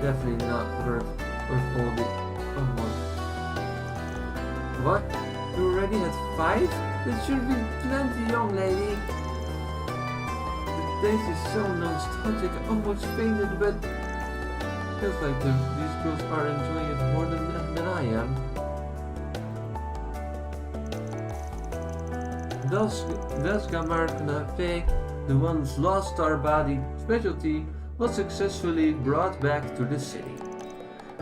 A: Definitely not worth all the homework. What? You already had 5? That should be plenty, young lady. The taste is so nostalgic, I almost fainted, but feels like these girls are enjoying it more than I am. Thus Gamar Knafe, the once lost Tarbadi specialty, was successfully brought back to the city.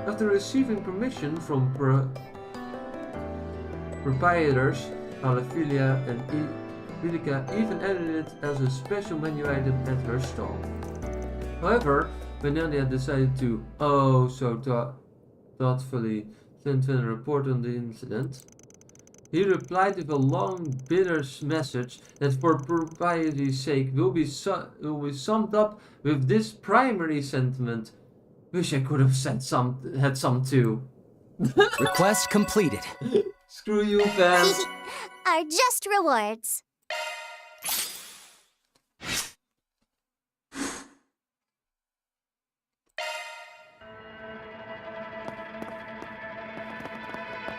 A: After receiving permission from proprietors, Alaphilia and Vilika even edited it as a special menu item at her stall. However, when Nadia decided to, thoughtfully, send Finn a report on the incident, he replied with a long, bitter message that for propriety's sake will be summed up with this primary sentiment. Wish I could have had some too.
C: Request completed.
A: Screw you, fans.
B: Are just rewards.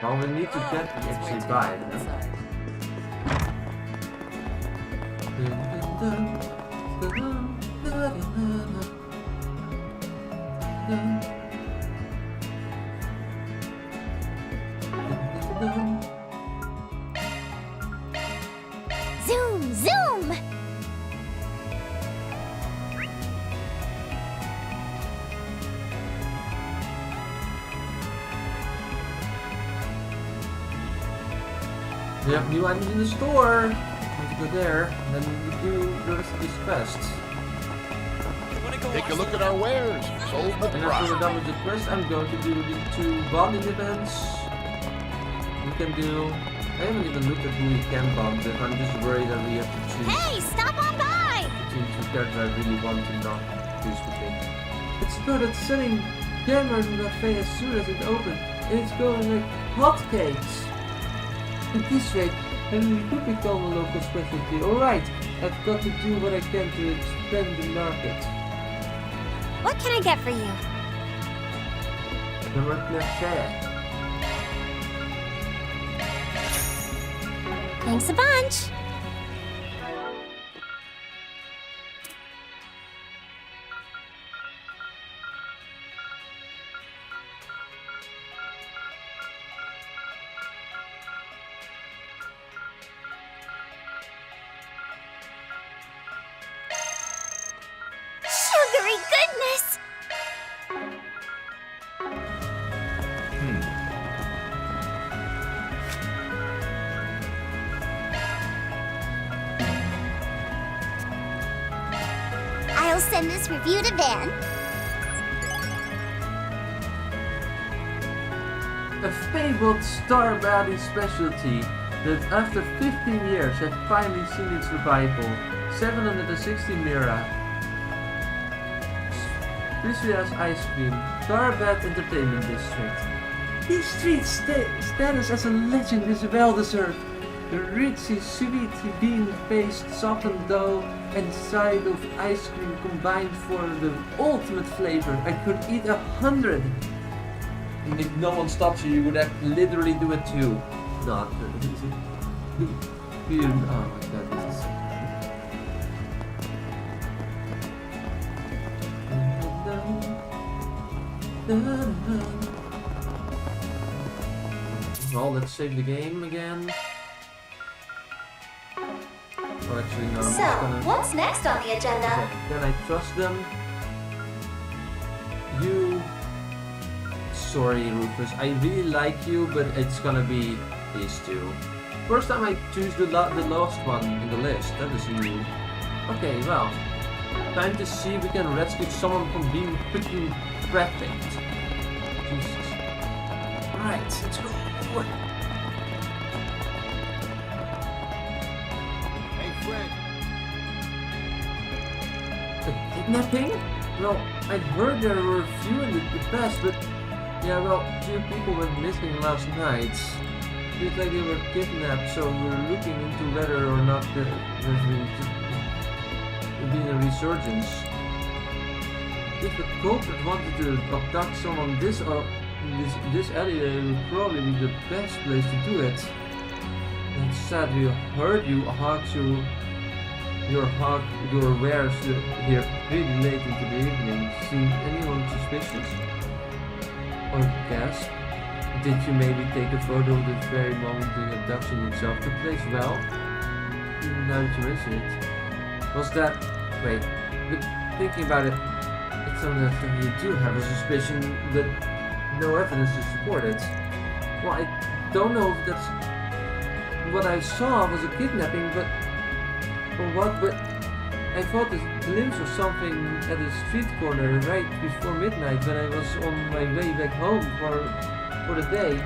A: Well, we need to actually buy it.
B: Zoom, zoom!
A: We have new items in the store. Let's go there, and then we do the rest of this quest.
H: Take a look at our wares. Sold with
A: And after we're done with the quest, I'm going to do the 2 bonding events. We can do. I haven't even looked at who we can bond with. I'm just worried that we have to choose.
B: Hey, stop on by!
A: Between 2 characters I really want to not choose between. It started selling cameras in Cafe as soon as it opened, and it's going like hotcakes. At this rate, Henry could become a local specialty. Alright, I've got to do what I can to expand the market.
B: What can I get for you?
A: Number Claire.
B: Thanks a bunch. Sugary goodness! I'll send this review to Van.
A: A fabled Starbody specialty that after 15 years had finally seen its revival. 760 Mira. Lucia's Ice Cream, Tarbad Entertainment District. This street's status as a legend is well deserved. The richy, sweety bean-faced softened dough and side of ice cream combined for the ultimate flavor. I could eat 100. And if no one stops you, you would literally do it too. Not. Oh my god, this is. Well, let's save the game again. Oh, actually, no.
I: So, what's next on the agenda?
A: Okay, can I trust them? You. Sorry, Rufus. I really like you, but it's gonna be these 2. First time I choose the last one in the list. That is new. Okay, well. Time to see if we can rescue someone from being freaking trafficked. Jesus. Alright, let's go.
H: Hey, Fred.
A: A kidnapping? Well, I heard there were a few in the past, but yeah, well, 2 people went missing last night. It's like they were kidnapped, so we're looking into whether or not there's been a resurgence. If the culprit wanted to abduct someone this alleyway would probably be the best place to do it. It's sad we heard you hawk your wares here pretty late into the evening. Seen anyone suspicious? Or gasp? Did you maybe take a photo of the very moment the abduction itself took place? Well, now that you mention it. Was that... wait, but thinking about it, it's something that you do have a suspicion that no evidence to support it. Well, I don't know if that's... what I saw was a kidnapping, but... or what, but... I thought a glimpse of something at a street corner right before midnight when I was on my way back home for the day.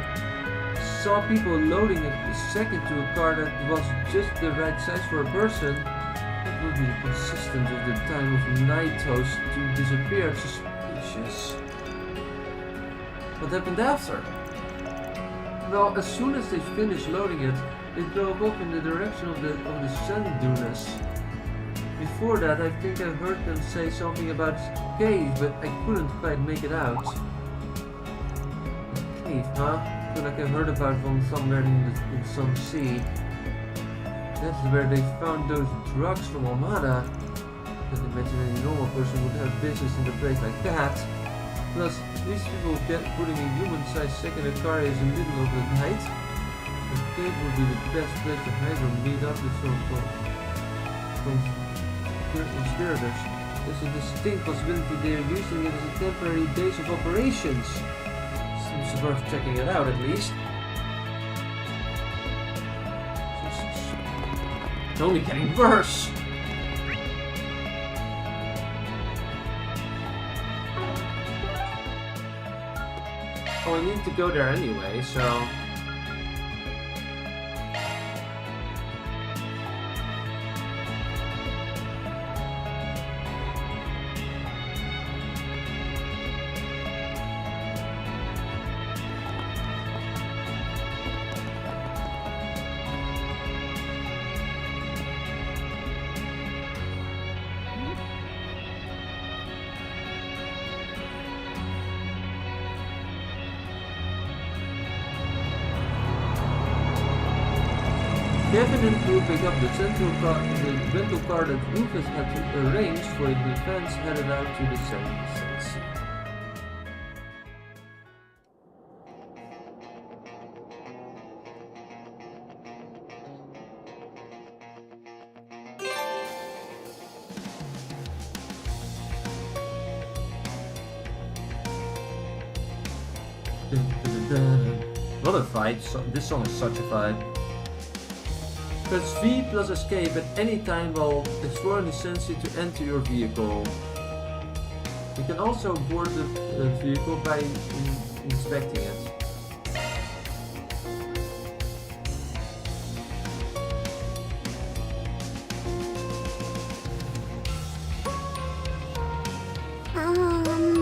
A: Saw people loading a second to a car that was just the right size for a person. That would be consistent with the time of night host to disappear. Suspicious. What happened after? Well, as soon as they finished loading it, they drove off in the direction of the sand dunes. Before that, I think I heard them say something about cave, but I couldn't quite make it out. Cave, huh? I feel like I heard about one somewhere in some sea. That's where they found those drugs from Armada. Can't imagine any normal person would have business in a place like that. Plus, these people get putting a human-sized second car in the middle of the night. The cave would be the best place to hide or meet up with some conspirators. There's a distinct possibility they are using it as a temporary base of operations. Seems worth checking it out at least. It's only getting worse. Oh, I need to go there anyway, so... Kevin and crew pick up the rental car that Rufus had arranged for the defense headed out to the Sea. What a fight. This song is such a fight. Press V plus escape at any time while exploring the sensor to enter your vehicle. You can also board the vehicle by inspecting it.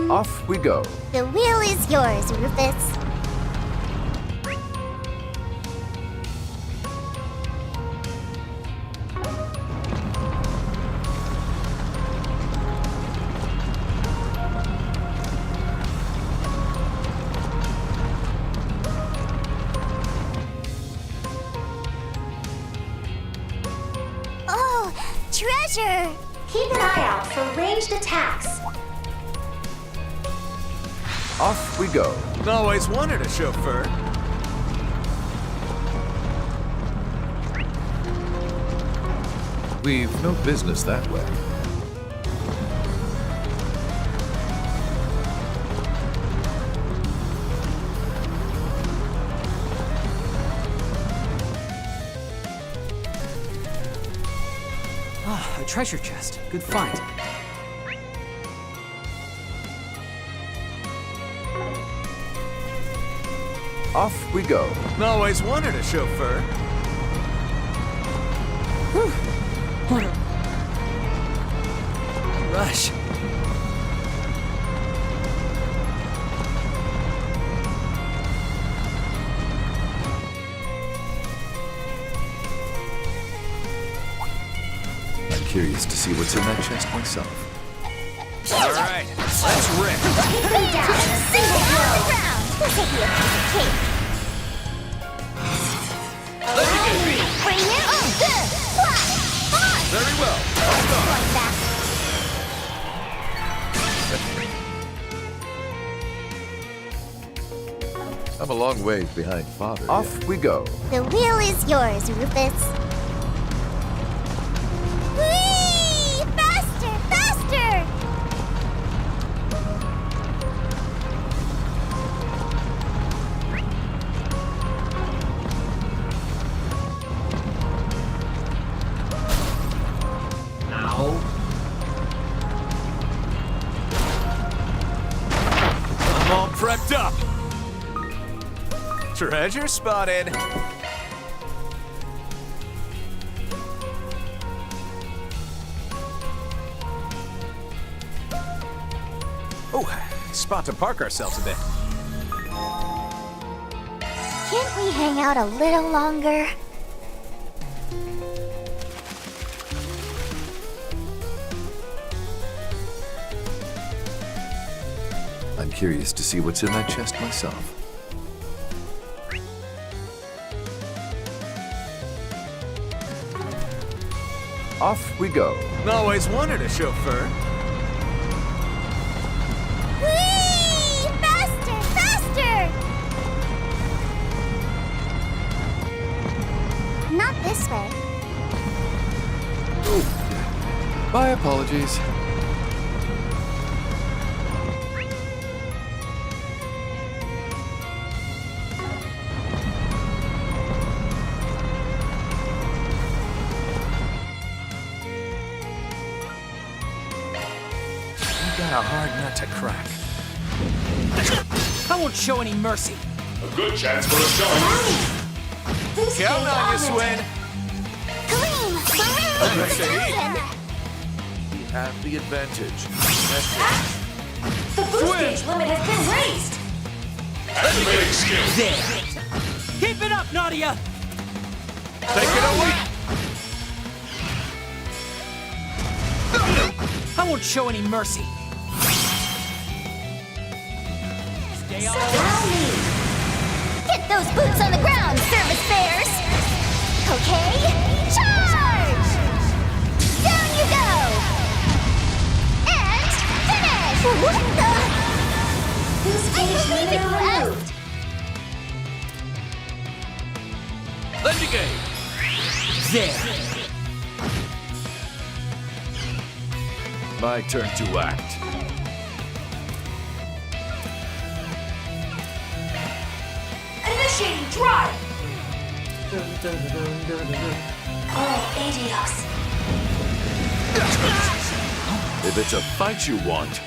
E: Off we go.
B: The wheel is yours, Rufus.
I: Treasure! Keep an eye out for ranged attacks.
E: Off we go.
D: Always wanted a chauffeur.
E: We've no business that way.
C: A treasure chest. Good find.
E: Off we go.
D: Always wanted a chauffeur.
C: What a rush.
E: curious to see what's in that chest myself.
D: Alright, let's rip.
B: Three down, single blow. We'll take you a piece of cake. Bring it on. Good.
D: Very well. Hold on.
B: Like that.
E: I'm a long ways behind Father. Off we go.
B: The wheel is yours, Rufus. Whee! Faster, faster!
A: Ow.
D: I'm all prepped up. Treasure spotted. Oh, spot to park ourselves a bit.
B: Can't we hang out a little longer?
E: I'm curious to see what's in that chest myself. Off we go.
D: Always wanted a chauffeur.
B: Whee! Faster, faster! Not this way.
E: Oh, my apologies.
D: Got a hard nut to crack.
J: I won't show any mercy.
F: A good chance for a shot.
D: Count on you, Swin.
B: Gleam! Balloon!
E: We have the advantage.
G: The boost gauge limit has been raised!
F: Activating skill.
J: There. Keep it up, Nadia.
D: Take it away.
J: I won't show any mercy. Stay on.
B: Get those boots on the ground, service bears! Okay, charge! Down you go! And finish! What the? I believe it left!
D: Lending game.
J: There.
E: My turn to act.
G: Initiating drive! Oh, adios.
E: If it's a fight you want.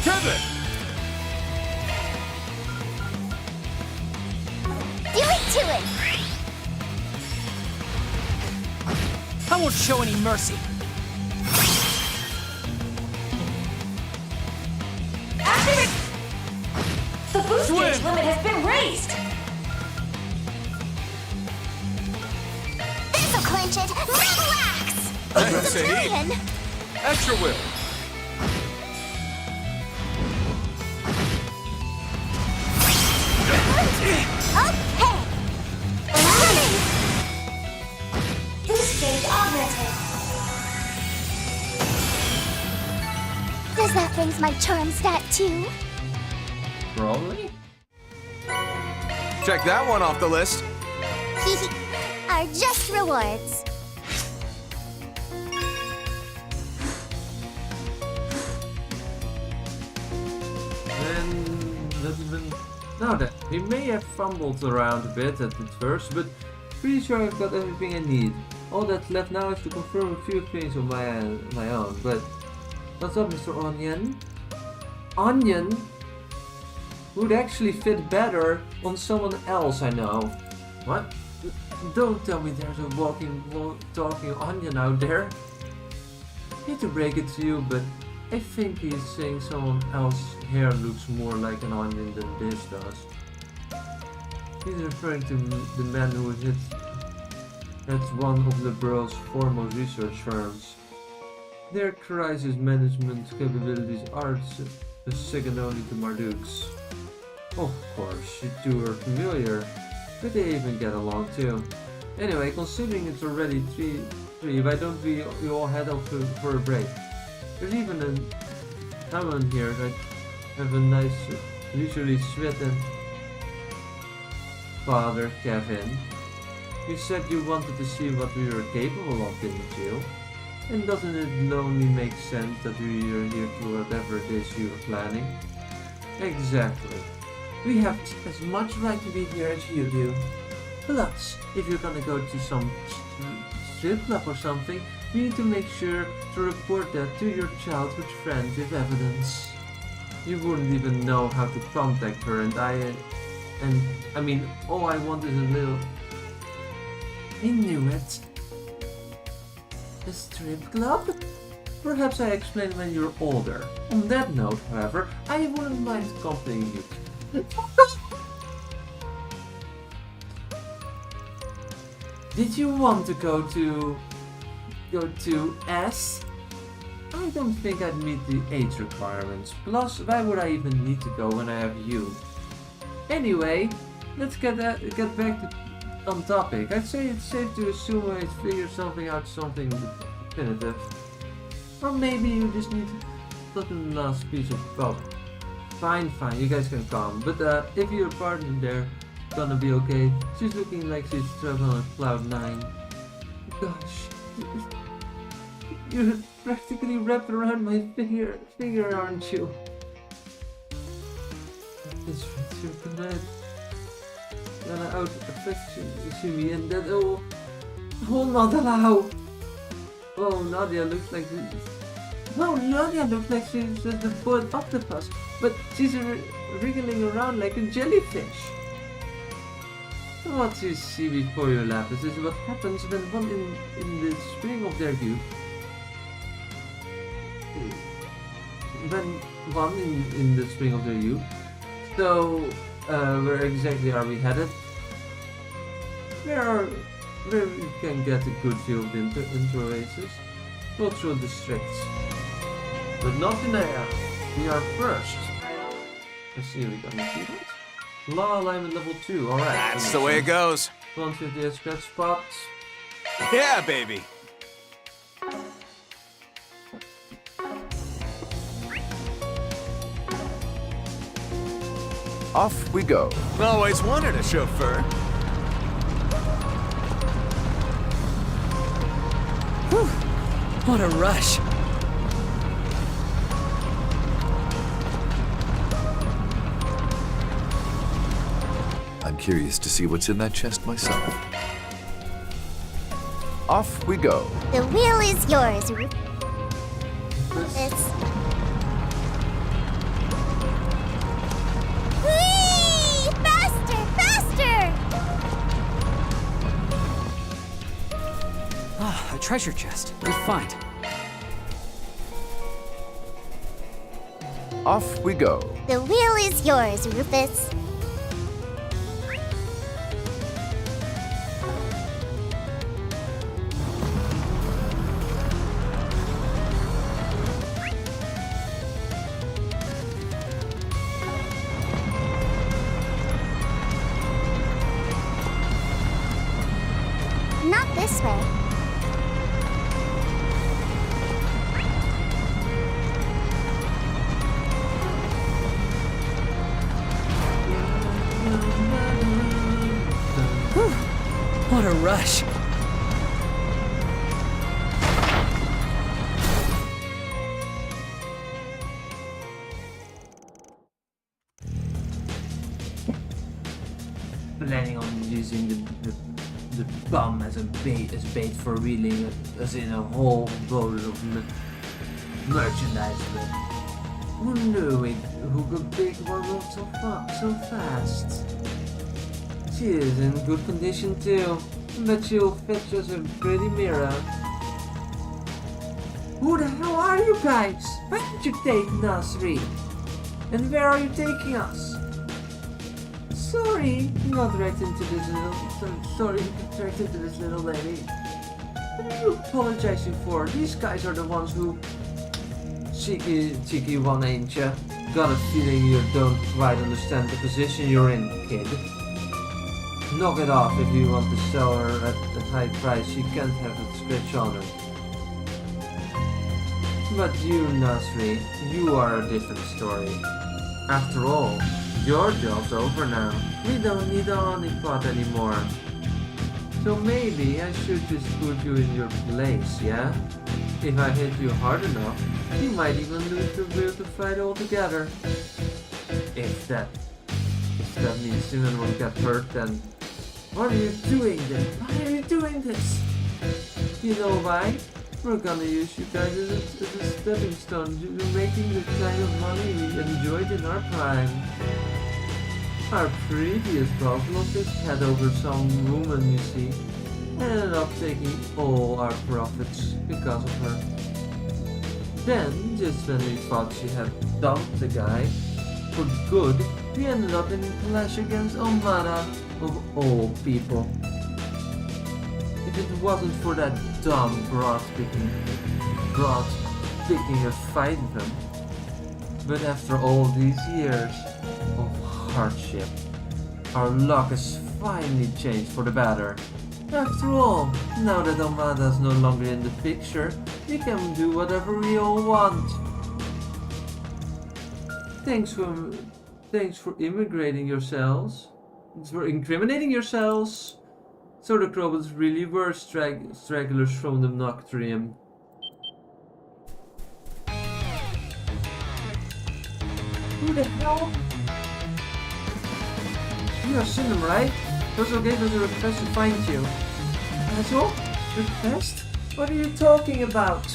D: Kevin!
B: Do it to it!
J: I won't show any mercy.
G: Activate! The boost gauge limit has been raised!
B: This'll clinch it! Relax!
D: That's it.
B: Trying.
D: Extra will.
B: Okay!
G: Boost gauge augmented.
B: Does that raise my charm stat too?
A: Probably.
D: Check that one off the list.
B: Are just rewards.
A: And that's been... Now that we may have fumbled around a bit at first, but pretty sure I've got everything I need. All that's left now is to confirm a few things on my own. But what's up, Mr. Onion? Onion would actually fit better on someone else I know. What? Don't tell me there's a talking onion out there. Hate to break it to you, but I think he's saying someone else's hair looks more like an onion than this does. He's referring to the man who heads one of the world's foremost research firms. Their crisis management capabilities are second only to Marduk's. Of course, you two are familiar, but they even get along too. Anyway, considering it's already 3, why don't we all head off for a break? There's even an Hammond here that have a nice leisurely sweat and... Father, Kevin, you said you wanted to see what we were capable of, didn't you? And doesn't it only make sense that we are here to whatever it is you are planning? Exactly. We have as much right to be here as you do. Plus, if you're gonna go to some strip club or something, you need to make sure to report that to your childhood friend with evidence. You wouldn't even know how to contact her, and I mean, all I want is a little... I knew it. A strip club? Perhaps I explain when you're older. On that note, however, I wouldn't mind accompanying you. Did you want to go to S? I don't think I'd meet the age requirements. Plus, why would I even need to go when I have you? Anyway, let's get back on topic. I'd say it's safe to assume I'd figure something definitive. Or maybe you just need to put in the last piece of puzzle. Fine, you guys can come. But if your partner there, gonna be okay. She's looking like she's traveling on cloud 9. Gosh, you're practically wrapped around my finger, aren't you? It's your command. Out affection, you see me, and that will not allow. Oh, Nadia looks like this. No, Nadia looks like she's the bird octopus, but she's wriggling around like a jellyfish. What you see before your lapis is what happens when one in the spring of their youth. In the spring of their youth. So, where exactly are we headed? Where we can get a good view of the inter-races. Go through the districts. But not in there. We are first. Let's see if we can see that. Law alignment level 2, alright.
D: That's the way it goes.
A: 150 scratch spots.
D: Yeah, baby.
E: Off we go.
D: Always wanted a chauffeur.
C: Whew. What a rush.
E: I'm curious to see what's in that chest myself. Off we go.
B: The wheel is yours, Rufus. Whee! Faster!
C: Ah, a treasure chest. Good find.
E: Off we go.
B: The wheel is yours, Rufus. Not this way.
C: Whew. What a rush.
A: Planning on using the bomb as bait for reeling us in a whole boat of merchandise. But who knew it? Who could pick one up so fast? She is in good condition too. But she'll fetch us a pretty mirror. Who the hell are you guys? Why did you take us, Reed? And where are you taking us? Sorry, not right into this little. Sorry, right into this little lady. What are you apologizing for? These guys are the ones who. Cheeky one, ain't ya? Got a feeling you don't quite understand the position you're in, kid. Knock it off if you want to sell her at a high price. She can't have a scratch on her. But you, Nasri, you are a different story. After all, your job's over now. We don't need a honeypot anymore. So maybe I should just put you in your place, yeah? If I hit you hard enough, you might even lose the will to fight altogether. If that means anyone got hurt, then what are you doing then? Why are you doing this? You know why? We're gonna use you guys as a stepping stone. You're making the kind of money we enjoyed in our prime. Our previous boss lost his head over some woman, you see, and ended up taking all our profits because of her. Then, just when we thought she had dumped the guy for good, we ended up in a clash against Omada, of all people. If it wasn't for that dumb broad picking a fight with him. But after all these years of hardship, our luck has finally changed for the better. After all, now that Omada's no longer in the picture, we can do whatever we all want. Thanks for immigrating yourselves. For incriminating yourselves. So the Krobans really were stragglers from the Noctrium. Who the hell? You are Sinem, right? Puzzle gave us a request to find you. Puzzle? Request? What are you talking about?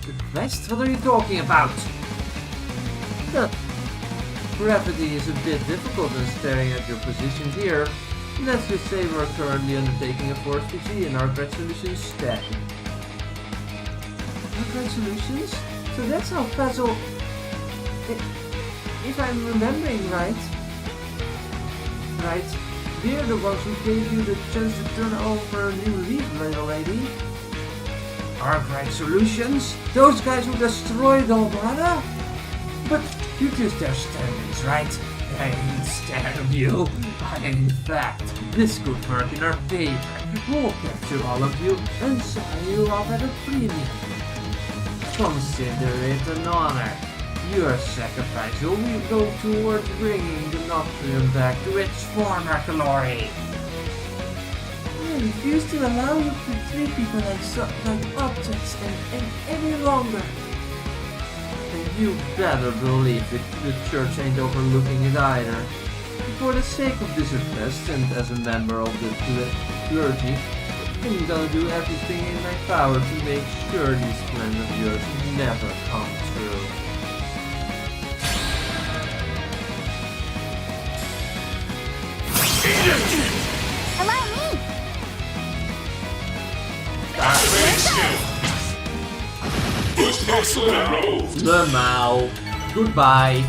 A: Request? What are you talking about? Gravity is a bit difficult when staring at your position here. Let's just say we're currently undertaking a force PG in our Arcade Solutions stack. Arcade Solutions? So that's how Puzzle... If I'm remembering right, they're the ones who gave you the chance to turn over a new leaf, little lady. Arcade Solutions? Those guys who destroyed Omada? But you just their stand-ins, right? I ain't scared of you. In fact, this could work in our favor. We'll capture all of you and sell you off at a premium. Consider it an honor. Your sacrifice will go towards bringing the Noctrium back to its former glory. I refuse to allow you to treat people like objects any longer. And you better believe that the church ain't overlooking it either. For the sake of this request, and as a member of the clergy, I'm gonna do everything in my power to make sure these plans of yours never come true.
B: Allow me!
A: Lemao. Goodbye.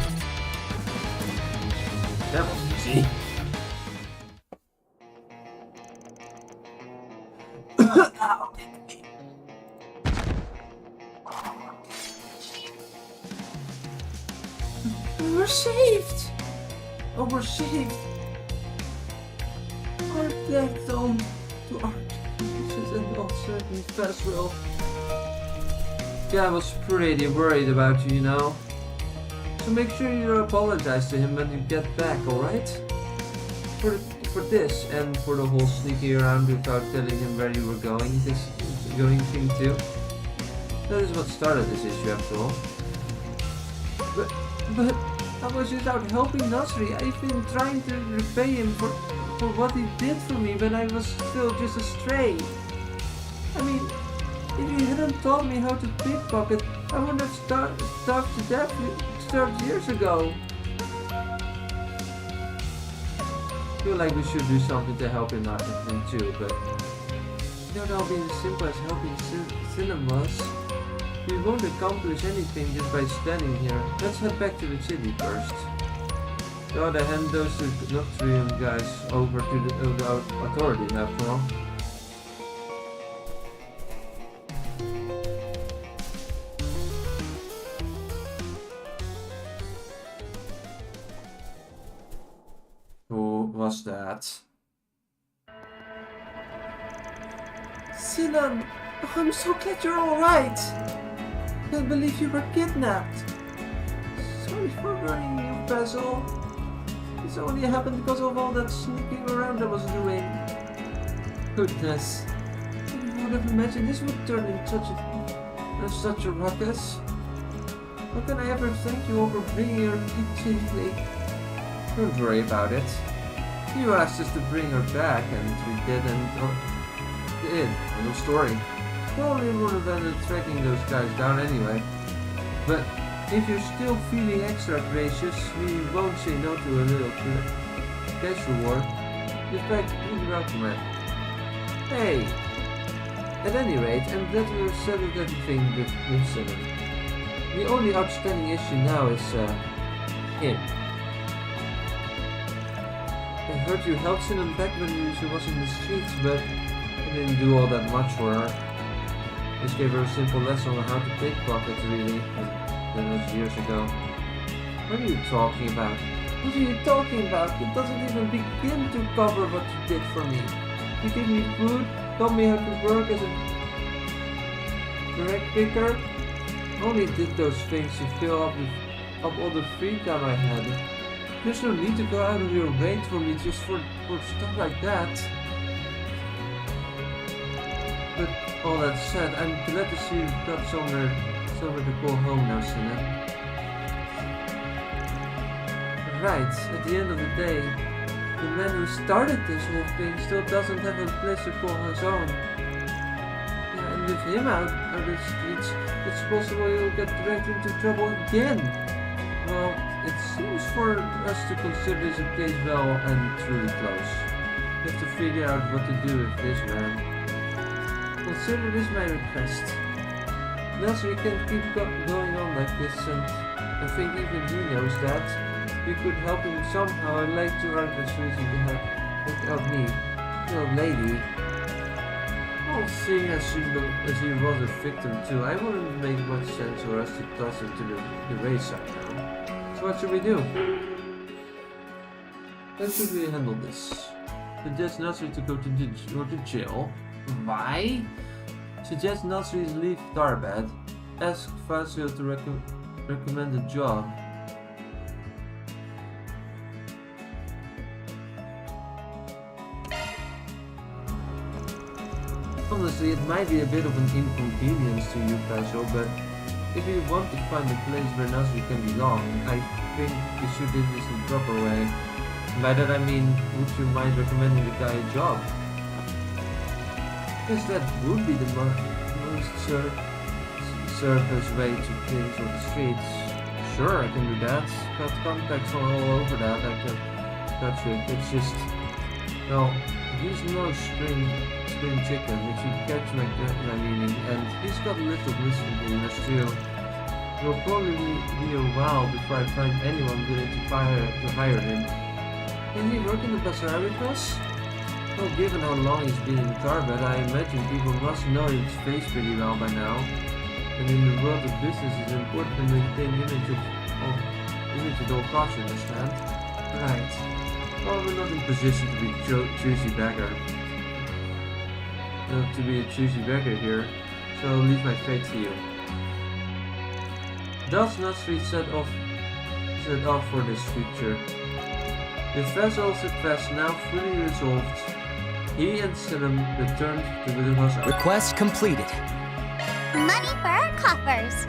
A: That was easy. We're saved! Oh, we're saved! Our death home to our pieces and uncertain festival. Yeah, I was pretty worried about you, you know. So make sure you apologize to him when you get back, alright? For this and for the whole sneaking around without telling him where you were going thing too. That is what started this issue after all. But I was just out helping Nasri. I've been trying to repay him for what he did for me when I was still just a stray. I mean, if he hadn't taught me how to pickpocket, I would have starved to death years ago. I feel like we should do something to help him out too, but it don't all be as simple as helping cinemas. We won't accomplish anything just by standing here. Let's head back to the city first. So they hand those Noctrium guys over to the authorities after all. Who was that? Sinan! I'm so glad you're alright! Can't believe you were kidnapped! Sorry for worrying you, Basil. This only happened because of all that sneaking around I was doing. Goodness. I would have imagined this would turn into such a ruckus. How can I ever thank you for bringing her back safely? Don't worry about it. You asked us to bring her back and we did, and end of story. Probably would have ended tracking those guys down anyway. But if you're still feeling extra gracious, we won't say no to a little cash reward. In fact, we'd welcome it. Hey! At any rate, I'm glad we've settled everything with Sinan. The only outstanding issue now is, him. I heard you helped Sinan back when she was in the streets, but I didn't do all that much for her. Just gave her a simple lesson on how to pickpocket, really. That was years ago. What are you talking about? What are you talking about? It doesn't even begin to cover what you did for me. You gave me food, taught me how to work as a direct picker. Only did those things to fill up all the free time I had. There's no need to go out of your way for me just for stuff like that. But all that said, I'm glad to see you've got somewhere to call home now, Sinan. Right, at the end of the day, the man who started this whole thing still doesn't have a place to call his own. Yeah, and with him out of the streets, it's possible he'll get dragged into trouble again. Well, it seems for us to consider this a case well and truly close. We have to figure out what to do with this man. Consider this my request. Thus we can keep going on like this, and I think even he knows that. We could help him somehow. I'd like to argue Susie to help me. Well, lady. Well, seeing as he was a victim too, I wouldn't make much sense for us to toss him to the wayside now. So what should we do? How should we handle this? Suggest Nasri to go to jail. Why? Suggest Nasri leave Tarbet. Ask Fasil to recommend a job. Honestly, it might be a bit of an inconvenience to you, Fasil, but if you want to find a place where Nasri can belong, I think you should do this in the proper way. By that I mean, would you mind recommending the guy a job? Guess that would be the most surface way to things on the streets. Sure, I can do that. Got contacts all over that. I can touch it. It's just, well, he's no spring chicken, if you catch my meaning, and he's got a list of misdemeanors too. It'll probably be a while before I find anyone willing to hire him. Can he work in the bazaar with us? Well, given how long he's been in Calverd, I imagine people must know his face pretty well by now. And in the world of business, it's important to maintain image at all costs, you understand? Right. Well, we're not in position to be choosy beggar. To be a choosy beggar here, so I'll leave my fate to you. Thus Nasri set off for this future. With Fasil's request now fully resolved, he and Sinan returned to the bazaar.
C: Request completed.
B: Money for our coffers.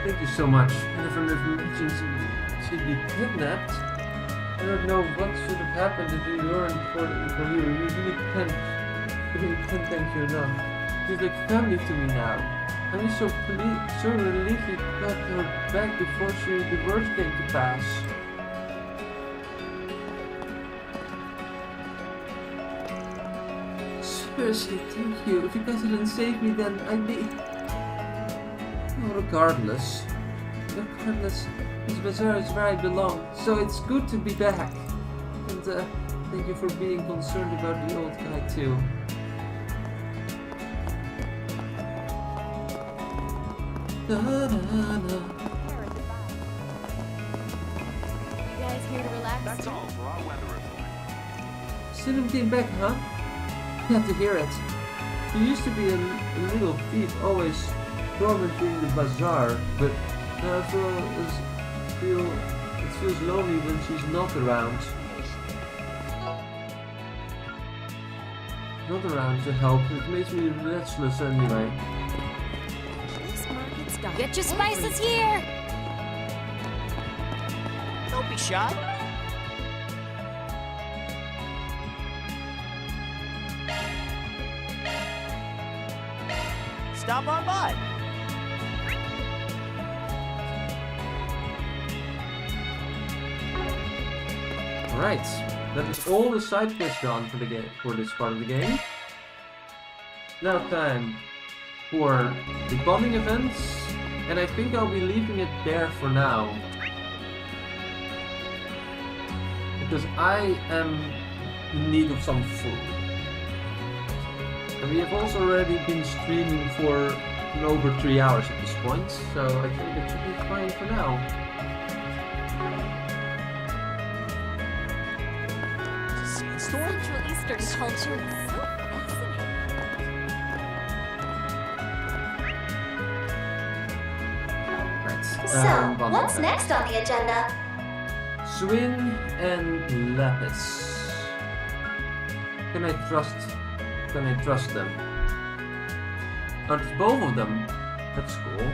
A: Thank you so much. And if I mentioned she'd be kidnapped, I don't know what should have happened if you weren't for you. You really can't thank you enough. She's like family to me now. I'm so relieved we got her back before the worst came to pass. Seriously, thank you. If you guys didn't save me, then I'd be... Well, regardless, this bazaar is where I belong, so it's good to be back. And thank you for being concerned about the old guy too. Da, da, da.
K: You guys here to relax?
P: That's all for our weather report.
A: Sidham came back, huh? Glad to hear it. She used to be a little thief, always tormenting the bazaar, but now it feels lonely when she's not around. Not around to help, it makes me restless anyway.
G: Get your spices here!
J: Don't be shy. Stop on by.
A: Alright, that is all the side quests done for this part of the game. Now time for the bonding events, and I think I'll be leaving it there for now. Because I am in need of some food. And we have also already been streaming for over 3 hours at this point, so I think it should be fine for now.
K: Central Eastern culture is so fascinating.
B: So, what's next on the agenda?
A: Swin and Lapis. Can I trust them? Oh, it's both of them. That's cool.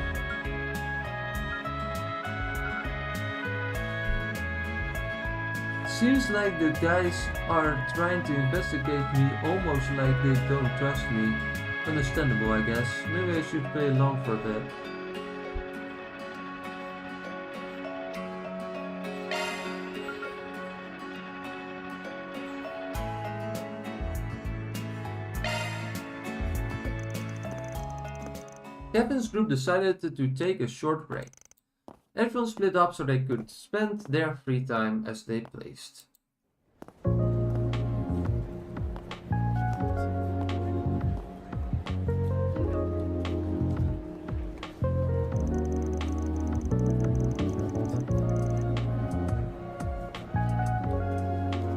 A: Seems like the guys are trying to investigate me almost like they don't trust me. Understandable, I guess. Maybe I should play along for a bit. Kevin's group decided to take a short break. Everyone split up so they could spend their free time as they pleased.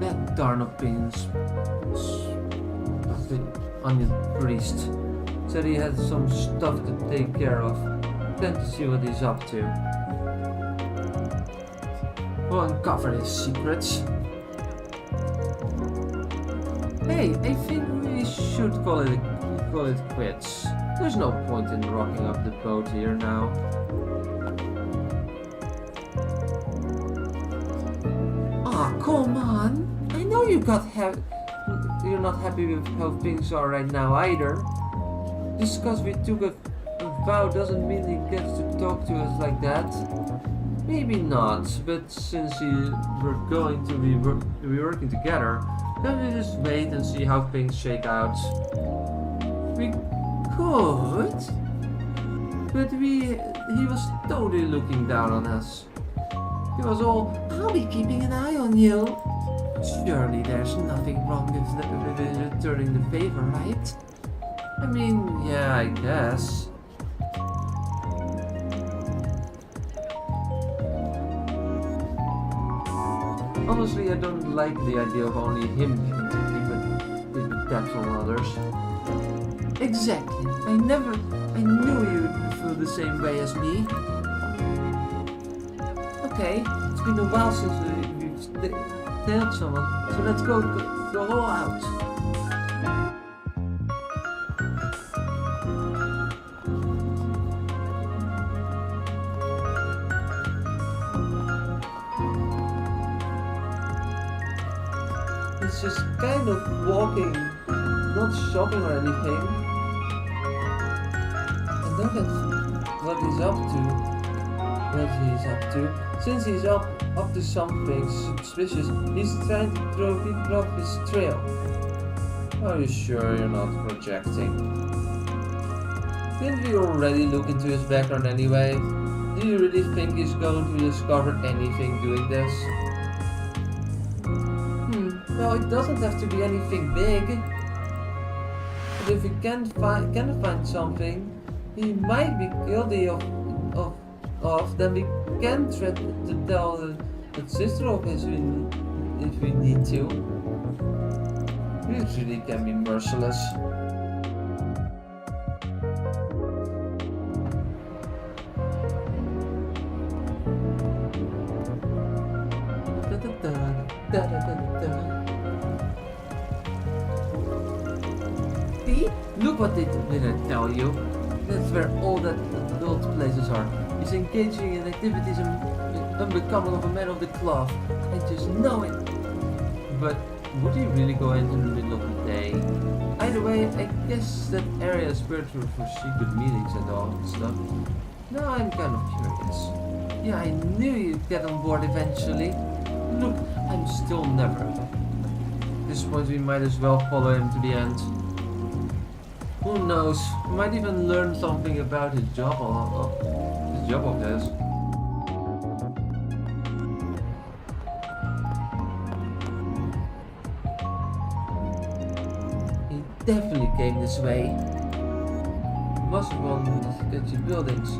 A: That darn opinions. The onion priest said he had some stuff to take care of. Plan to see what he's up to. We'll uncover his secrets. Hey, I think we should call it quits. There's no point in rocking up the boat here now. Ah, come on! I know you're not happy with how things are right now either. Just because we took a vow doesn't mean he gets to talk to us like that. Maybe not, but since we're going to be working together, then we just wait and see how things shake out. We could, but he was totally looking down on us. He was all, I'll be keeping an eye on you. Surely there's nothing wrong with returning the favor, right? I mean, yeah, I guess. Honestly, I don't like the idea of only him giving taps on others. Exactly. I knew you'd feel the same way as me. Okay, it's been a while since we've tailed someone, so let's go all out. Just kind of walking, not shopping or anything. And look at what he's up to. Since he's up to something suspicious, he's trying to throw people off his trail. Are you sure you're not projecting? Didn't we already look into his background anyway? Do you really think he's going to discover anything doing this? Well, it doesn't have to be anything big. But if we can find something he might be guilty of, then we can try to tell the sister of his if we need to. We really can be merciless. See? Look what they didn't tell you. That's where all those places are. He's engaging in activities unbecoming of a man of the cloth. I just know it. But would he really go into the middle of the day? Either way, I guess that area is spiritual for secret meetings and all that stuff. Now I'm kind of curious. Yeah, I knew you'd get on board eventually. Look, I'm still never. At this point we might as well follow him to the end. Who knows? We might even learn something about his job of this. He definitely came this way. Must have one of the sketchy buildings.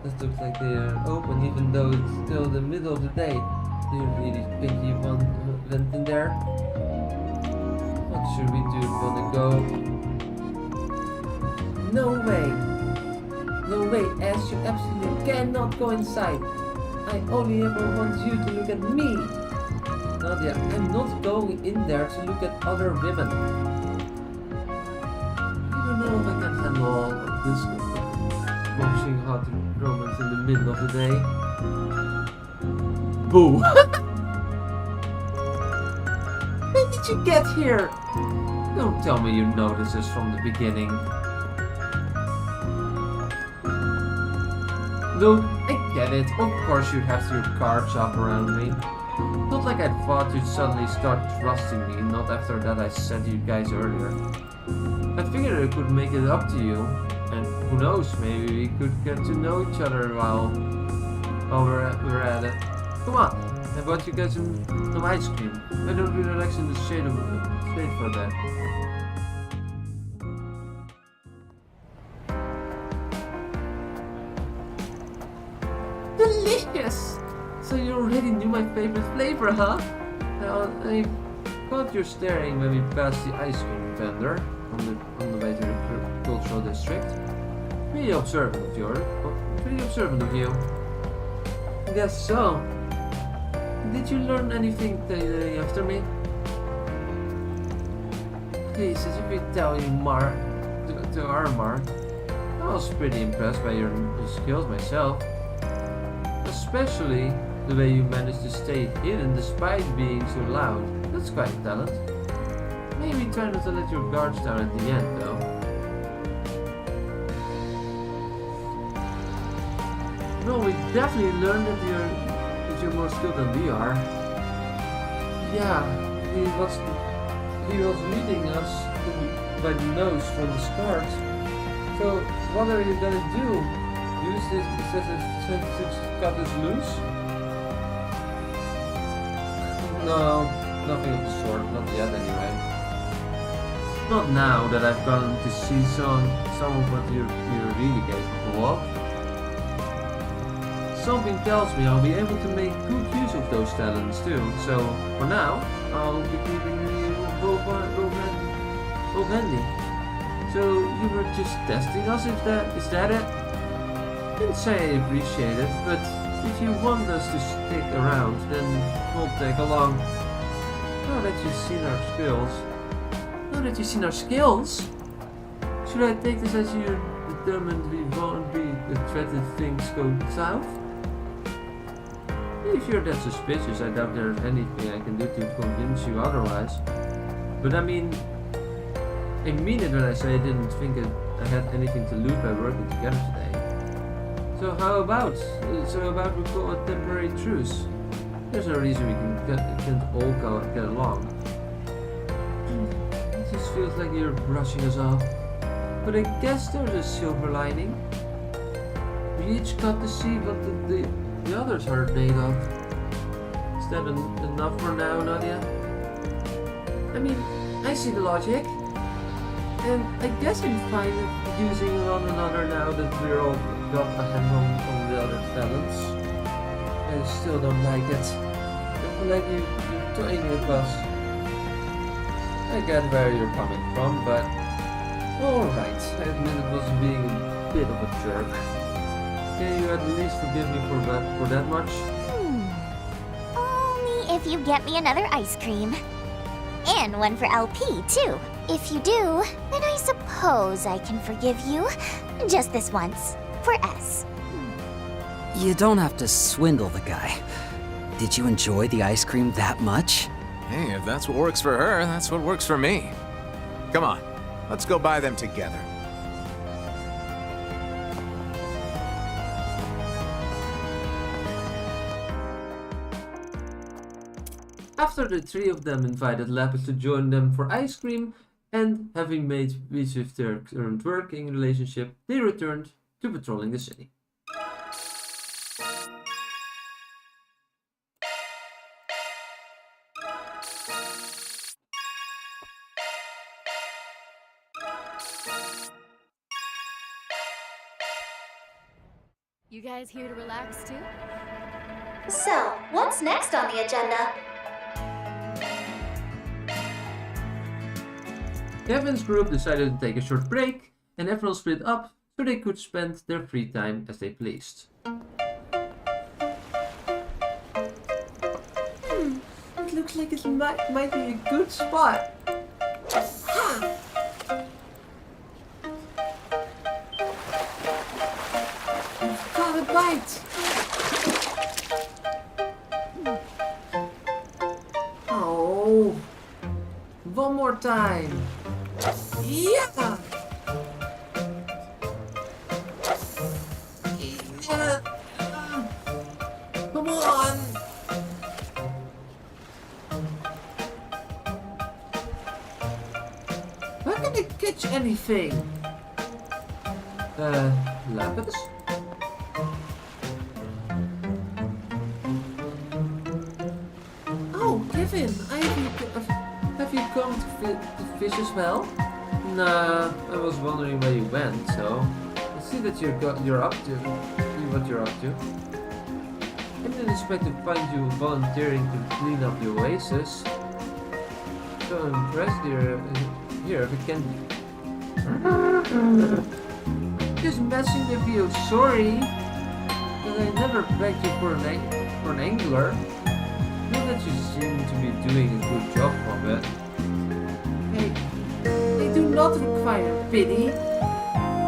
A: That looks like they are open even though it's still the middle of the day. Do you really think he went in there? What should we do? Wanna go? No way! No way, Ash, you absolutely cannot go inside! I only ever want you to look at me! Nadia, I'm not going in there to look at other women. I don't know if I can handle all of this washing hot romance in the middle of the day. Boo! When did you get here? Don't tell me you noticed this from the beginning. Look, I get it. Of course you have your guards up around me. Not like I thought you'd suddenly start trusting me, not after that I said to you guys earlier. I figured I could make it up to you, and who knows, maybe we could get to know each other while we're at it. Come on, I bought you guys some ice cream. Why don't we relax in the shade for that? Delicious! So you already knew my favorite flavor, huh? Now, I caught you staring when we passed the ice cream vendor on the way to the cultural district. Pretty observant of you. I guess so. Did you learn anything today after me? Please, as if we tell you, to our Mark. I was pretty impressed by your skills myself. Especially the way you managed to stay hidden despite being so loud. That's quite a talent. Maybe try not to let your guards down at the end, though. No, we definitely learned that you're more skilled than we are. Yeah, he was leading us by the nose from the start. So what are you gonna do? Use this to cut us loose? No, nothing of the sort, not yet anyway. Not now that I've gotten to see some of what you're really capable of. Something tells me I'll be able to make good use of those talents too, so for now, I'll be keeping you both handy. So you were just testing us, is that it? I didn't say I appreciate it, but if you want us to stick around, then we'll take along. Now that you've seen our skills? Should I take this as you're determined we won't be the threat if things go south? If you're that suspicious, I doubt there's anything I can do to convince you otherwise. But I mean it when I say I didn't think I had anything to lose by working together today. So how about we call a temporary truce? There's no reason we can't all get along. It just feels like you're brushing us off. But I guess there's a silver lining. We each got to see what the others are made of. Is that enough for now, Nadia? I mean, I see the logic. And I guess I'm fine with using one another now that we're all got a handle on the other talents. I still don't like it. I feel like you're toying with us. I get where you're coming from, but alright, I admit it was being a bit of a jerk. Can you at least forgive me for that much?
B: Only if you get me another ice cream. And one for LP, too. If you do, then I suppose I can forgive you. Just this once. For S.
C: You don't have to swindle the guy. Did you enjoy the ice cream that much?
L: Hey, if that's what works for her, that's what works for me. Come on, let's go buy them together.
A: After the three of them invited Lapis to join them for ice cream, and having made peace with their current working relationship, they returned to patrolling the city.
P: You guys here to relax too?
I: So, what's next on the agenda?
A: Kevin's group decided to take a short break, and everyone split up so they could spend their free time as they pleased. It looks like it might be a good spot. You've got a bite! Oh! One more time! Yeah! Come on! How can I catch anything? Lapis? Oh, Kevin, have you come to fish as well? Nah, I was wondering where you went, so I see that you're up to what you're up to. I didn't expect to find you volunteering to clean up the oasis. So impressed here if it can. Just messing with you. Sorry, but I never begged you for an angler. Know that you seem to be doing a good job of it. They do not require pity.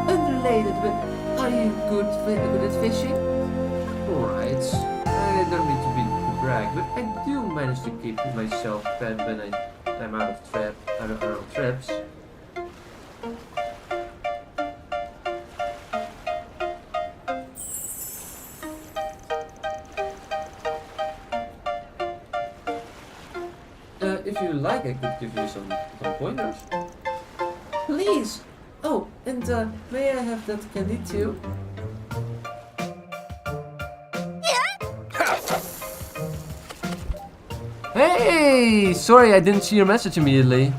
A: Unrelated, but are you good at fishing? Alright, I don't mean to brag, but I do manage to keep myself fed when I'm out of trips. If you like, I could give you some pointers. Please! Oh, and may I have that candy too? Hey! Sorry, I didn't see your message immediately.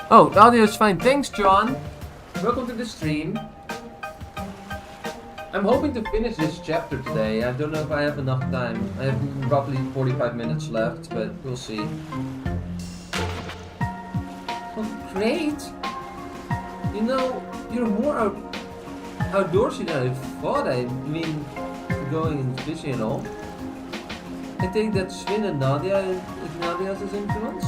A: Oh, the audio is fine. Thanks, John. Welcome to the stream. I'm hoping to finish this chapter today. I don't know if I have enough time. I have roughly 45 minutes left, but we'll see. Oh, great! You know, you're more outdoorsy than I thought. I mean, going and fishing and all. I think that Sven and Nadia is Nadia's influence.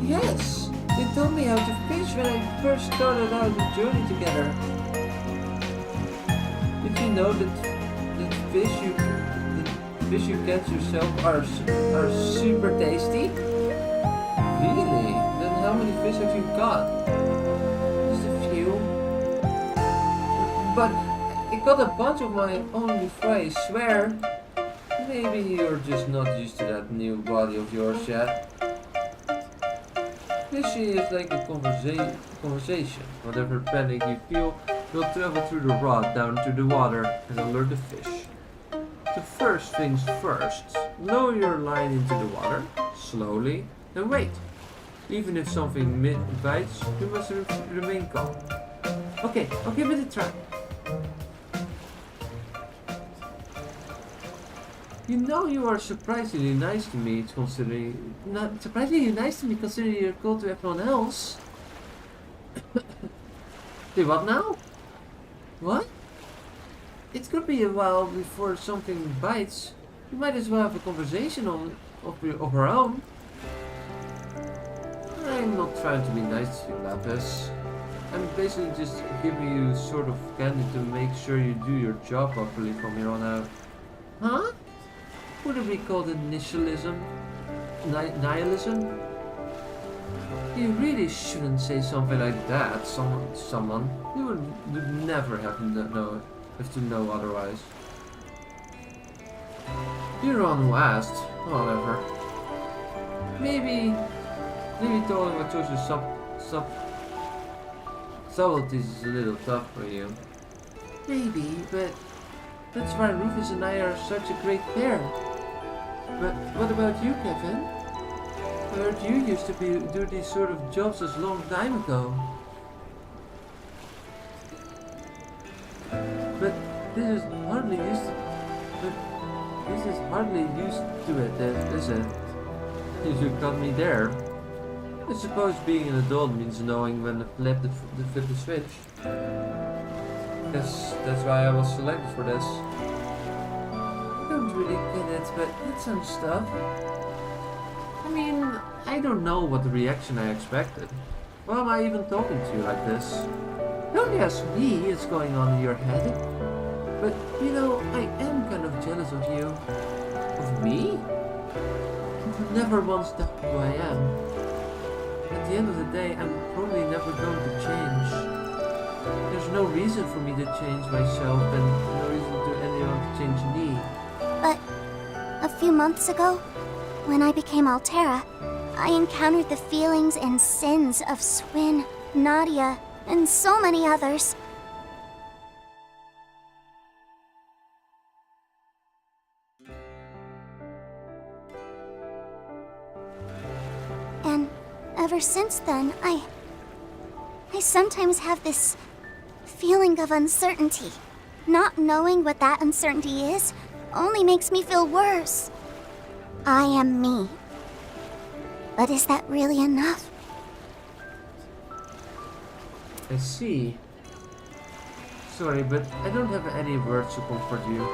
A: Yes! They told me how to fish when I first started out the journey together. Did you know that fish fish you catch yourself are super tasty? Really? Then how many fish have you caught? Just a few. But I got a bunch of my own before, I swear. Maybe you're just not used to that new body of yours yet. Fishing is like a conversation. Whatever panic you feel, you'll travel through the rod down to the water and alert the fish. The first things first, lower your line into the water, slowly, and wait. Even if something bites, you must remain calm. Okay, I'll give it a try. You know you are surprisingly nice to me, considering you're cold to everyone else. Wait, what now? What? It could be a while before something bites. You might as well have a conversation of our own. I'm not trying to be nice to you, Lapis. I'm basically just giving you sort of candy to make sure you do your job properly from here on out. Huh? Would it be called initialism? Nihilism? You really shouldn't say something like that, someone. You would never have to know otherwise. You're the one who asked, however. Maybe telling what shows your subtleties is a little tough for you. Maybe, but that's why Rufus and I are such a great pair. But what about you, Kevin? I heard you used to do these sort of jobs a long time ago. But this is hardly used to it, is it? You got me there. I suppose being an adult means knowing when to flip the switch. Guess that's why I was selected for this. I don't really get it, but it's some stuff. I mean, I don't know what the reaction I expected. Why am I even talking to you like this? Don't ask me what's going on in your head. But, you know, I am kind of jealous of you. Of me? You've never once doubted who I am. At the end of the day, I'm probably never going to change. There's no reason for me to change myself and no reason for anyone to change me.
B: But a few months ago, when I became Altera, I encountered the feelings and sins of Swin, Nadia, and so many others. And ever since then, I sometimes have this feeling of uncertainty. Not knowing what that uncertainty is only makes me feel worse. I am me. But is that really enough?
A: I see. Sorry, but I don't have any words to comfort you.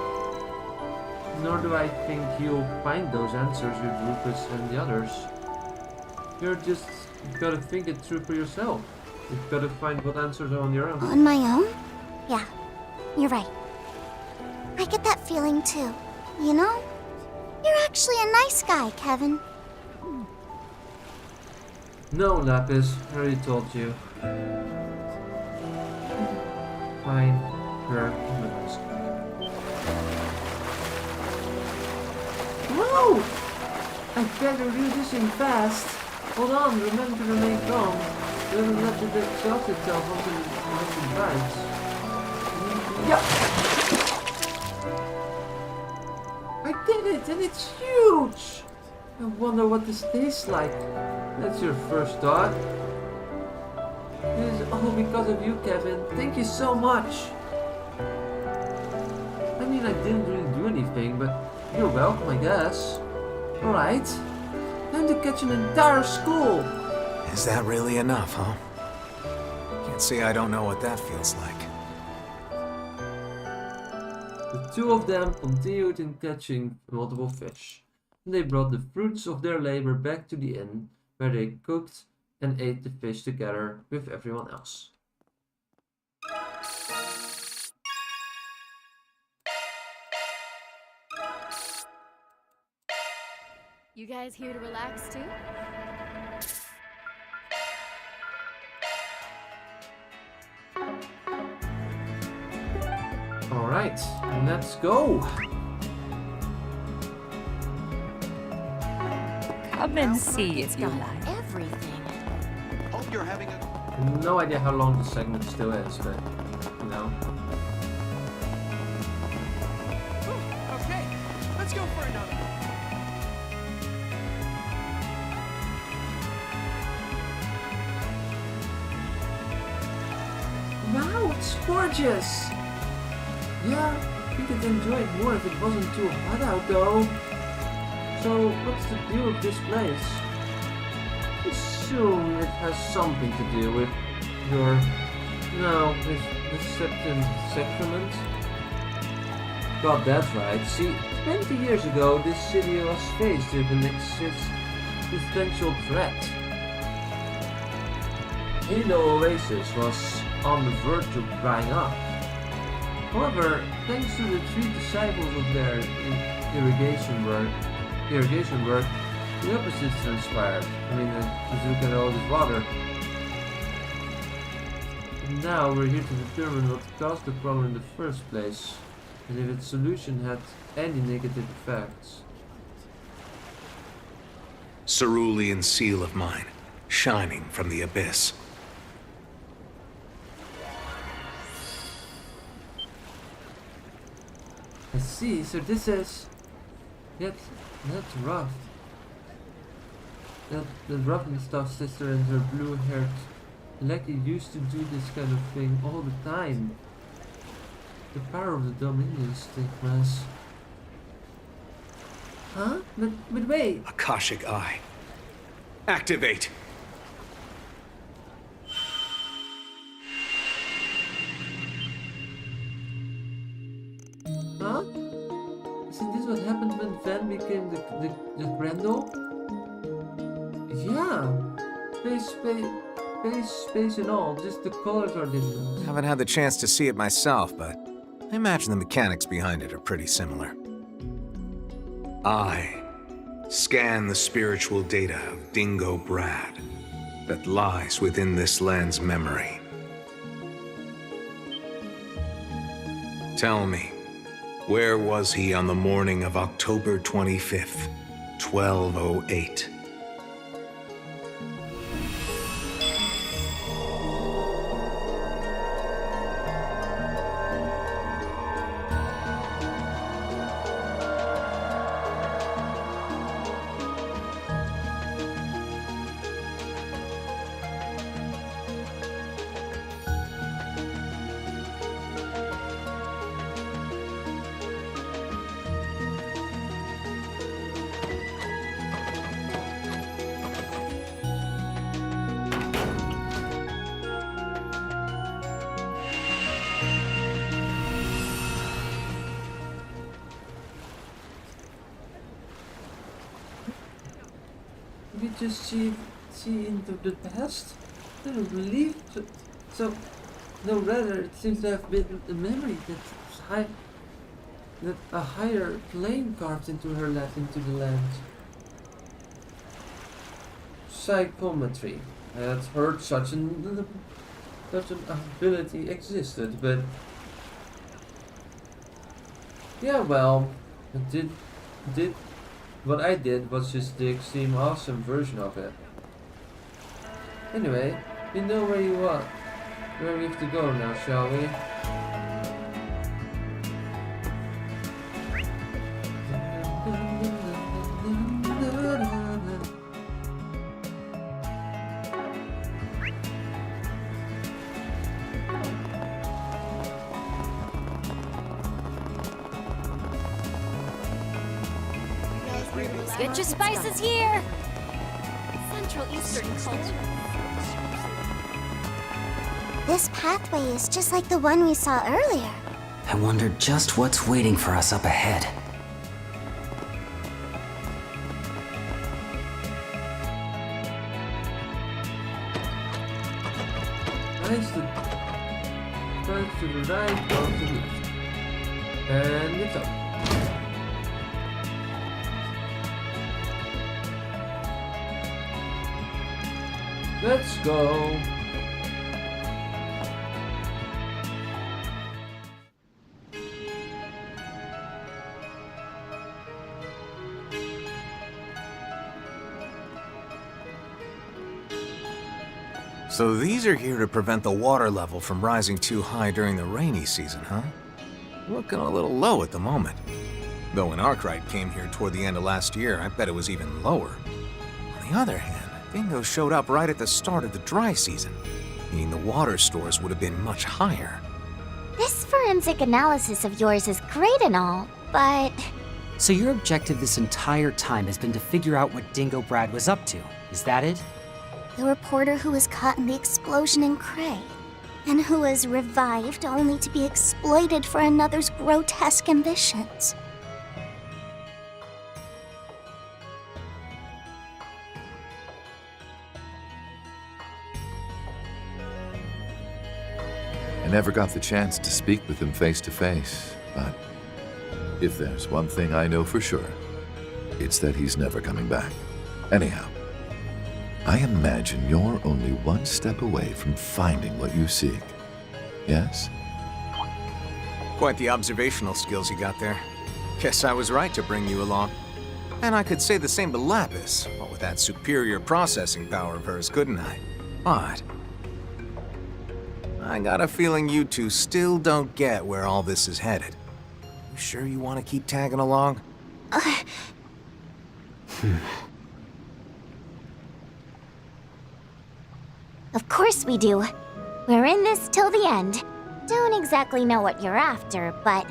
A: Nor do I think you'll find those answers with Rufus and the others. You've gotta think it through for yourself. You've gotta find what answers are on your own.
B: On my own? Yeah, you're right. I get that feeling too. You know? You're actually a nice guy, Kevin.
A: No, Lapis, I already told you. Fine, you're a nice guy. Whoa! I better do this thing fast. Hold on, remember to remain calm. Don't let it exhaust itself until it bites. Yeah! I did it, and it's huge! I wonder what this tastes like. That's your first thought. It is all because of you, Kevin. Thank you so much. I mean, I didn't really do anything, but you're welcome, I guess. Alright. Time to catch an entire school.
L: Is that really enough, huh? Can't say I don't know what that feels like.
A: The two of them continued in catching multiple fish. They brought the fruits of their labor back to the inn, where they cooked and ate the fish together with everyone else.
P: You guys here to relax too?
A: Alright, let's go!
Q: Come and see if you like.
K: Everything.
D: Hope you're having a...
A: No idea how long the segment still is, but, you know.
J: Okay, let's go for another.
A: Wow, it's gorgeous! Yeah, we could enjoy it more if it wasn't too hot out though. So, what's the deal with this place? I assume it has something to do with your... No, with the sacrament? God, that's right. See, 20 years ago, this city was faced with an existential threat. Halo Oasis was on the verge of drying up. However, thanks to the 3 disciples of their irrigation work, the opposite transpired. I mean, just look at all this water. And now we're here to determine what caused the problem in the first place, and if its solution had any negative effects.
L: Cerulean seal of mine, shining from the abyss.
A: I see, so this is... Yet, that's rough. The rough and stuff sister and her blue-haired Lecky used to do this kind of thing all the time. The power of the Dominion stigmas. Huh? But wait!
L: Akashic Eye. Activate!
A: Huh? Isn't this what happened when Van became the Grendel? Yeah! Space and all, just the colors are different.
L: Haven't had the chance to see it myself, but I imagine the mechanics behind it are pretty similar. I scan the spiritual data of Dingo Brad that lies within this land's memory. Tell me, where was he on the morning of October 25th, 1208?
A: We just see into the past? I don't believe so. No, rather, it seems to have been a memory that a higher plane carved into the land. Psychometry. I had heard such an ability existed, but yeah, well, what I did was just the extreme awesome version of it. Anyway, we know where you are. Where we have to go now, shall we?
B: Get your spices here! Central Eastern culture. This pathway is just like the one we saw earlier.
C: I wonder just what's waiting for us up ahead.
A: Nice to the right, go to the left. And it's up. Let's go.
L: So these are here to prevent the water level from rising too high during the rainy season, huh? Looking a little low at the moment. Though when Arkwright came here toward the end of last year, I bet it was even lower. On the other hand, Dingo showed up right at the start of the dry season, meaning the water stores would have been much higher.
B: This forensic analysis of yours is great and all, but...
C: So your objective this entire time has been to figure out what Dingo Brad was up to, is that it?
B: The reporter who was caught in the explosion in Cray, and who was revived only to be exploited for another's grotesque ambitions.
E: I never got the chance to speak with him face to face, but if there's one thing I know for sure, it's that he's never coming back. Anyhow, I imagine you're only one step away from finding what you seek. Yes?
L: Quite the observational skills you got there. Guess I was right to bring you along. And I could say the same to Lapis, what with that superior processing power of hers, couldn't I? But I got a feeling you two still don't get where all this is headed. You sure you want to keep tagging along?
B: Of course we do. We're in this till the end. Don't exactly know what you're after, but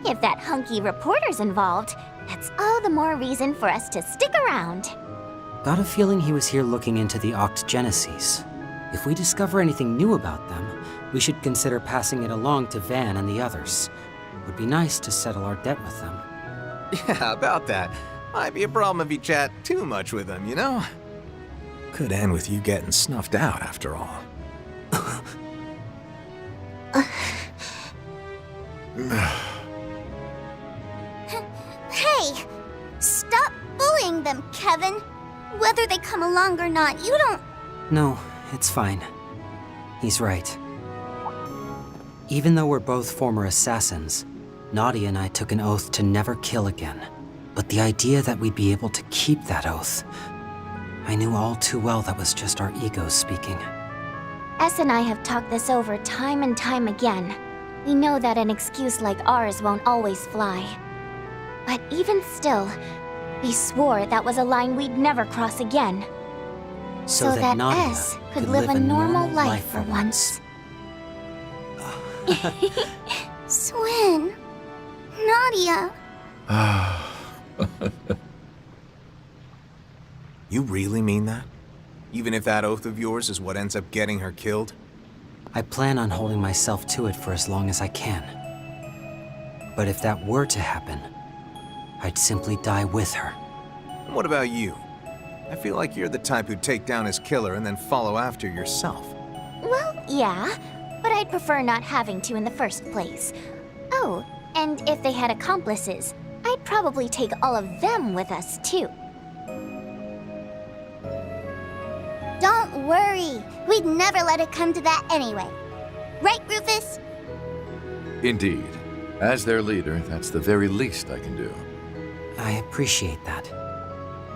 B: if that hunky reporter's involved, that's all the more reason for us to stick around.
C: Got a feeling he was here looking into the Octogeneses. If we discover anything new about them, we should consider passing it along to Van and the others. Would be nice to settle our debt with them.
L: Yeah, about that. Might be a problem if you chat too much with them, you know? Could end with you getting snuffed out, after all.
B: Hey! Stop bullying them, Kevin! Whether they come along or not, you don't...
C: No, it's fine. He's right. Even though we're both former assassins, Nadia and I took an oath to never kill again. But the idea that we'd be able to keep that oath... I knew all too well that was just our egos speaking.
B: S and I have talked this over time and time again. We know that an excuse like ours won't always fly. But even still, we swore that was a line we'd never cross again. So that
C: Nadia
B: S could live a normal life for once. Swin. Nadia.
L: You really mean that? Even if that oath of yours is what ends up getting her killed?
C: I plan on holding myself to it for as long as I can. But if that were to happen, I'd simply die with her.
L: And what about you? I feel like you're the type who'd take down his killer and then follow after yourself.
B: Well, yeah, but I'd prefer not having to in the first place. Oh, and if they had accomplices, I'd probably take all of them with us, too. Don't worry. We'd never let it come to that anyway. Right, Rufus?
E: Indeed. As their leader, that's the very least I can do.
C: I appreciate that.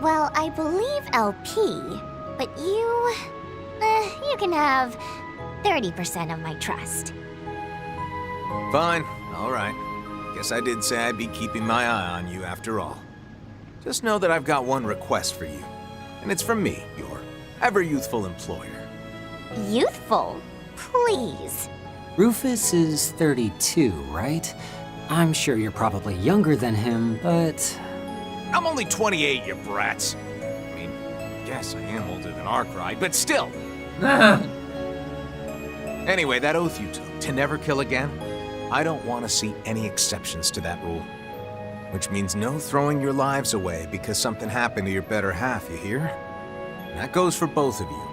B: Well, I believe LP, but you can have 30% of my trust.
L: Fine, all right. Guess I did say I'd be keeping my eye on you after all. Just know that I've got one request for you, and it's from me, your ever-youthful employer.
B: Youthful? Please.
C: Rufus is 32, right? I'm sure you're probably younger than him, but...
L: I'm only 28, you brats. I mean, yes, I am older than Arkwright, but still. Anyway, that oath you took, to never kill again, I don't want to see any exceptions to that rule. Which means no throwing your lives away because something happened to your better half, you hear? And that goes for both of you.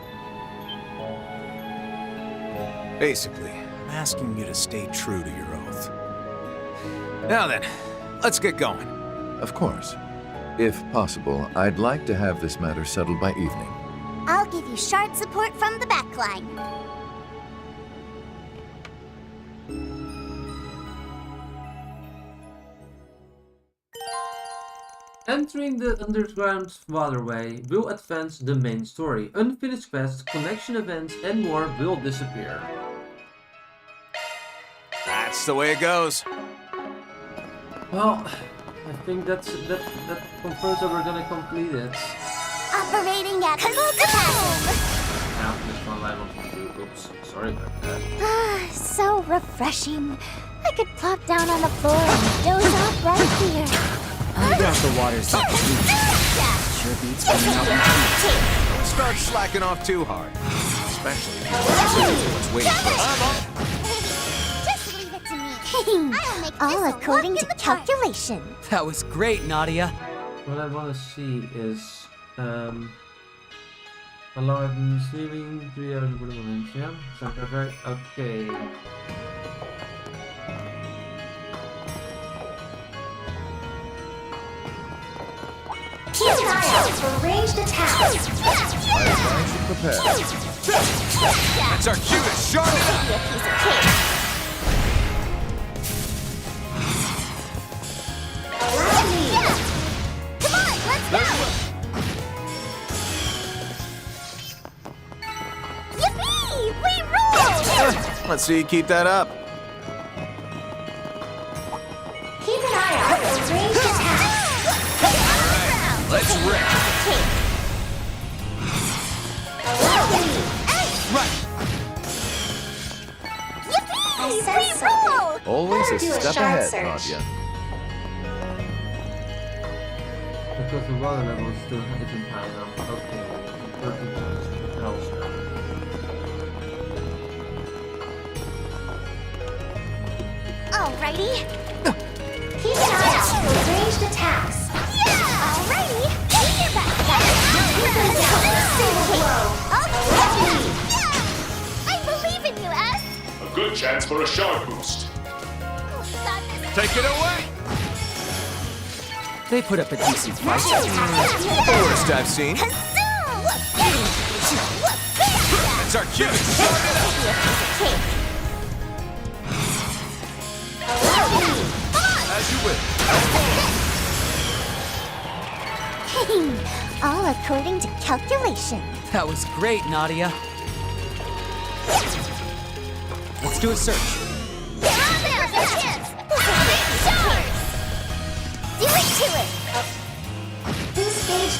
L: Basically, I'm asking you to stay true to your oath. Now then, let's get going.
E: Of course. If possible, I'd like to have this matter settled by evening.
B: I'll give you shard support from the backline.
A: Entering the underground waterway will advance the main story. Unfinished quests, connection events, and more will disappear.
L: That's the way it goes.
A: Well, I think that confirms that we're gonna complete it.
B: Operating at full capacity.
A: Now, this one level 2. Oops, sorry about that.
B: So refreshing. I could plop down on the floor and doze off right here.
M: I got the water's sure beats coming out my feet.
L: Don't start slacking off too hard. Especially if what's waiting for us.
B: Just leave it to me. I'll make all according to calculation.
C: That was great, Nadia.
A: What I want to see is how long I've been sleeping, 3 hours and 41 minutes, yeah? Sound perfect? Okay.
I: Keep an eye out for ranged attacks.
E: Prepare.
L: That's our cue to shard it up.
I: Allow me.
B: Come on, let's go! Yippee! We rolled!
L: Let's see you keep that up.
I: Keep an eye out for ranged attacks.
L: Let's rip. Right.
B: Yippee!
I: I sense something.
E: Always a
I: Do a
E: step
I: shard
E: ahead,
I: search.
E: Nadia.
A: Because the water level still isn't high enough. Okay, 13 times elsewhere.
B: Alrighty.
I: Keep an eye out for ranged attacks.
B: Yeah! Alrighty. Get your back, guys.
I: Put them down with a single blow.
B: Okay. Yeah! I believe in you, S.
F: A good chance for a shard boost.
L: Take it away.
C: They put up a decent fight.
L: The worst I've seen. That's our cue to shard it up. As you will.
B: All according to calculation.
C: That was great, Nadia. Let's do a search.
B: There's a chance. Do it to it.
I: This stage.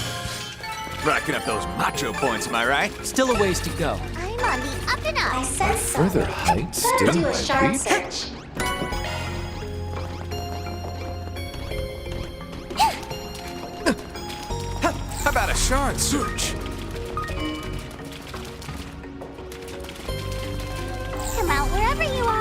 L: Racking up those macho points, am I right?
C: Still a ways to go.
B: I'm on the up and up.
I: I sense something.
E: Further heights
I: Better
E: still
I: do a
E: might
I: shard
E: reach.
I: search.
L: How about a shard search?
B: Come out wherever you are.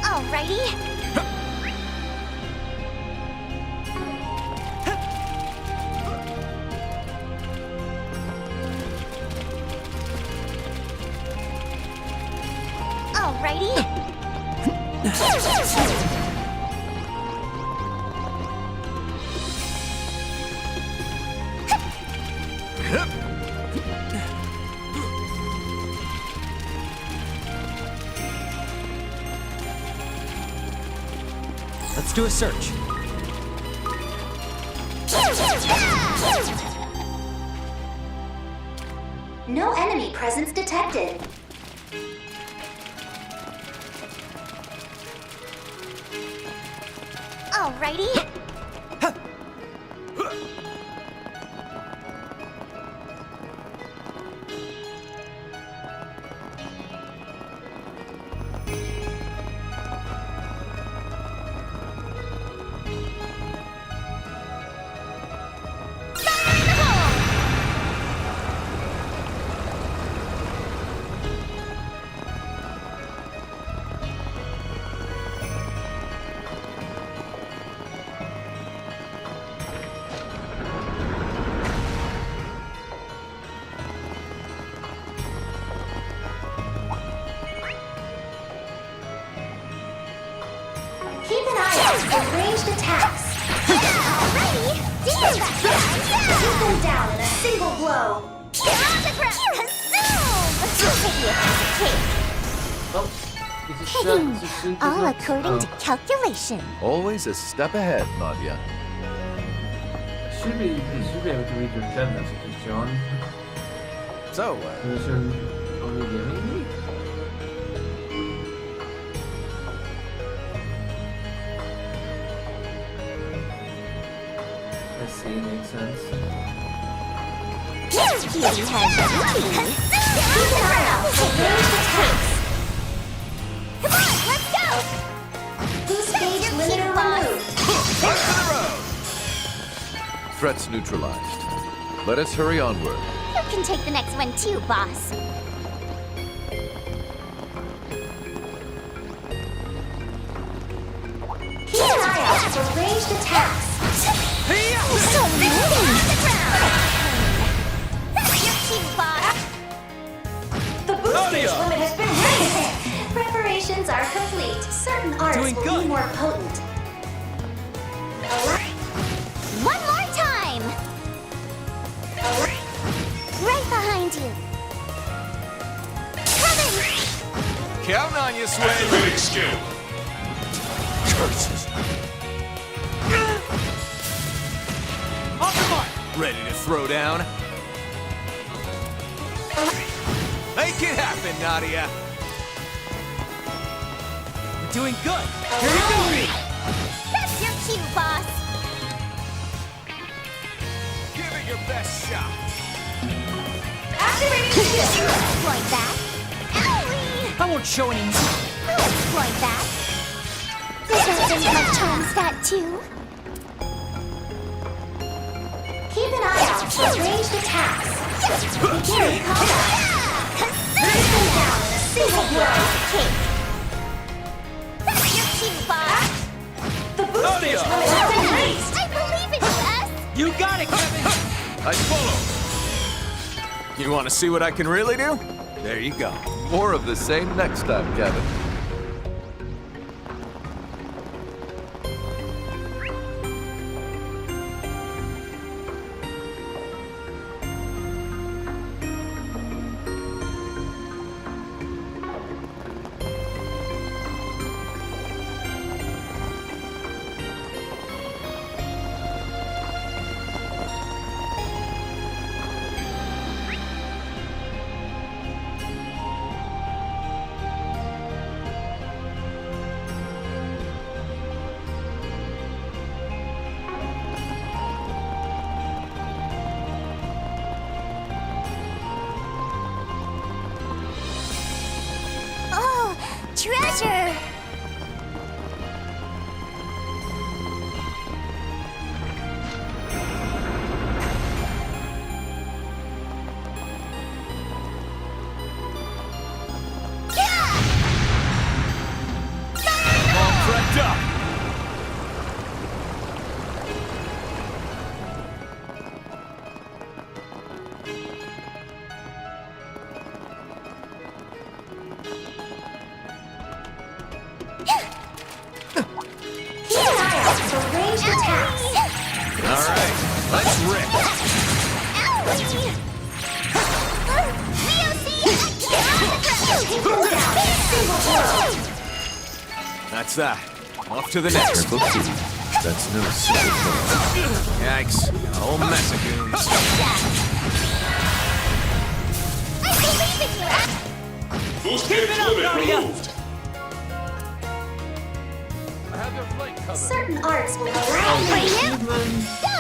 B: Alrighty. Alrighty.
C: Let's do a search.
I: No enemy presence detected.
B: Alrighty.
I: Keep an eye out for ranged attacks.
B: Alrighty! Damn that!
I: Keep them down in a single blow.
B: Consume!
A: Oh, this is just
B: All according to calculation.
E: Always a step ahead, Nadia.
A: Should be able to read your chat messages, John.
L: So,
A: Unless you're only giving me. I see, makes sense.
B: Cutie has
I: Keep an eye out for ranged attacks.
B: Come on, let's go!
I: Boost gauge limiter removed.
L: back to the road!
E: Threats neutralized. Let us hurry onward.
B: You can take the next one too, boss.
I: Keep an eye out for ranged attacks.
B: So mean! That's your cue, boss.
I: The boost gauge limit has been raised. Preparations are complete. Certain arts will be more potent.
B: One more time! Right behind you. Coming!
L: Counting on you, Sway.
F: Activating skill.
L: Curses. On the mark. Ready to throw down? Make it happen, Nadia.
J: We're doing good.
B: That's your cue, boss.
L: Give it your best shot.
I: Activating skill.
B: Exploit that. Owie!
J: I won't show any.
B: I'll exploit that. Does that thing have charm stat too?
I: Keep an eye out for ranged attacks. Begin combat. Bring them down in a single blow.
B: That's your cue, boss.
I: The boost gauge limit has been raised.
B: I believe in you, S.
J: You got it, Kevin.
L: I follow. You want to see what I can really do? There you go.
E: More of the same next time, Kevin.
B: Oh, treasure!
L: All prepped up.
I: Keep an eye out for ranged attacks.
L: All right, let's rip.
I: Keep them down in a single blow.
L: That's that. Off to the next.
E: Careful, too. That's no secret.
L: Yikes. A whole mess of goons.
B: I believe in you, S.
F: Boost gauge limit removed.
E: I have their flank covered.
I: Certain arts will allow
B: For
I: you.
B: you. Go,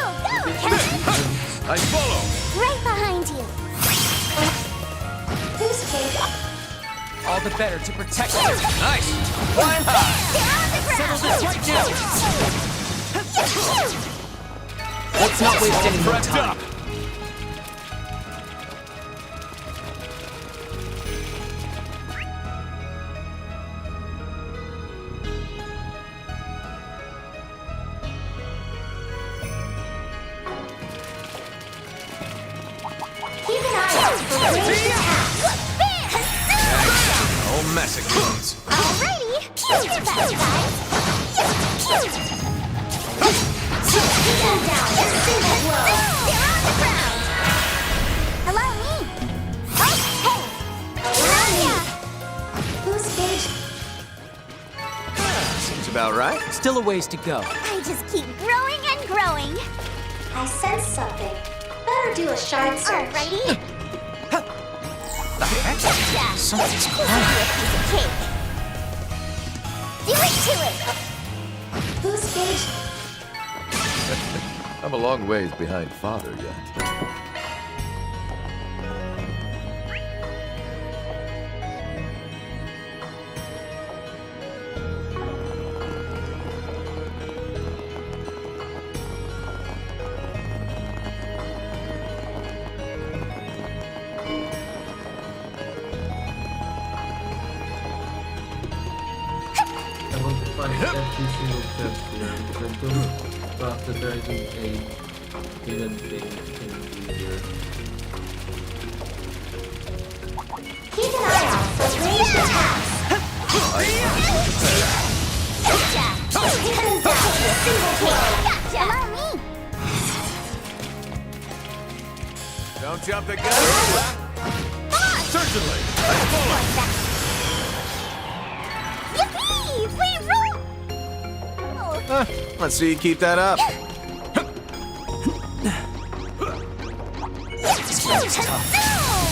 B: Kevin!
L: I follow.
B: Right behind you.
I: Boost gauge up.
J: All the better to protect you.
L: Nice. Flying high.
J: Settle this right now. Let's not waste any more
L: Prepped
J: time.
L: up.
I: Keep an eye out for ranged attacks.
L: Whole mess of goons.
B: Alrighty, here's your best, guys.
I: Down in a single blow.
B: They're on the ground! Allow me! Oh, hey!
I: Allow me. Who's gauge?
L: Seems about right.
C: Still a ways to go.
B: I just keep growing and growing.
I: I sense something. Better do a shard search.
B: Alrighty. Gotcha.
L: Something's
B: We'll give you a piece of cake. Do it to it!
I: Who's gauge?
E: I'm a long ways behind father yet.
A: I want to find every single chest here because I don't trust that there isn't a hidden thing in here.
I: Keep an eye out for ranged attacks.
B: Gotcha!
I: Pin them down in a single blow.
B: Gotcha! Allow me!
L: Don't jump the gun.
D: Certainly.
B: Yippee! We roll!
L: Let's see you keep that up.
C: Keep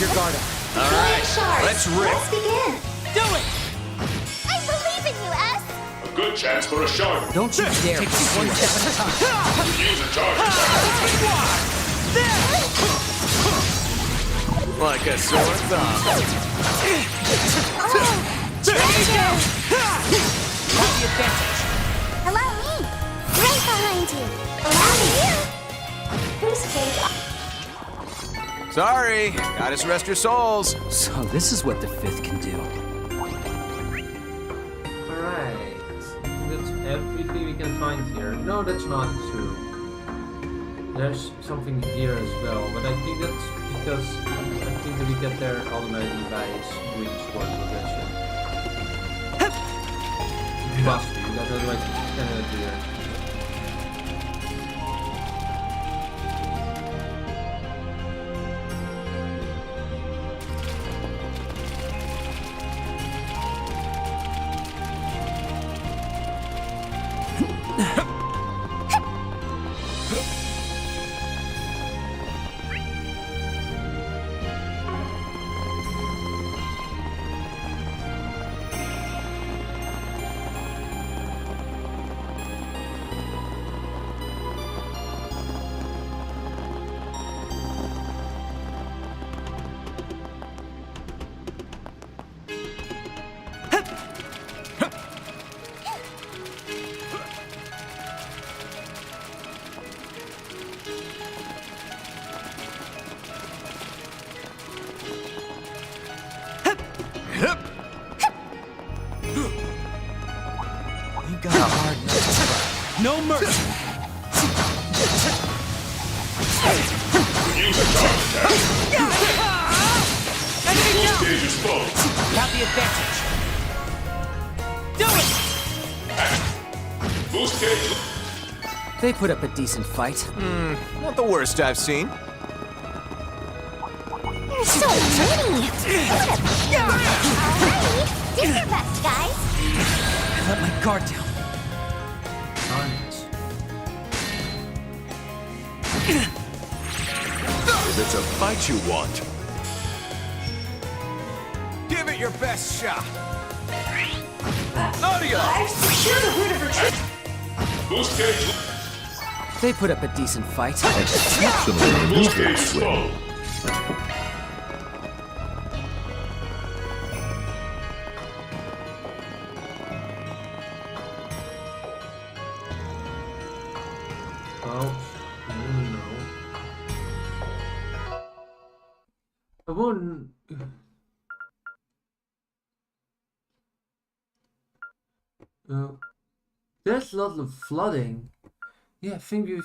C: your guard up.
L: All right,
I: Shards.
L: let's rip.
I: Let's begin.
C: Do it!
B: I believe in you, S!
F: A good chance for a shard.
C: Don't you dare
J: Take this one step at a time.
F: Use a target.
L: Like a sore thumb.
J: Have the advantage.
B: Allow me! Right behind you! Allow you!
I: Who's gauge?
L: Sorry, gotta rest your souls.
C: So this is what the fifth can do.
A: Alright. That's everything we can find here. No, that's not true. There's something here as well, but I think that's because I think that we get there automatically by doing sport progression. It must be, because otherwise it's kind of weird.
L: Got a hard nut to crack.
C: No mercy!
F: Use a target attack.
J: Enemy
F: Full
J: down!
F: stage is full.
J: Have the advantage. Do it!
F: Boost gauge.
C: They put up a decent fight.
L: Not the worst I've seen.
B: You're so many! Alrighty! Do your best, guys!
C: I let my guard down.
A: Darn it.
E: If it's a fight you want,
L: Give it your best shot. Audio!
I: I've secured a route of retreat.
F: Boost gauge.
C: They put up a decent fight.
E: exceptionally
F: Boost gauge
E: maneuvering
F: is
E: swim.
F: full.
A: Oh, no. I wouldn't. There's a lot of flooding. Yeah, I think we're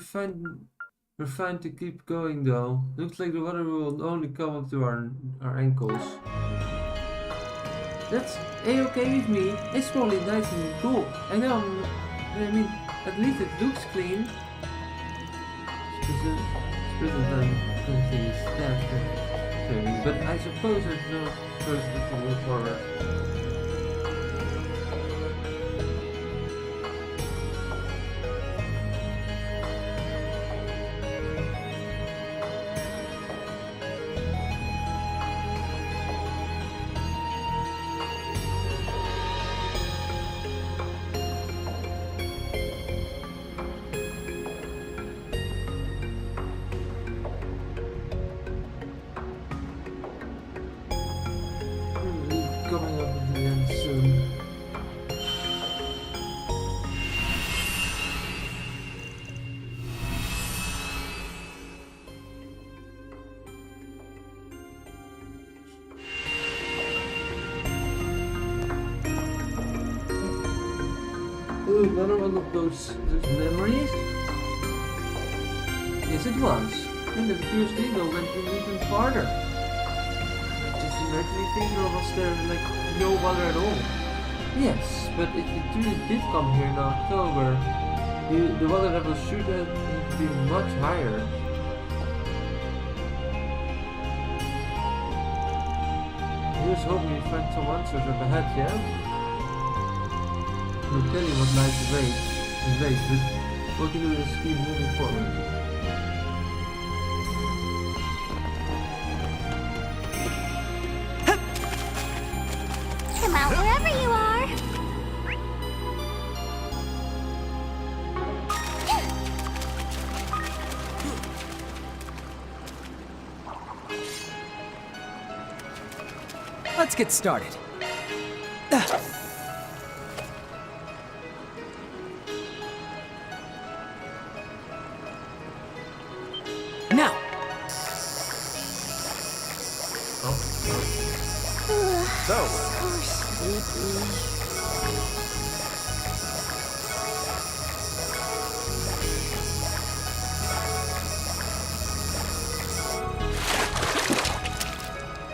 A: fine to keep going though. Looks like the water will only come up to our ankles. That's a-okay with me. It's probably nice and cool. I know I'm I mean, at least it looks clean. But I suppose there's no person that can move forward. Coming up at the end soon. Ooh, another one of those memories? Yes, it was. And the first Eagle went even farther. Just imagining finger was there like no water at all. Yes, but if it really did come here in October, the water level should have been much higher. Here's hoping we find some answers up ahead, yeah? We'll tell you what lies in wait, but what can do is keep moving forward.
B: Come out wherever you are.
C: Let's get started. Now.
L: So
B: sleepy.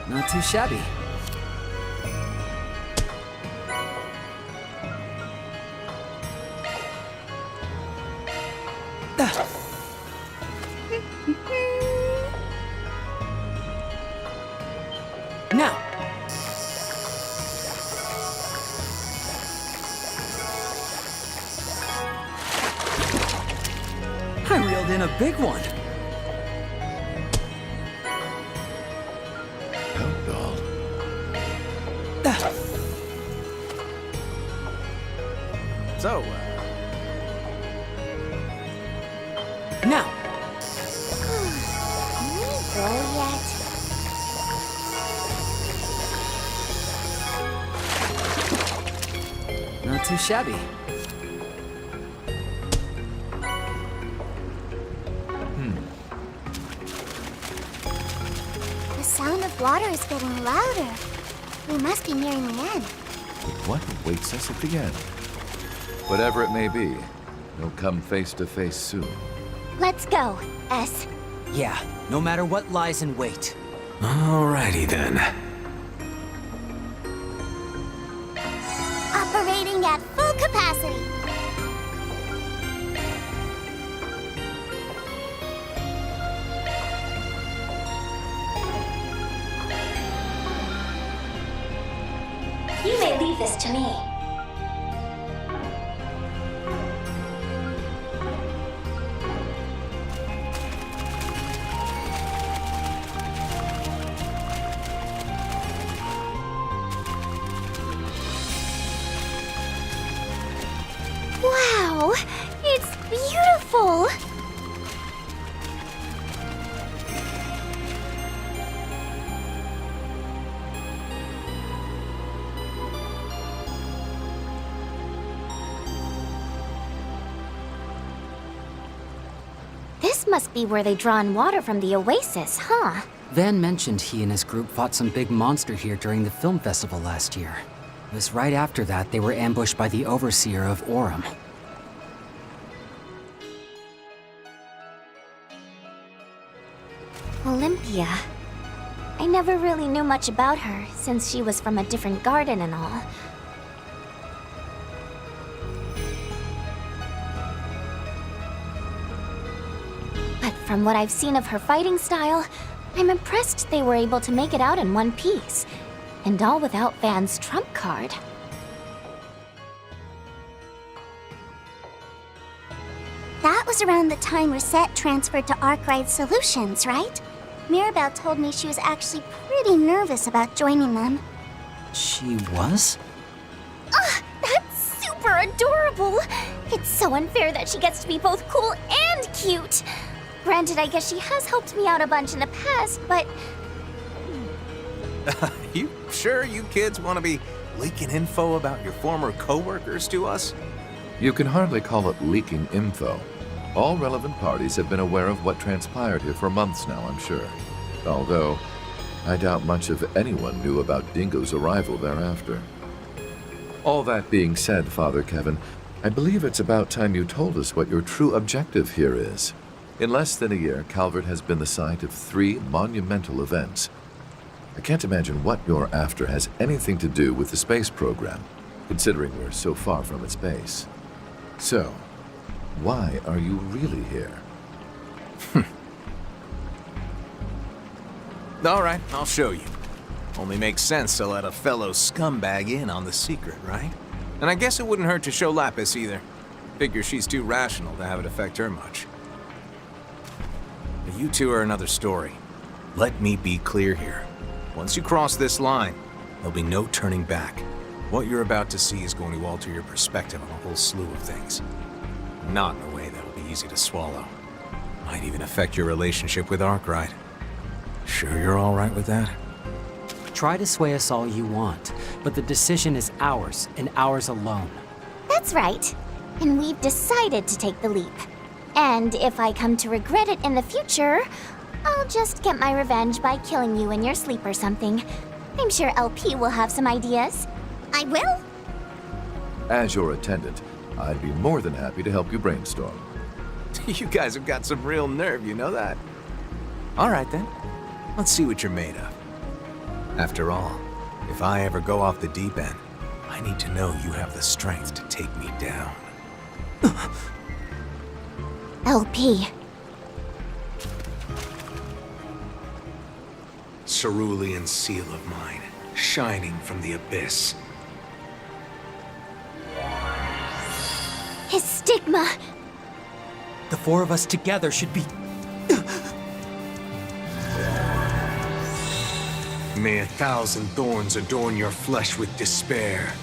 C: Not too shabby. Now. I reeled in a big one.
L: So,
C: now.
B: Can we go yet?
C: Not too shabby.
B: The sound of water is getting louder. We must be nearing the end.
E: What awaits us at the end? Whatever it may be, we'll come face to face soon.
B: Let's go, S.
C: Yeah, no matter what lies in wait.
L: alrighty then.
B: Operating at full capacity.
I: You may leave this to me.
B: Wow, it's beautiful. This must be where they draw in water from the oasis, huh?
C: Van mentioned he and his group fought some big monster here during the film festival last year. It was right after that they were ambushed by the overseer of Orem.
B: Olympia. I never really knew much about her, since she was from a different garden and all. from what I've seen of her fighting style, I'm impressed they were able to make it out in one piece. And all without Van's trump card. That was around the time Reset transferred to Arkwright Solutions, right? Mirabelle told me she was actually pretty nervous about joining them.
C: She was?
B: Ugh, that's super adorable! It's so unfair that she gets to be both cool and cute! Granted, I guess she has helped me out a bunch in the past, but...
L: You sure you kids want to be leaking info about your former co-workers to us?
E: You can hardly call it leaking info. All relevant parties have been aware of what transpired here for months now, I'm sure. Although, I doubt much of anyone knew about Dingo's arrival thereafter. All that being said, Father Kevin, I believe it's about time you told us what your true objective here is. In less than a year, Calverd has been the site of 3 monumental events. I can't imagine what you're after has anything to do with the space program, considering we're so far from its base. So, why are you really here?
L: All right, I'll show you. Only makes sense to let a fellow scumbag in on the secret, right? And I guess it wouldn't hurt to show Lapis either. Figure she's too rational to have it affect her much. But you two are another story. Let me be clear here. Once you cross this line, there'll be no turning back. What you're about to see is going to alter your perspective on a whole slew of things. Not in a way that'll be easy to swallow. Might even affect your relationship with Arkwright. Sure you're all right with that?
C: Try to sway us all you want, but the decision is ours, and ours alone.
B: That's right. And we've decided to take the leap. And if I come to regret it in the future, I'll just get my revenge by killing you in your sleep or something. I'm sure LP will have some ideas. I will?
E: As your attendant, I'd be more than happy to help you brainstorm.
L: You guys have got some real nerve, you know that? All right then, let's see what you're made of. After all, if I ever go off the deep end, I need to know you have the strength to take me down.
B: LP.
L: Cerulean seal of mine, shining from the abyss.
B: His stigma.
C: The 4 of us together should be...
L: May 1,000 thorns adorn your flesh with despair.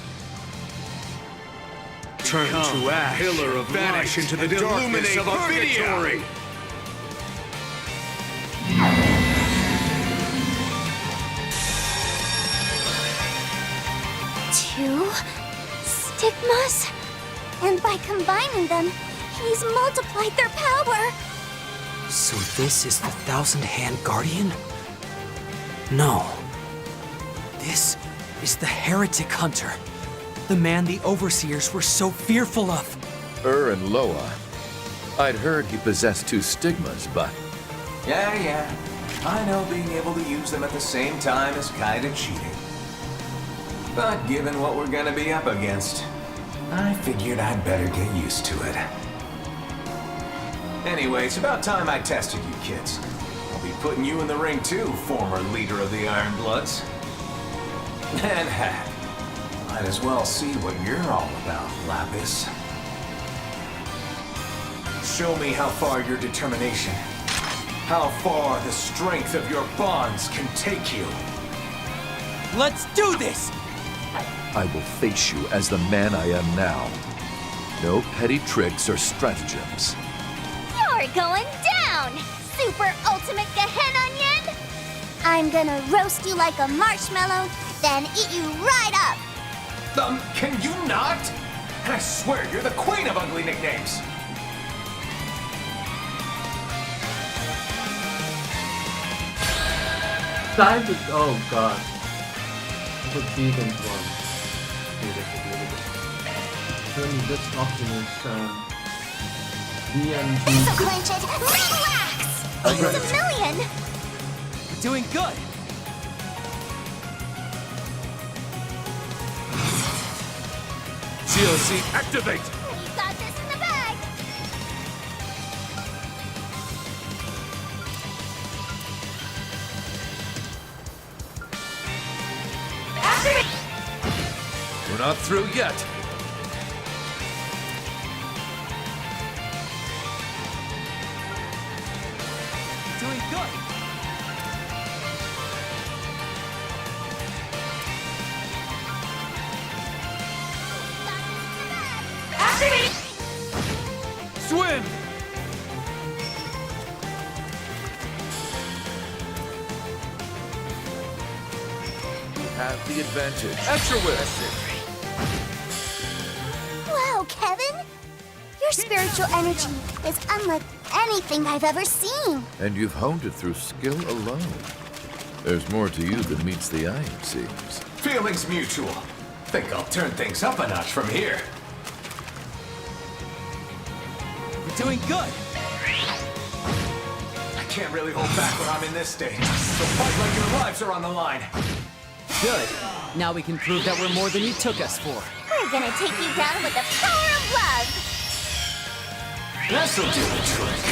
L: Turn to ash, pillar of vanish into the darkness of purgatory.
B: Two stigmas? And by combining them, he's multiplied their power!
C: So this is the 1,000-Hand Guardian? No. This is the Heretic Hunter. The man the Overseers were so fearful of.
E: And Loa. I'd heard he possessed 2 stigmas, but...
L: Yeah. I know being able to use them at the same time is kinda cheating. But given what we're gonna be up against, I figured I'd better get used to it. Anyway, it's about time I tested you kids. I'll be putting you in the ring too, former leader of the Iron Bloods. And heck, might as well see what you're all about, Lapis. Show me how far your determination, how far the strength of your bonds can take you.
C: Let's do this!
E: I will face you as the man I am now. No petty tricks or stratagems.
B: You're going down, super ultimate Gehen Onion! I'm gonna roast you like a marshmallow, then eat you right up!
L: Can you not? I swear you're the queen of ugly nicknames!
A: Time to... Oh god. The vegan one. Then this option is DMG.
B: This'll clinch it! Relax! It's a million!
C: We're doing good!
F: GLC, activate!
B: You got this in the bag!
E: not through yet.
J: Doing good.
D: Swim!
E: You have the advantage.
D: Extra whip!
B: Wow, Kevin! Your spiritual energy is unlike anything I've ever seen.
E: And you've honed it through skill alone. There's more to you than meets the eye, it seems.
L: Feelings mutual. Think I'll turn things up a notch from here.
J: We're doing good.
L: I can't really hold back when I'm in this state. So fight like your lives are on the line.
J: Good. Now we can prove that we're more than you took us for.
B: We're gonna take you down with the power of love.
L: This'll do the trick.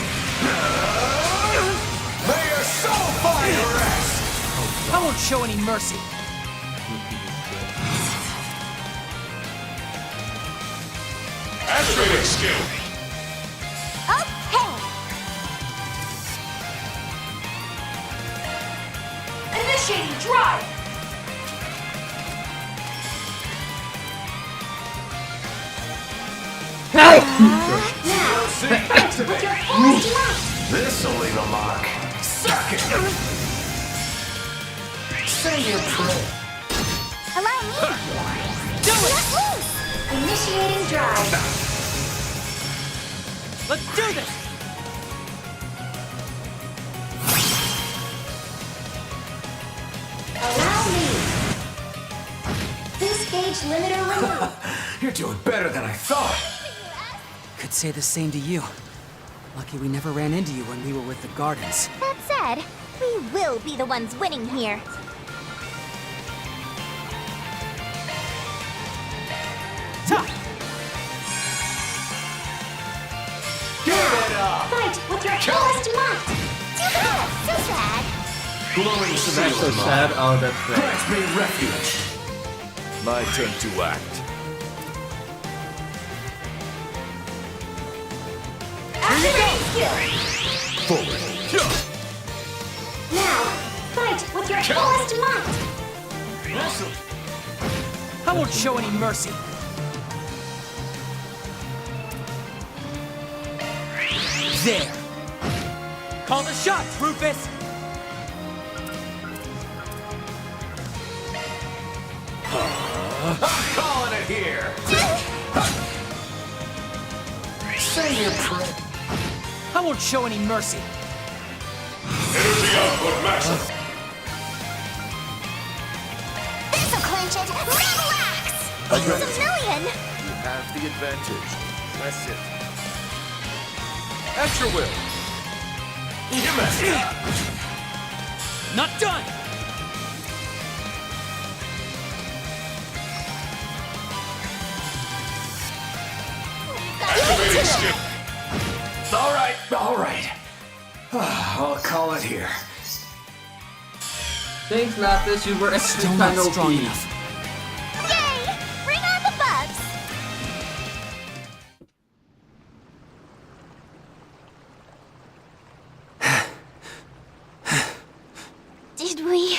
L: May your soul find rest!
J: I won't show any mercy.
F: Activating skill.
B: Okay.
I: Initiating drive!
L: Activate! This'll leave a mark. Suck it! Say your prayer.
B: Allow me.
J: Do it!
B: Let loose.
I: Initiating drive.
J: Let's do this!
I: Allow me. Disengage limiter removed.
L: You're doing better than I thought.
J: Could say the same to you. Lucky we never ran into you when we were with the Gardens.
B: That said, we will be the ones winning here.
L: Give it up!
I: Fight with your fullest might.
B: Too bad. So sad.
L: Glowing
A: That's so sad. Oh, that's great.
L: grants me refuge.
E: My turn to act.
I: Activating skill.
E: Forward.
I: Now, fight with your fullest might.
J: I won't show any mercy. There. Call the shots, Rufus.
L: I'm calling it here. Say your prayer.
J: I won't show any mercy.
F: Energy output maximum.
B: This'll clinch it. Relax. Use a million.
E: You have the advantage. Press it.
D: Extra whip!
L: You messed up.
J: Not done.
F: Activating skill.
L: All right. I'll call it here.
A: Thanks, Lapis. You were actually
J: Still
A: kind
J: not
A: of
J: strong
A: OP.
J: enough.
B: Yay! Bring on the bugs. Did we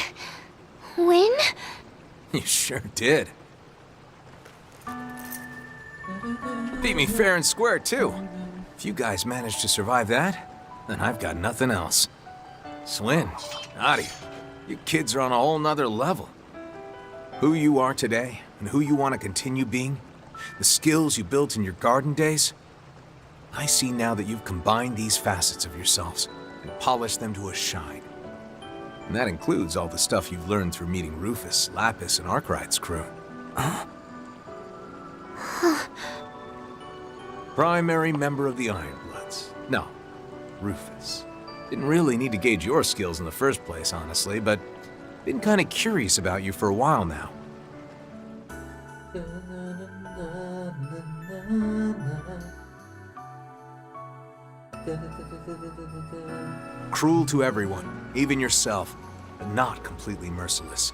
B: win?
L: You sure did. Beat me fair and square, too. If you guys managed to survive that, then I've got nothing else. Swin, Nadia, you kids are on a whole nother level. Who you are today, and who you want to continue being, the skills you built in your garden days, I see now that you've combined these facets of yourselves and polished them to a shine. And that includes all the stuff you've learned through meeting Rufus, Lapis, and Arkwright's crew. Primary member of the Ironbloods. No, Rufus. Didn't really need to gauge your skills in the first place, honestly, but been kind of curious about you for a while now. Cruel to everyone, even yourself, but not completely merciless.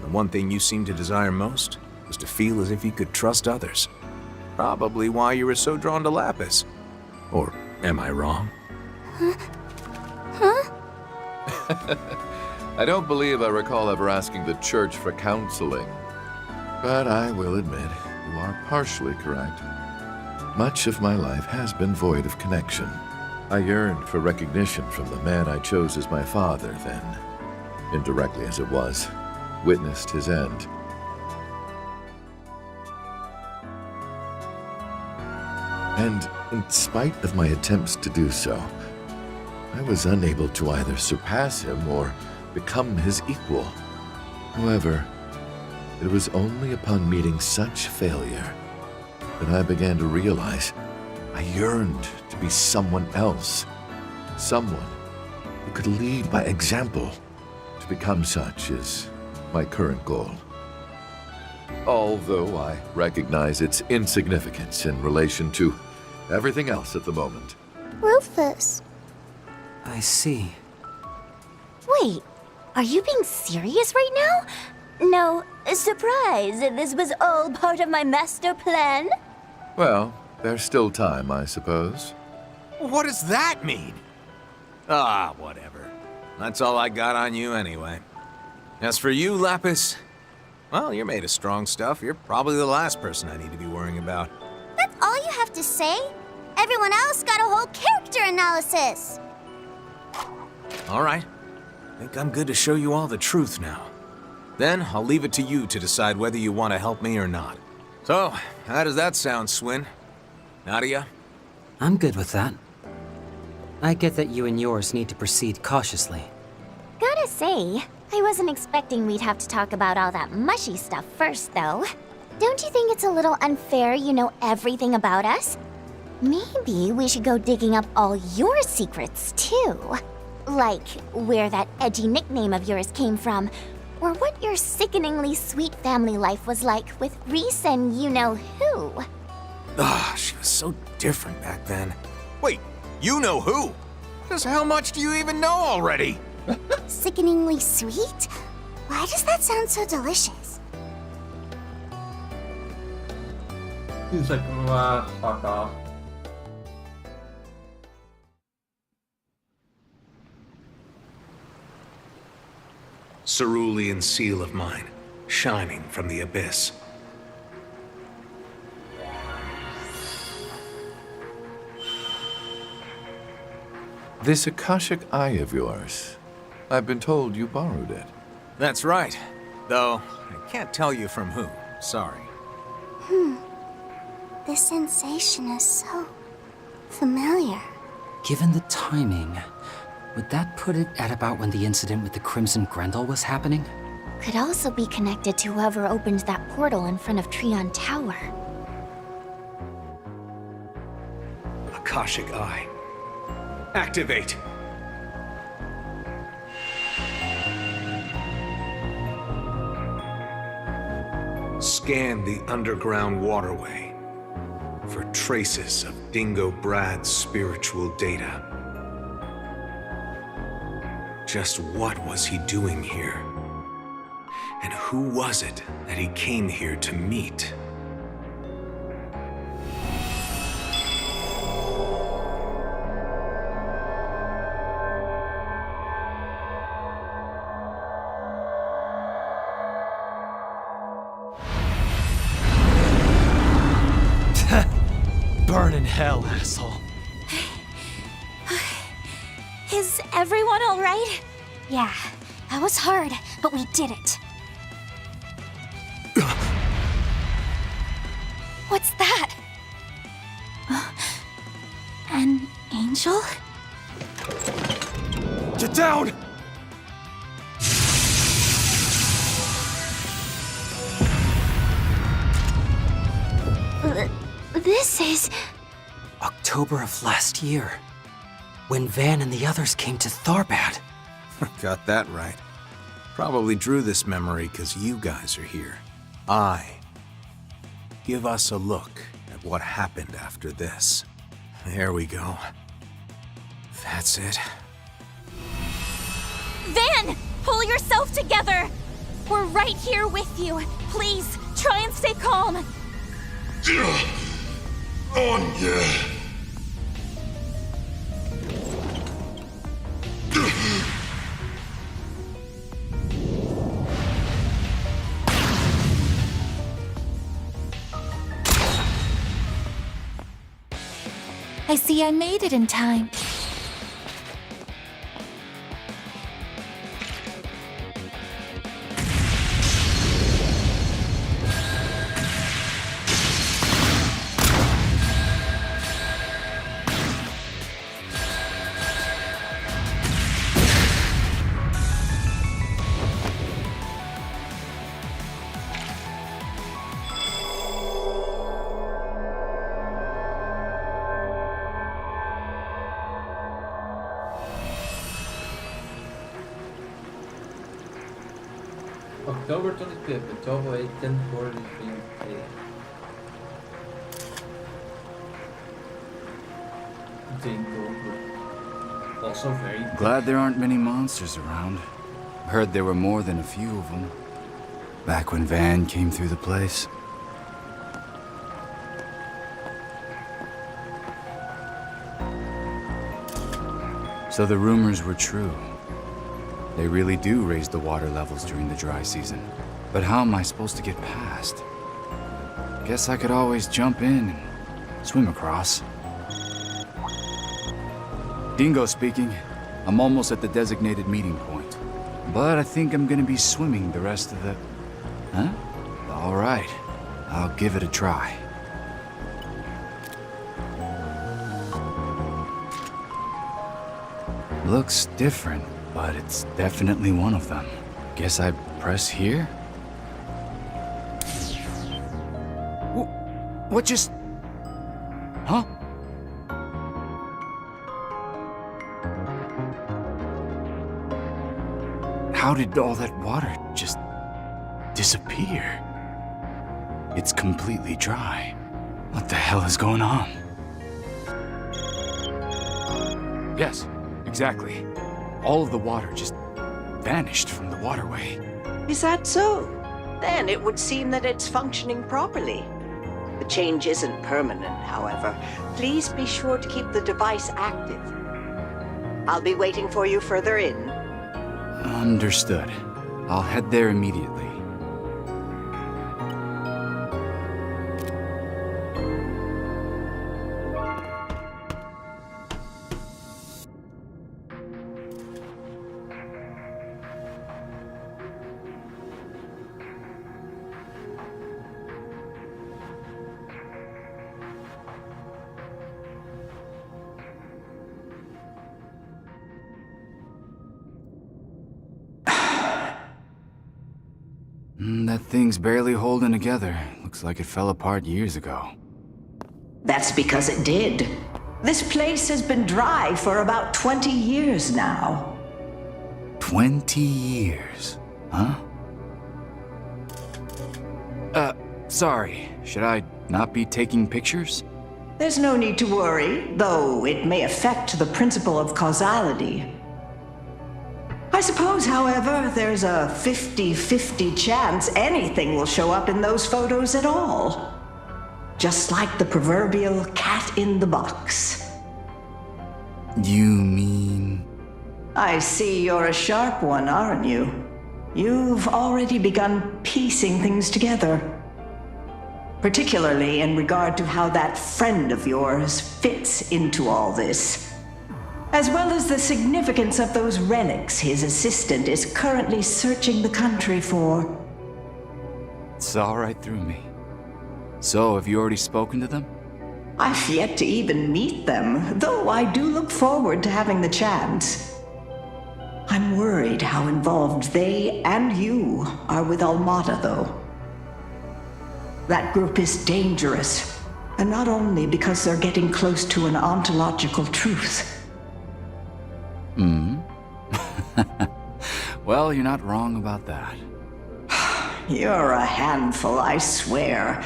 L: The one thing you seem to desire most was to feel as if you could trust others. Probably why you were so drawn to Lapis. Or am I wrong?
B: Huh?
E: I don't believe I recall ever asking the church for counseling. But I will admit, you are partially correct. Much of my life has been void of connection. I yearned for recognition from the man I chose as my father, then, indirectly as it was, witnessed his end. And in spite of my attempts to do so, I was unable to either surpass him or become his equal. However, it was only upon meeting such failure that I began to realize I yearned to be someone else, someone who could lead by example. To become such is my current goal. Although I recognize its insignificance in relation to everything else at the moment.
B: Rufus.
C: I see.
I: Wait, are you being serious right now? No, surprise, this was all part of my master plan?
E: Well, there's still time, I suppose.
L: What does that mean? Ah, whatever. That's all I got on you anyway. As for you, Lapis, well, you're made of strong stuff. You're probably the last person I need to be worrying about.
B: That's all you have to say? Everyone else got a whole character analysis.
L: All right. I think I'm good to show you all the truth now. Then I'll leave it to you to decide whether you want to help me or not. So, how does that sound, Swin? Nadia?
C: I'm good with that. I get that you and yours need to proceed cautiously.
I: Gotta say, I wasn't expecting we'd have to talk about all that mushy stuff first, though. Don't you think it's a little unfair you know everything about us? Maybe we should go digging up all your secrets, too. Like where that edgy nickname of yours came from, or what your sickeningly sweet family life was like with Reese and you-know-who.
L: Ah, she was so different back then. Wait, you-know-who? Just how much do you even know already?
B: Sickeningly sweet? Why does that sound so delicious?
A: He's like, fuck off.
L: Cerulean seal of mine, shining from the abyss.
E: This Akashic Eye of yours, I've been told you borrowed it.
L: That's right. Though, I can't tell you from who. Sorry.
B: This sensation is so familiar.
C: Given the timing, would that put it at about when the incident with the Crimson Grendel was happening?
I: Could also be connected to whoever opened that portal in front of Trion Tower.
L: Akashic Eye. Activate! Scan the underground waterway for traces of Dingo Brad's spiritual data. Just what was he doing here? And who was it that he came here to meet?
J: Burn in hell, asshole.
I: Is everyone all right? Yeah, that was hard, but we did it. What's that? An angel?
J: Get down!
I: This is...
C: October of last year, when Van and the others came to Tharbad.
L: Got that right. Probably drew this memory because you guys are here. Give us a look at what happened after this. There we go. That's it.
G: Van! Pull yourself together! We're right here with you. Please, Try and stay calm.
F: Anya.
G: I see I made it in time.
A: October 25th, 12:08, 10:40 p.m. Also very
R: glad there aren't many monsters around. Heard there were more than a few of them. Back when Van came through the place. So the rumors were true. They really do raise the water levels during the dry season. But how am I supposed to get past? Guess I could always jump in and swim across. Dingo speaking. I'm almost at the designated meeting point. But I think I'm gonna be swimming the rest of the... Huh? All right. I'll give it a try. Looks different, but it's definitely one of them. Guess I press here? What just... Huh? How did all that water just disappear? It's completely dry. What the hell is going on? Yes, exactly. All of the water just vanished from the waterway.
S: Is that so? Then it would seem that it's functioning properly. The change isn't permanent, however. Please be sure to keep the device active. I'll be waiting for you further in.
R: Understood. I'll head there immediately. That thing's barely holding together. Looks like it fell apart years ago.
S: That's because it did. This place has been dry for about 20 years now.
R: 20 years, huh? Sorry. Should I not be taking pictures?
S: There's no need to worry, though it may affect the principle of causality. I suppose, however, there's a 50-50 chance anything will show up in those photos at all. Just like the proverbial cat in the box.
R: You mean...
S: I see you're a sharp one, aren't you? You've already begun piecing things together. Particularly in regard to how that friend of yours fits into all this. As well as the significance of those relics his assistant is currently searching the country for.
R: Saw right through me. So, have you already spoken to them?
S: I've yet to even meet them, though I do look forward to having the chance. I'm worried how involved they and you are with Almata, though. That group is dangerous, and not only because they're getting close to an ontological truth.
R: Well, you're not wrong about that.
S: You're a handful, I swear.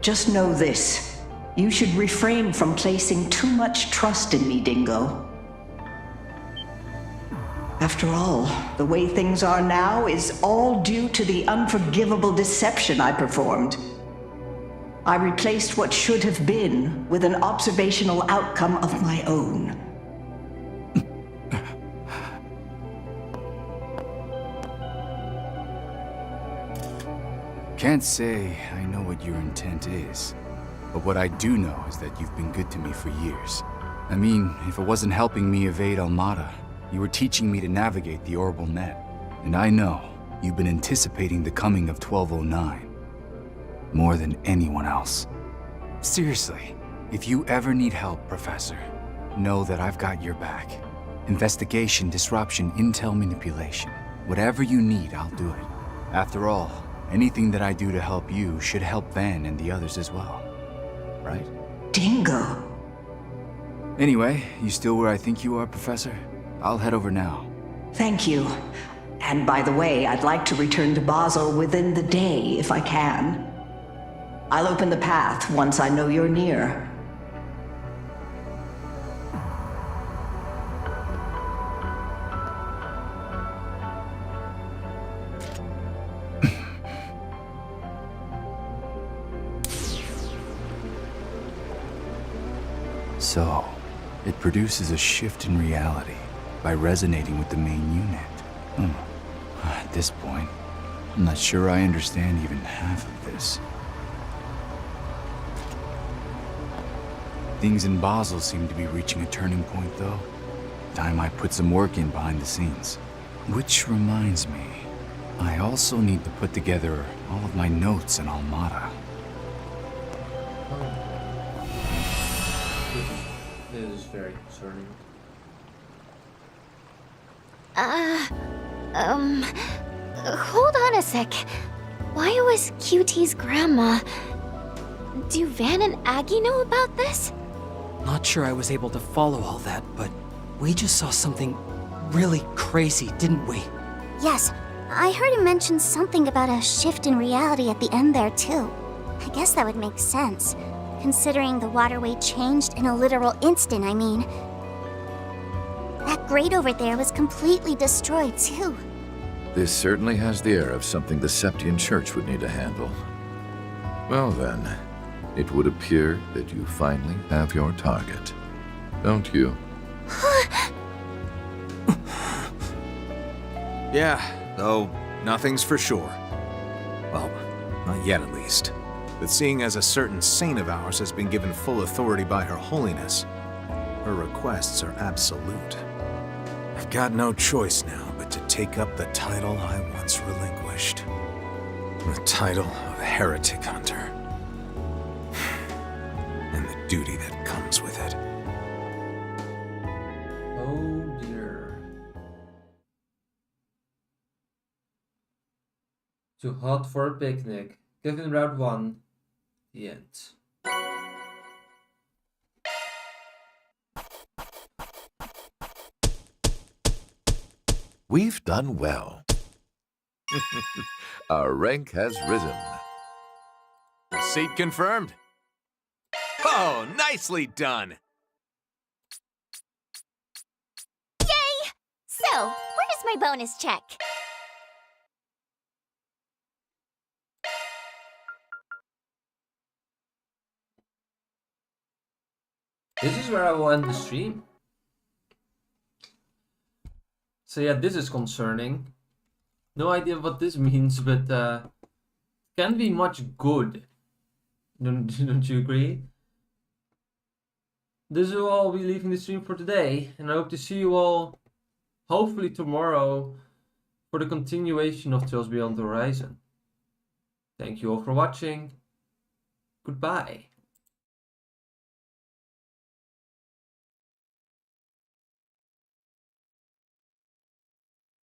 S: Just know this. You should refrain from placing too much trust in me, Dingo. After all, the way things are now is all due to the unforgivable deception I performed. I replaced what should have been with an observational outcome of my own.
R: Can't say I know what your intent is, but what I do know is that you've been good to me for years. I mean, if it wasn't helping me evade Almada, you were teaching me to navigate the orbital net. And I know you've been anticipating the coming of 1209 more than anyone else. Seriously, if you ever need help, Professor, know that I've got your back. Investigation, disruption, intel manipulation. Whatever you need, I'll do it. After all, anything that I do to help you should help Van and the others as well. Right?
S: Dingo.
R: Anyway, you still where I think you are, Professor? I'll head over now.
S: Thank you. And by the way, I'd like to return to Basel within the day, if I can. I'll open the path once I know you're near.
R: So, it produces a shift in reality by resonating with the main unit. At this point, I'm not sure I understand even half of this. Things in Basel seem to be reaching a turning point, though. Time I put some work in behind the scenes. Which reminds me, I also need to put together all of my notes in Almada.
A: This is very concerning.
I: Hold on a sec. Why was QT's grandma... Do Van and Aggie know about this?
C: Not sure I was able to follow all that, but we just saw something really crazy, didn't we?
B: Yes, I heard him mention something about a shift in reality at the end there, too. I guess that would make sense, considering the waterway changed in a literal instant, I mean. That grate over there was completely destroyed, too.
E: This certainly has the air of something the Septian Church would need to handle. Well then, it would appear that you finally have your target, don't you?
L: Yeah, though nothing's for sure. Well, not yet at least. But seeing as a certain saint of ours has been given full authority by Her Holiness, her requests are absolute. I've got no choice now but to take up the title I once relinquished. The title of Heretic Hunter. And the duty that comes with it.
A: Oh dear. Too hot for a picnic. Given Route 1. The end.
E: We've done well. Our rank has risen.
L: Seat confirmed. Oh, nicely done.
I: Yay! So, where's my bonus check?
A: This is where I will end the stream. So yeah, this is concerning. No idea what this means, but can be much good. Don't you agree? This will all be leaving the stream for today, and I hope to see you all hopefully tomorrow for the continuation of Tales Beyond the Horizon. Thank you all for watching. Goodbye.